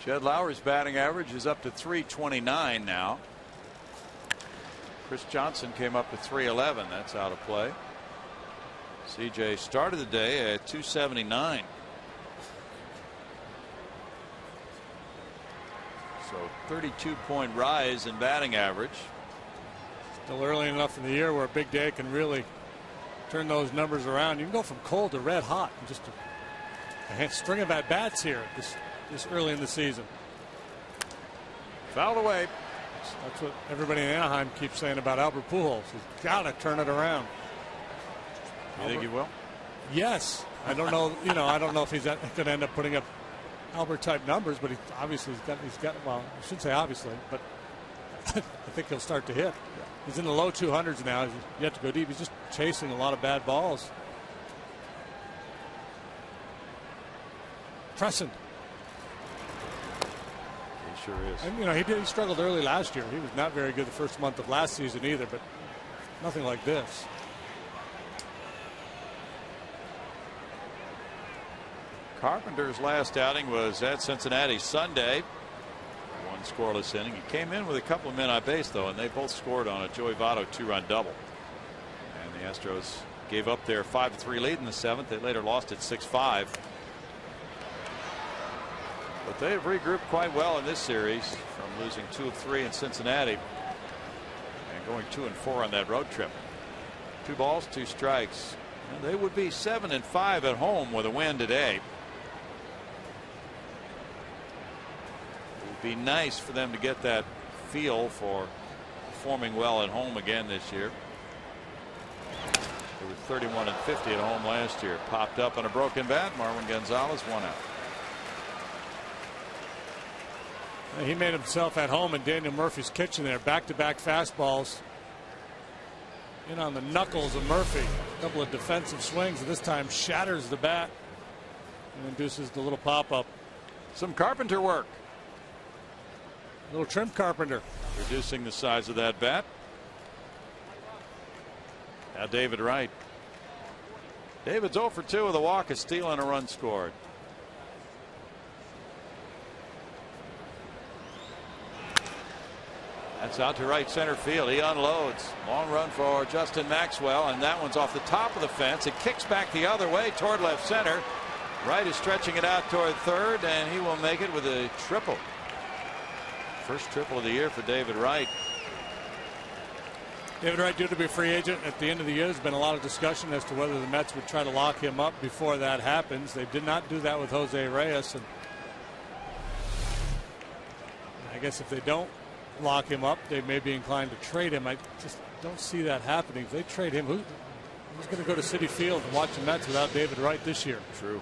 Jed Lowry's batting average is up to .329 now. Chris Johnson came up to .311. That's out of play. CJ started the day at .279. So 32-point rise in batting average. Still early enough in the year where a big day can really turn those numbers around. You can go from cold to red hot in just a string of at-bats here this early in the season. Fouled away. That's what everybody in Anaheim keeps saying about Albert Pujols. He's got to turn it around. You think he will? Yes. I don't know. I don't know if he's going to end up putting up Albert type numbers, but he's got. Well, I shouldn't say obviously, but I think he'll start to hit. He's in the low 200s now. He's yet to go deep. He's just chasing a lot of bad balls. Crescent. Sure is. And he struggled early last year. He was not very good the first month of last season either, but nothing like this. Carpenter's last outing was at Cincinnati Sunday. 1 scoreless inning. He came in with a couple of men on base though, and they both scored on a Joey Votto 2-run double. And the Astros gave up their 5-3 lead in the 7th. They later lost it 6-5. But they've regrouped quite well in this series from losing 2 of 3 in Cincinnati and going 2-4 on that road trip. 2 balls, 2 strikes. And they would be 7-5 at home with a win today. It would be nice for them to get that feel for performing well at home again this year. They were 31-50 at home last year. Popped up on a broken bat. Marwin Gonzalez 1 out. He made himself at home in Daniel Murphy's kitchen there. Back-to-back fastballs in on the knuckles of Murphy. A couple of defensive swings, and this time shatters the bat and induces the little pop-up. Some Carpenter work. Little trim Carpenter. Reducing the size of that bat. Now David Wright. David's 0 for 2 with a walk, a steal, and a run scored. That's out to right center field. He unloads. Long run for Justin Maxwell, and that one's off the top of the fence. It kicks back the other way toward left center. Wright is stretching it out toward third, and he will make it with a triple. First triple of the year for David Wright. David Wright due to be a free agent at the end of the year. There's been a lot of discussion as to whether the Mets would try to lock him up before that happens. They did not do that with Jose Reyes, and I guess if they don't lock him up, they may be inclined to trade him. I just don't see that happening. If they trade him, who's going to go to Citi Field and watch the Mets without David Wright this year? True.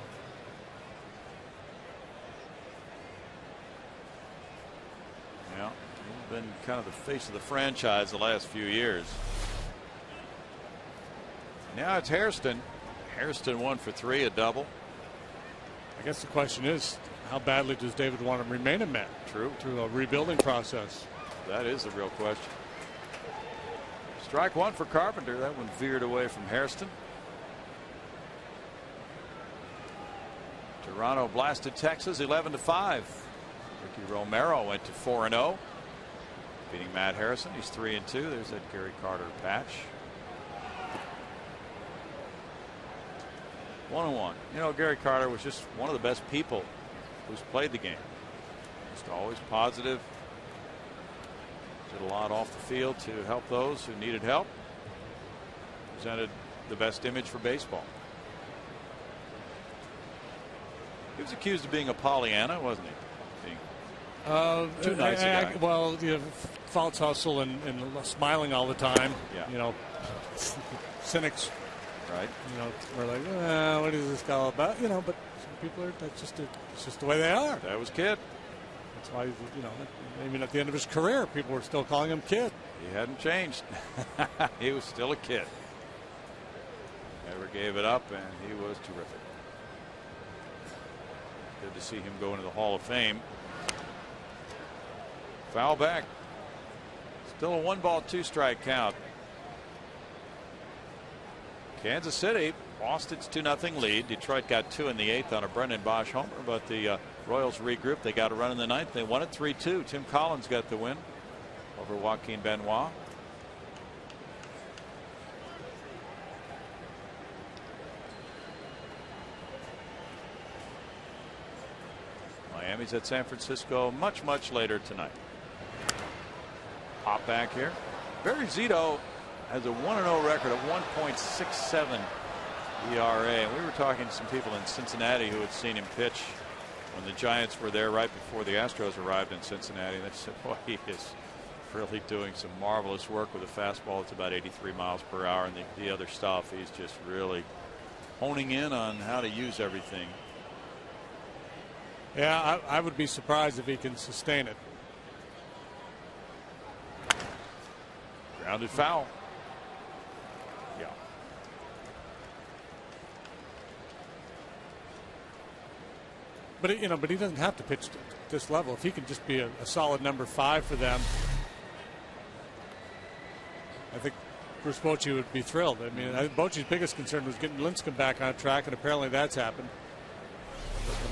Yeah, he's been kind of the face of the franchise the last few years. Now it's Hairston. Hairston 1 for 3, a double. I guess the question is, how badly does David want to remain a Met? True. Through a rebuilding process. That is the real question. Strike one for Carpenter. That one veered away from Hairston. Toronto blasted Texas 11-5. Ricky Romero went to 4-0, beating Matt Harrison. He's 3-2. There's that Gary Carter patch. 1-1. You know, Gary Carter was just one of the best people who's played the game. Just always positive. Did a lot off the field to help those who needed help. Presented the best image for baseball. He was accused of being a Pollyanna, wasn't he? Being too nice a guy. Well, you know, false hustle and smiling all the time. Yeah. You know, cynics. Right. You know, we're like, well, what is this guy all about? You know, but some people are, it's just the way they are. That was Kid. That's why, you know, even at the end of his career, people were still calling him Kid. He hadn't changed. He was still a kid. Never gave it up, and he was terrific. Good to see him go into the Hall of Fame. Foul back. Still a 1-ball, 2-strike count. Kansas City lost its 2-0 lead. Detroit got 2 in the 8th on a Brendan Bosch homer, but the Royals regrouped. They got a run in the 9th. They won it 3-2. Tim Collins got the win over Joaquin Benoit. Miami's at San Francisco much later tonight. Pop back here. Barry Zito has a 1-0 record of 1.67 ERA. And we were talking to some people in Cincinnati who had seen him pitch when the Giants were there right before the Astros arrived in Cincinnati. They said, boy, he is really doing some marvelous work with a fastball. It's about 83 miles per hour. And the other stuff, he's just really honing in on how to use everything. Yeah, I would be surprised if he can sustain it. Grounded foul. Yeah. But you know, but he doesn't have to pitch at this level. If he can just be a solid number 5 for them, I think Bruce Bochy would be thrilled. I mean, I think Bochy's biggest concern was getting Lincecum back on track, and apparently that's happened.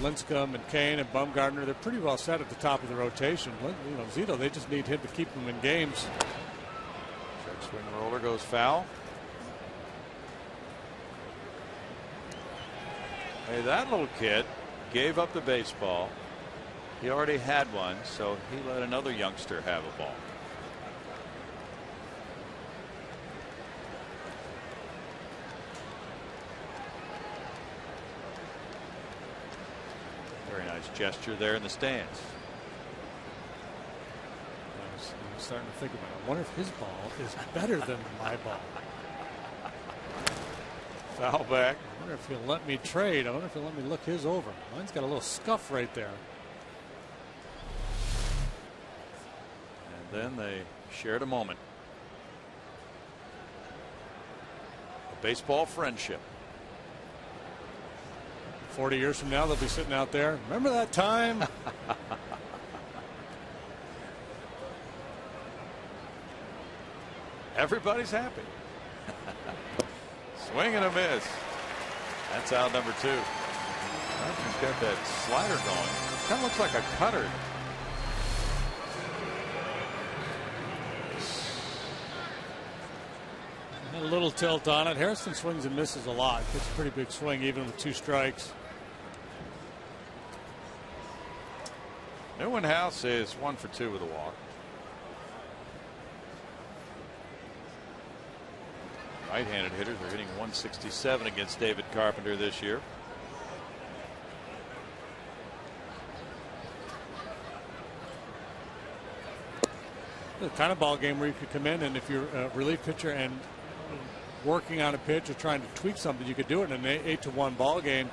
Lincecum and Kane and Bumgarner, they're pretty well set at the top of the rotation. You know, Zito, they just need him to keep them in games. Check swing roller goes foul. Hey, that little kid gave up the baseball. He already had one, so he let another youngster have a ball. Very nice gesture there in the stands. I'm starting to think about it. I wonder if his ball is better than my ball. Foul back. I wonder if he'll let me trade. I wonder if he'll let me look his over. Mine's got a little scuff right there. And then they shared a moment. A baseball friendship. 40 years from now, they'll be sitting out there. Remember that time? Everybody's happy. Swing and a miss. That's out number 2. He's got that slider going. Kind of looks like a cutter. A little tilt on it. Harrison swings and misses a lot. It's a pretty big swing, even with 2 strikes. NYN House is 1 for 2 with a walk. Right-handed hitters are hitting 167 against David Carpenter this year. The kind of ball game where you could come in, and if you're a relief pitcher and working on a pitch or trying to tweak something, you could do it in an 8-1 ball game,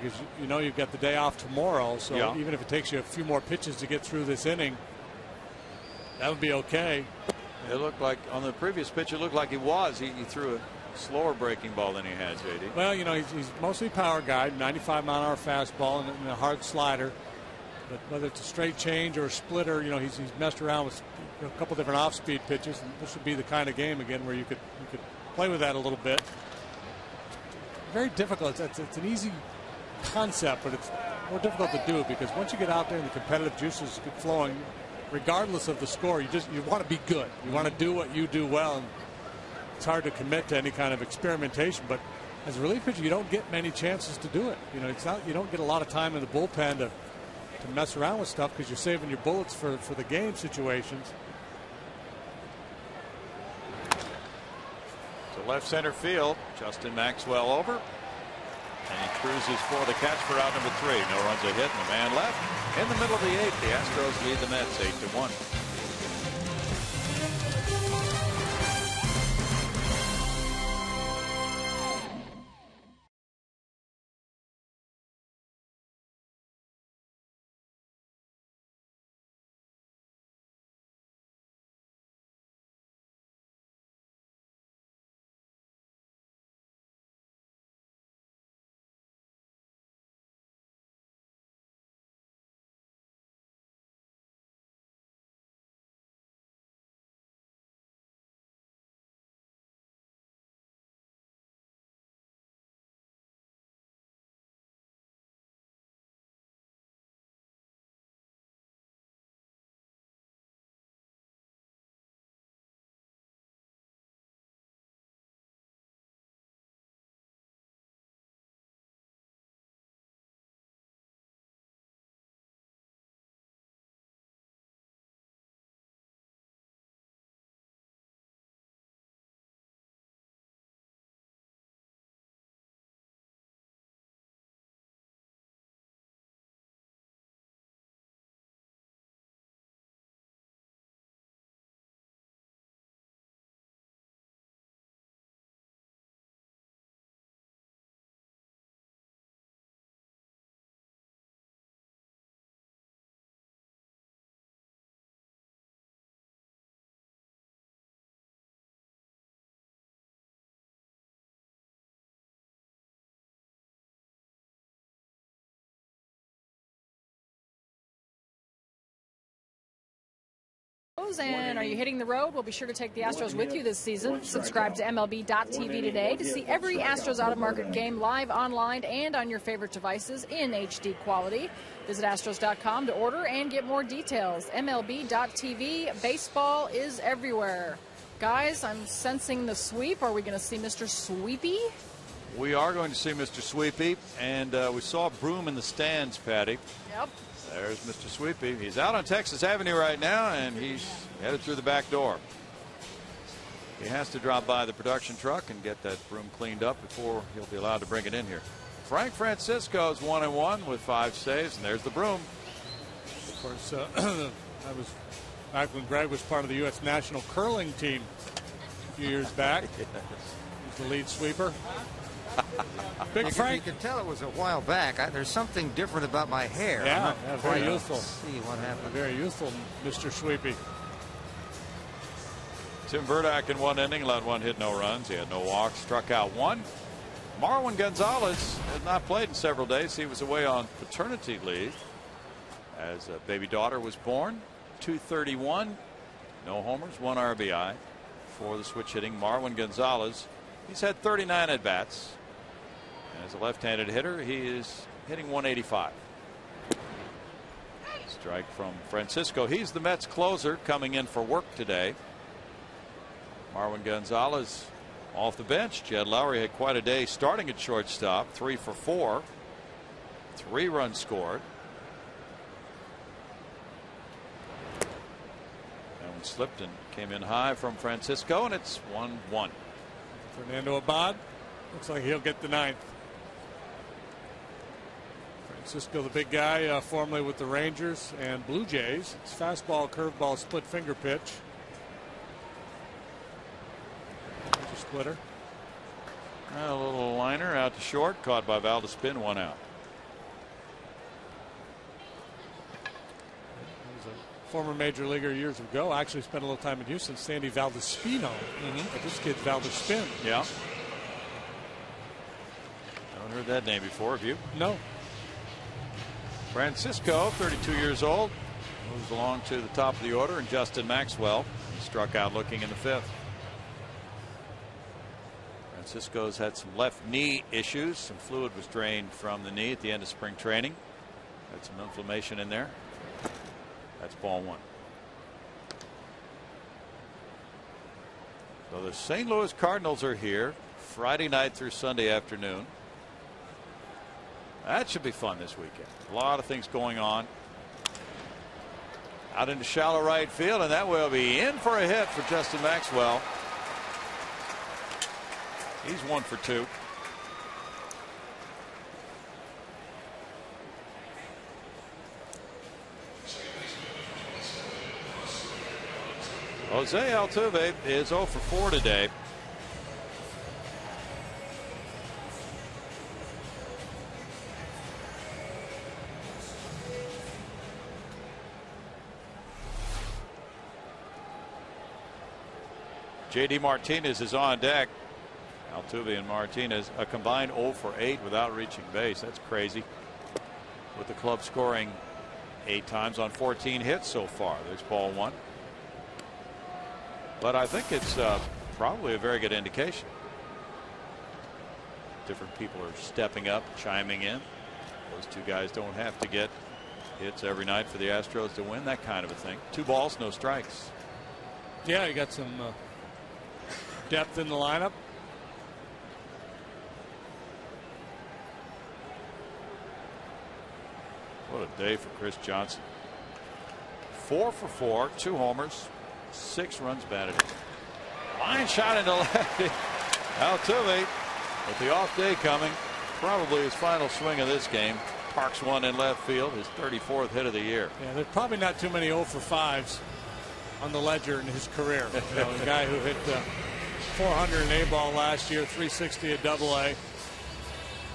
because you know you've got the day off tomorrow. So yeah, even if it takes you a few more pitches to get through this inning, that would be okay. It looked like on the previous pitch, it looked like he threw a slower breaking ball than he had, JD. Well, you know, he's mostly power guy, 95-mile-an-hour fastball and a hard slider. But whether it's a straight change or a splitter, you know, he's messed around with a couple different off-speed pitches, and this would be the kind of game again where you could play with that a little bit. Very difficult. It's an easy concept, but it's more difficult to do, because once you get out there and the competitive juices get flowing, regardless of the score, you want to be good. You want to do what you do well, and it's hard to commit to any kind of experimentation. But as a relief pitcher, you don't get many chances to do it. You know, it's not, you don't get a lot of time in the bullpen to mess around with stuff, because you're saving your bullets for the game situations. To left center field, Justin Maxwell over, and he cruises for the catch for out number 3. No runs a hit, and the man left. In the middle of the 8th, the Astros lead the Mets 8-1. And are you hitting the road? Well, be sure to take the Astros with you this season. Subscribe to MLB.tv today to see every Astros out-of-market game live, online, and on your favorite devices in HD quality. Visit Astros.com to order and get more details. MLB.tv, baseball is everywhere. Guys, I'm sensing the sweep. Are we going to see Mr. Sweepy? We are going to see Mr. Sweepy, and we saw Broom in the stands, Patty. Yep. There's Mr. Sweepy. He's out on Texas Avenue right now, and he's headed through the back door. He has to drop by the production truck and get that broom cleaned up before he'll be allowed to bring it in here. Frank Francisco's 1-1 with 5 saves, and there's the broom. Of course, that was back when Greg was part of the U.S. national curling team a few years back. Yes. He's the lead sweeper. Big Frank. You can tell it was a while back. There's something different about my hair. Yeah, very youthful. See what happens. Very youthful, Mr. Sweepy. Tim Burdick in 1 inning, allowed 1 hit, no runs. He had no walks, struck out 1. Marwin Gonzalez has not played in several days. He was away on paternity leave as a baby daughter was born. 231, no homers, 1 RBI for the switch hitting Marwin Gonzalez. He's had 39 at bats. As a left-handed hitter, he is hitting 185. Strike from Francisco. He's the Mets closer coming in for work today. Marwin Gonzalez Off the bench, Jed Lowry had quite a day starting at shortstop. 3 for 4. 3 runs scored. That one slipped and came in high from Francisco, and it's 1-1. Fernando Abad looks like he'll get the 9th. Francisco, the big guy, formerly with the Rangers and Blue Jays. It's fastball, curveball, split finger pitch. There's a splitter. A little liner out to short, caught by Valdespin, 1 out. He was a former major leaguer years ago. Actually spent a little time in Houston. Sandy Valdespino. But this kid's Valdespin. Yeah. Haven't heard that name before, have you? No. Francisco, 32 years old, moves along to the top of the order, and Justin Maxwell struck out looking in the 5th. Francisco's had some left knee issues. Some fluid was drained from the knee at the end of spring training. Had some inflammation in there. That's ball 1. So the St. Louis Cardinals are here Friday night through Sunday afternoon. That should be fun this weekend. A lot of things going on. Out into shallow right field, and that will be in for a hit for Justin Maxwell. He's 1 for 2. Jose Altuve is 0 for 4 today. JD Martinez is on deck. Altuve and Martinez a combined 0 for 8 without reaching base. That's crazy. With the club scoring 8 times on 14 hits so far. There's ball 1. But I think it's probably a very good indication. Different people are stepping up, chiming in. Those two guys don't have to get hits every night for the Astros to win, that kind of a thing. 2 balls, no strikes. Yeah, you got some depth in the lineup. What a day for Chris Johnson. 4 for 4, 2 homers, 6 runs batted in. Line shot into left. Altuve with the off day coming. Probably his final swing of this game. Parks one in left field, his 34th hit of the year. Yeah, there's probably not too many 0 for 5s on the ledger in his career. You know, the guy who hit 400 in A-ball last year, 360 at AA.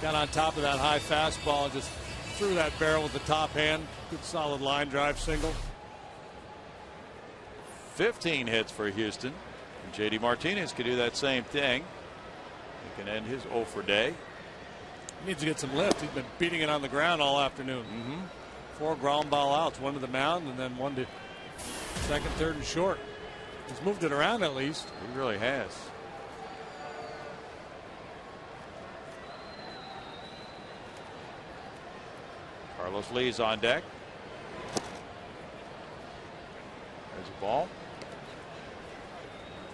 Got on top of that high fastball and just threw that barrel with the top hand. Good solid line drive single. 15 hits for Houston. And JD Martinez could do that same thing. He can end his 0 for day. He needs to get some lift. He's been beating it on the ground all afternoon. 4 ground ball outs, 1 to the mound and then 1 to second, third, and short. He's moved it around at least. He really has. Carlos Lee's on deck. There's a ball.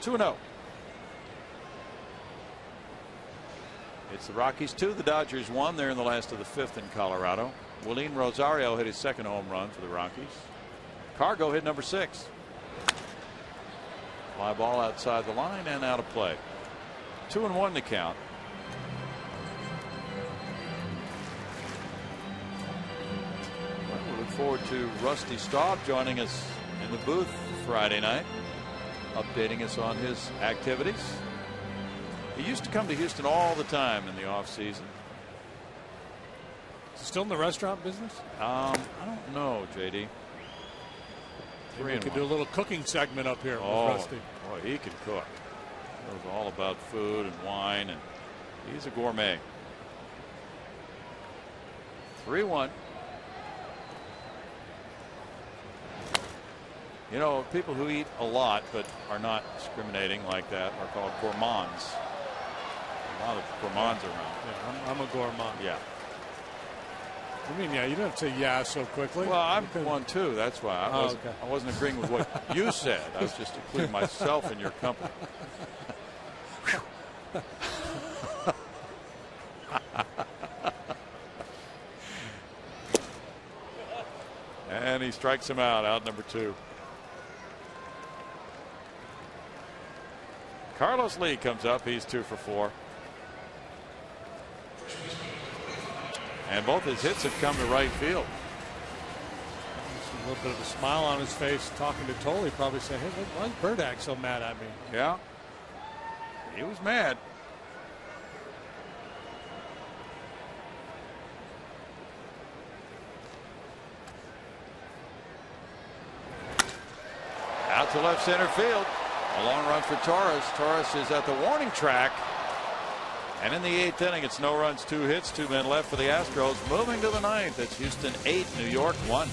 2-0. It's the Rockies 2, the Dodgers 1. They're in the last of the 5th in Colorado. Willeen Rosario hit his 2nd home run for the Rockies. Cargo hit number 6. Fly ball outside the line and out of play. 2-1 to count. Well, we look forward to Rusty Staub joining us in the booth Friday night, updating us on his activities. He used to come to Houston all the time in the off season. Is he still in the restaurant business? I don't know, JD. We could do a little cooking segment up here with Rusty. Boy, he can cook. He knows all about food and wine, and he's a gourmet. 3-1. You know, people who eat a lot but are not discriminating like that are called gourmands. A lot of gourmands around. Yeah, I'm a gourmand. Yeah. I mean, yeah, you don't have to say yeah so quickly. Well, I'm one too. That's why I wasn't agreeing with what you said. I was just including myself in your company. and he strikes him out number 2. Carlos Lee comes up. He's 2 for 4. And both his hits have come to right field. A little bit of a smile on his face talking to Tolley, probably saying, hey, why is Burdack so mad at me? Yeah, he was mad. Out to left center field. A long run for Torres. Torres is at the warning track. And in the 8th inning, it's no runs, 2 hits, 2 men left for the Astros. Moving to the 9th, it's Houston 8, New York 1.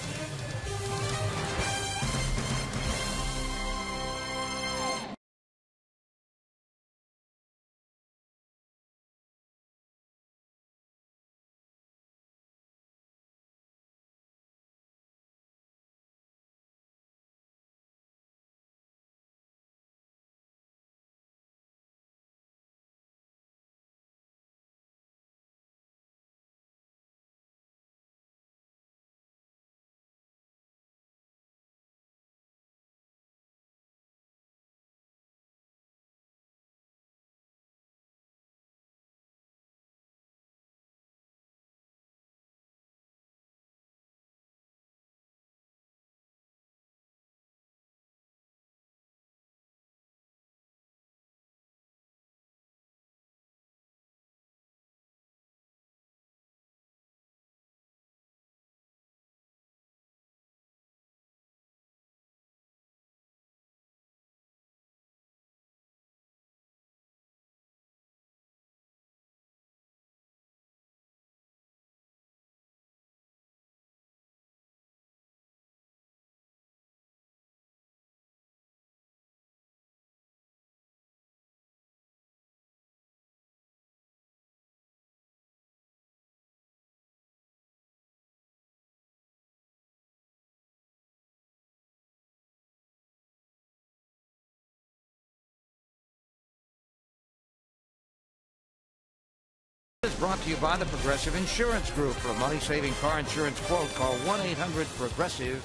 Is brought to you by the Progressive Insurance Group. For a money-saving car insurance quote, call 1-800-PROGRESSIVE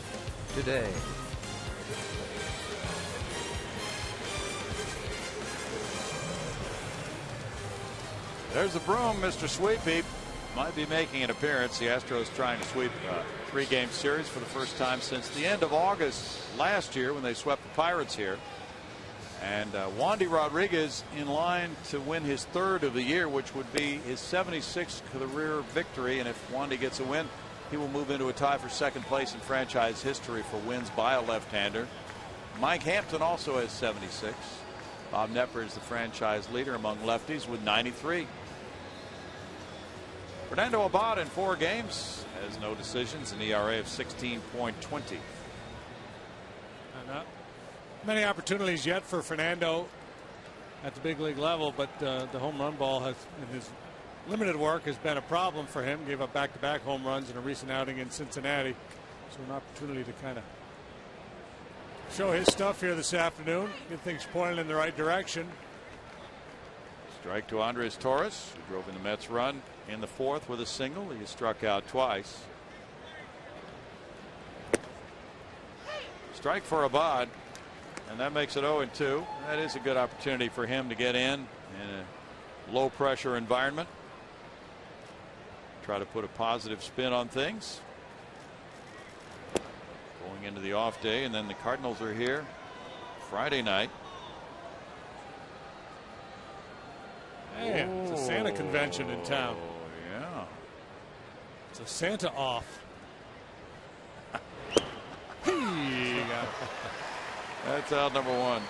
today. There's the broom. Mr. Sweepy might be making an appearance. The Astros trying to sweep a 3-game series for the first time since the end of August last year when they swept the Pirates here. And Wandy Rodriguez in line to win his 3rd of the year, which would be his 76th career victory. And if Wandy gets a win, he will move into a tie for 2nd place in franchise history for wins by a left-hander. Mike Hampton also has 76. Bob Knepper is the franchise leader among lefties with 93. Fernando Abad in 4 games has no decisions, an ERA of 16.20. Many opportunities yet for Fernando at the big league level, but the home run ball has, in his limited work, has been a problem for him. Gave up back-to-back home runs in a recent outing in Cincinnati. So an opportunity to kind of show his stuff here this afternoon. Get things pointing in the right direction. Strike to Andres Torres, who drove in the Mets run in the 4th with a single. He struck out twice. Strike for Abad. And that makes it 0-2. That is a good opportunity for him to get in a low pressure environment. Try to put a positive spin on things. Going into the off day, and then the Cardinals are here Friday night. Hey, it's a Santa convention in town. Oh, yeah. It's a Santa off. He got it. That's out number 1.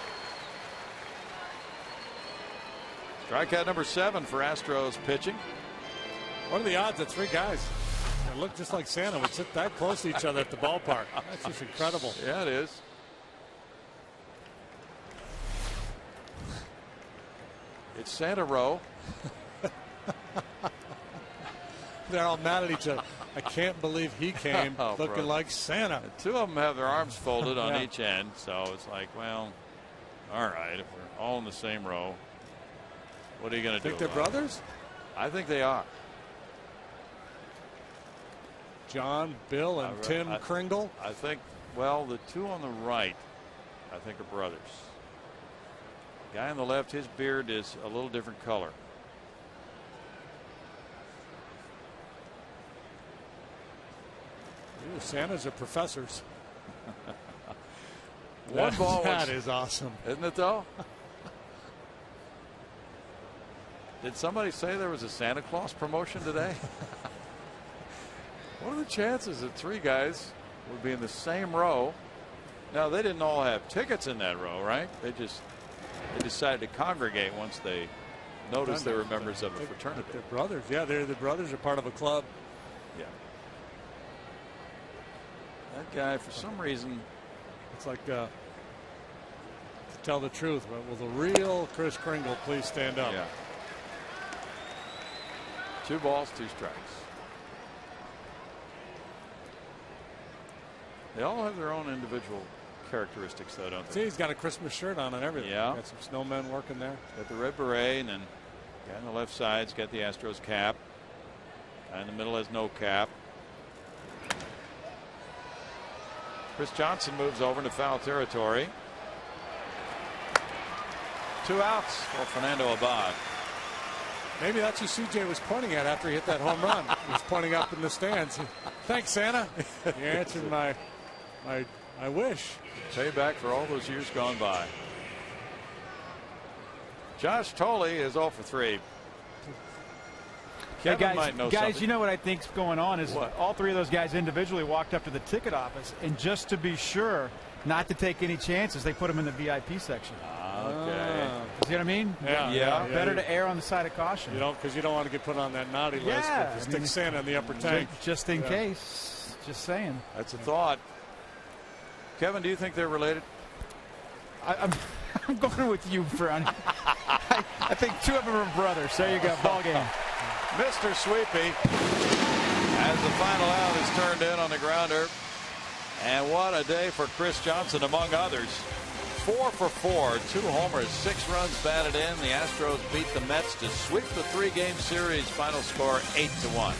Strikeout number 7 for Astros pitching. What are the odds that 3 guys that look just like Santa would sit that close to each other at the ballpark? That's just incredible. Yeah, it is. It's Santa Row. They're all mad at each other. I can't believe he came looking like Santa. And 2 of them have their arms folded on each end, so it's like, well, all right, if we're all in the same row, what are you going to do? Think they're brothers? I think they are. John, Bill, and Tim Kringle? I think, well, the two on the right, I think, are brothers. The guy on the left, his beard is a little different color. Ooh, Santas are professors. One ball that is awesome. Isn't it, though? Did somebody say there was a Santa Claus promotion today? What are the chances that three guys would be in the same row? Now, they didn't all have tickets in that row, right? They decided to congregate once they noticed they were members of a fraternity. They're brothers. Yeah, the brothers are part of a club. Yeah. That guy, for some reason, it's like, to tell the truth, but will the real Kris Kringle please stand up? Yeah. 2 balls, 2 strikes. They all have their own individual characteristics, though, don't they? See, he's got a Christmas shirt on and everything. Yeah. Got some snowmen working there. Got the red beret, and then guy on the left side's got the Astros cap. Guy in the middle has no cap. Chris Johnson moves over into foul territory. 2 outs for Fernando Abad. Maybe that's who CJ was pointing at after he hit that home run. He was pointing up in the stands. Thanks, Santa. You answered my wish. Payback for all those years gone by. Josh Tolley is 0 for 3. Kevin hey guys, might know guys, something. you know what I think's going on is What? all 3 of those guys individually walked up to the ticket office, and just to be sure not to take any chances, they put them in the VIP section. Okay. See what I mean? Yeah. Better to err on the side of caution. You don't, because you don't want to get put on that naughty list. Yeah, Stick Santa in the upper tank. Just in case. Just saying. That's a thought. Kevin, do you think they're related? I'm going with you, Fran. I think 2 of them are brothers. There you go. Ball game. Mr. Sweepy, as the final out is turned in on the grounder. And what a day for Chris Johnson, among others. 4 for 4, 2 homers, 6 runs batted in. The Astros beat the Mets to sweep the 3-game series. Final score 8-1.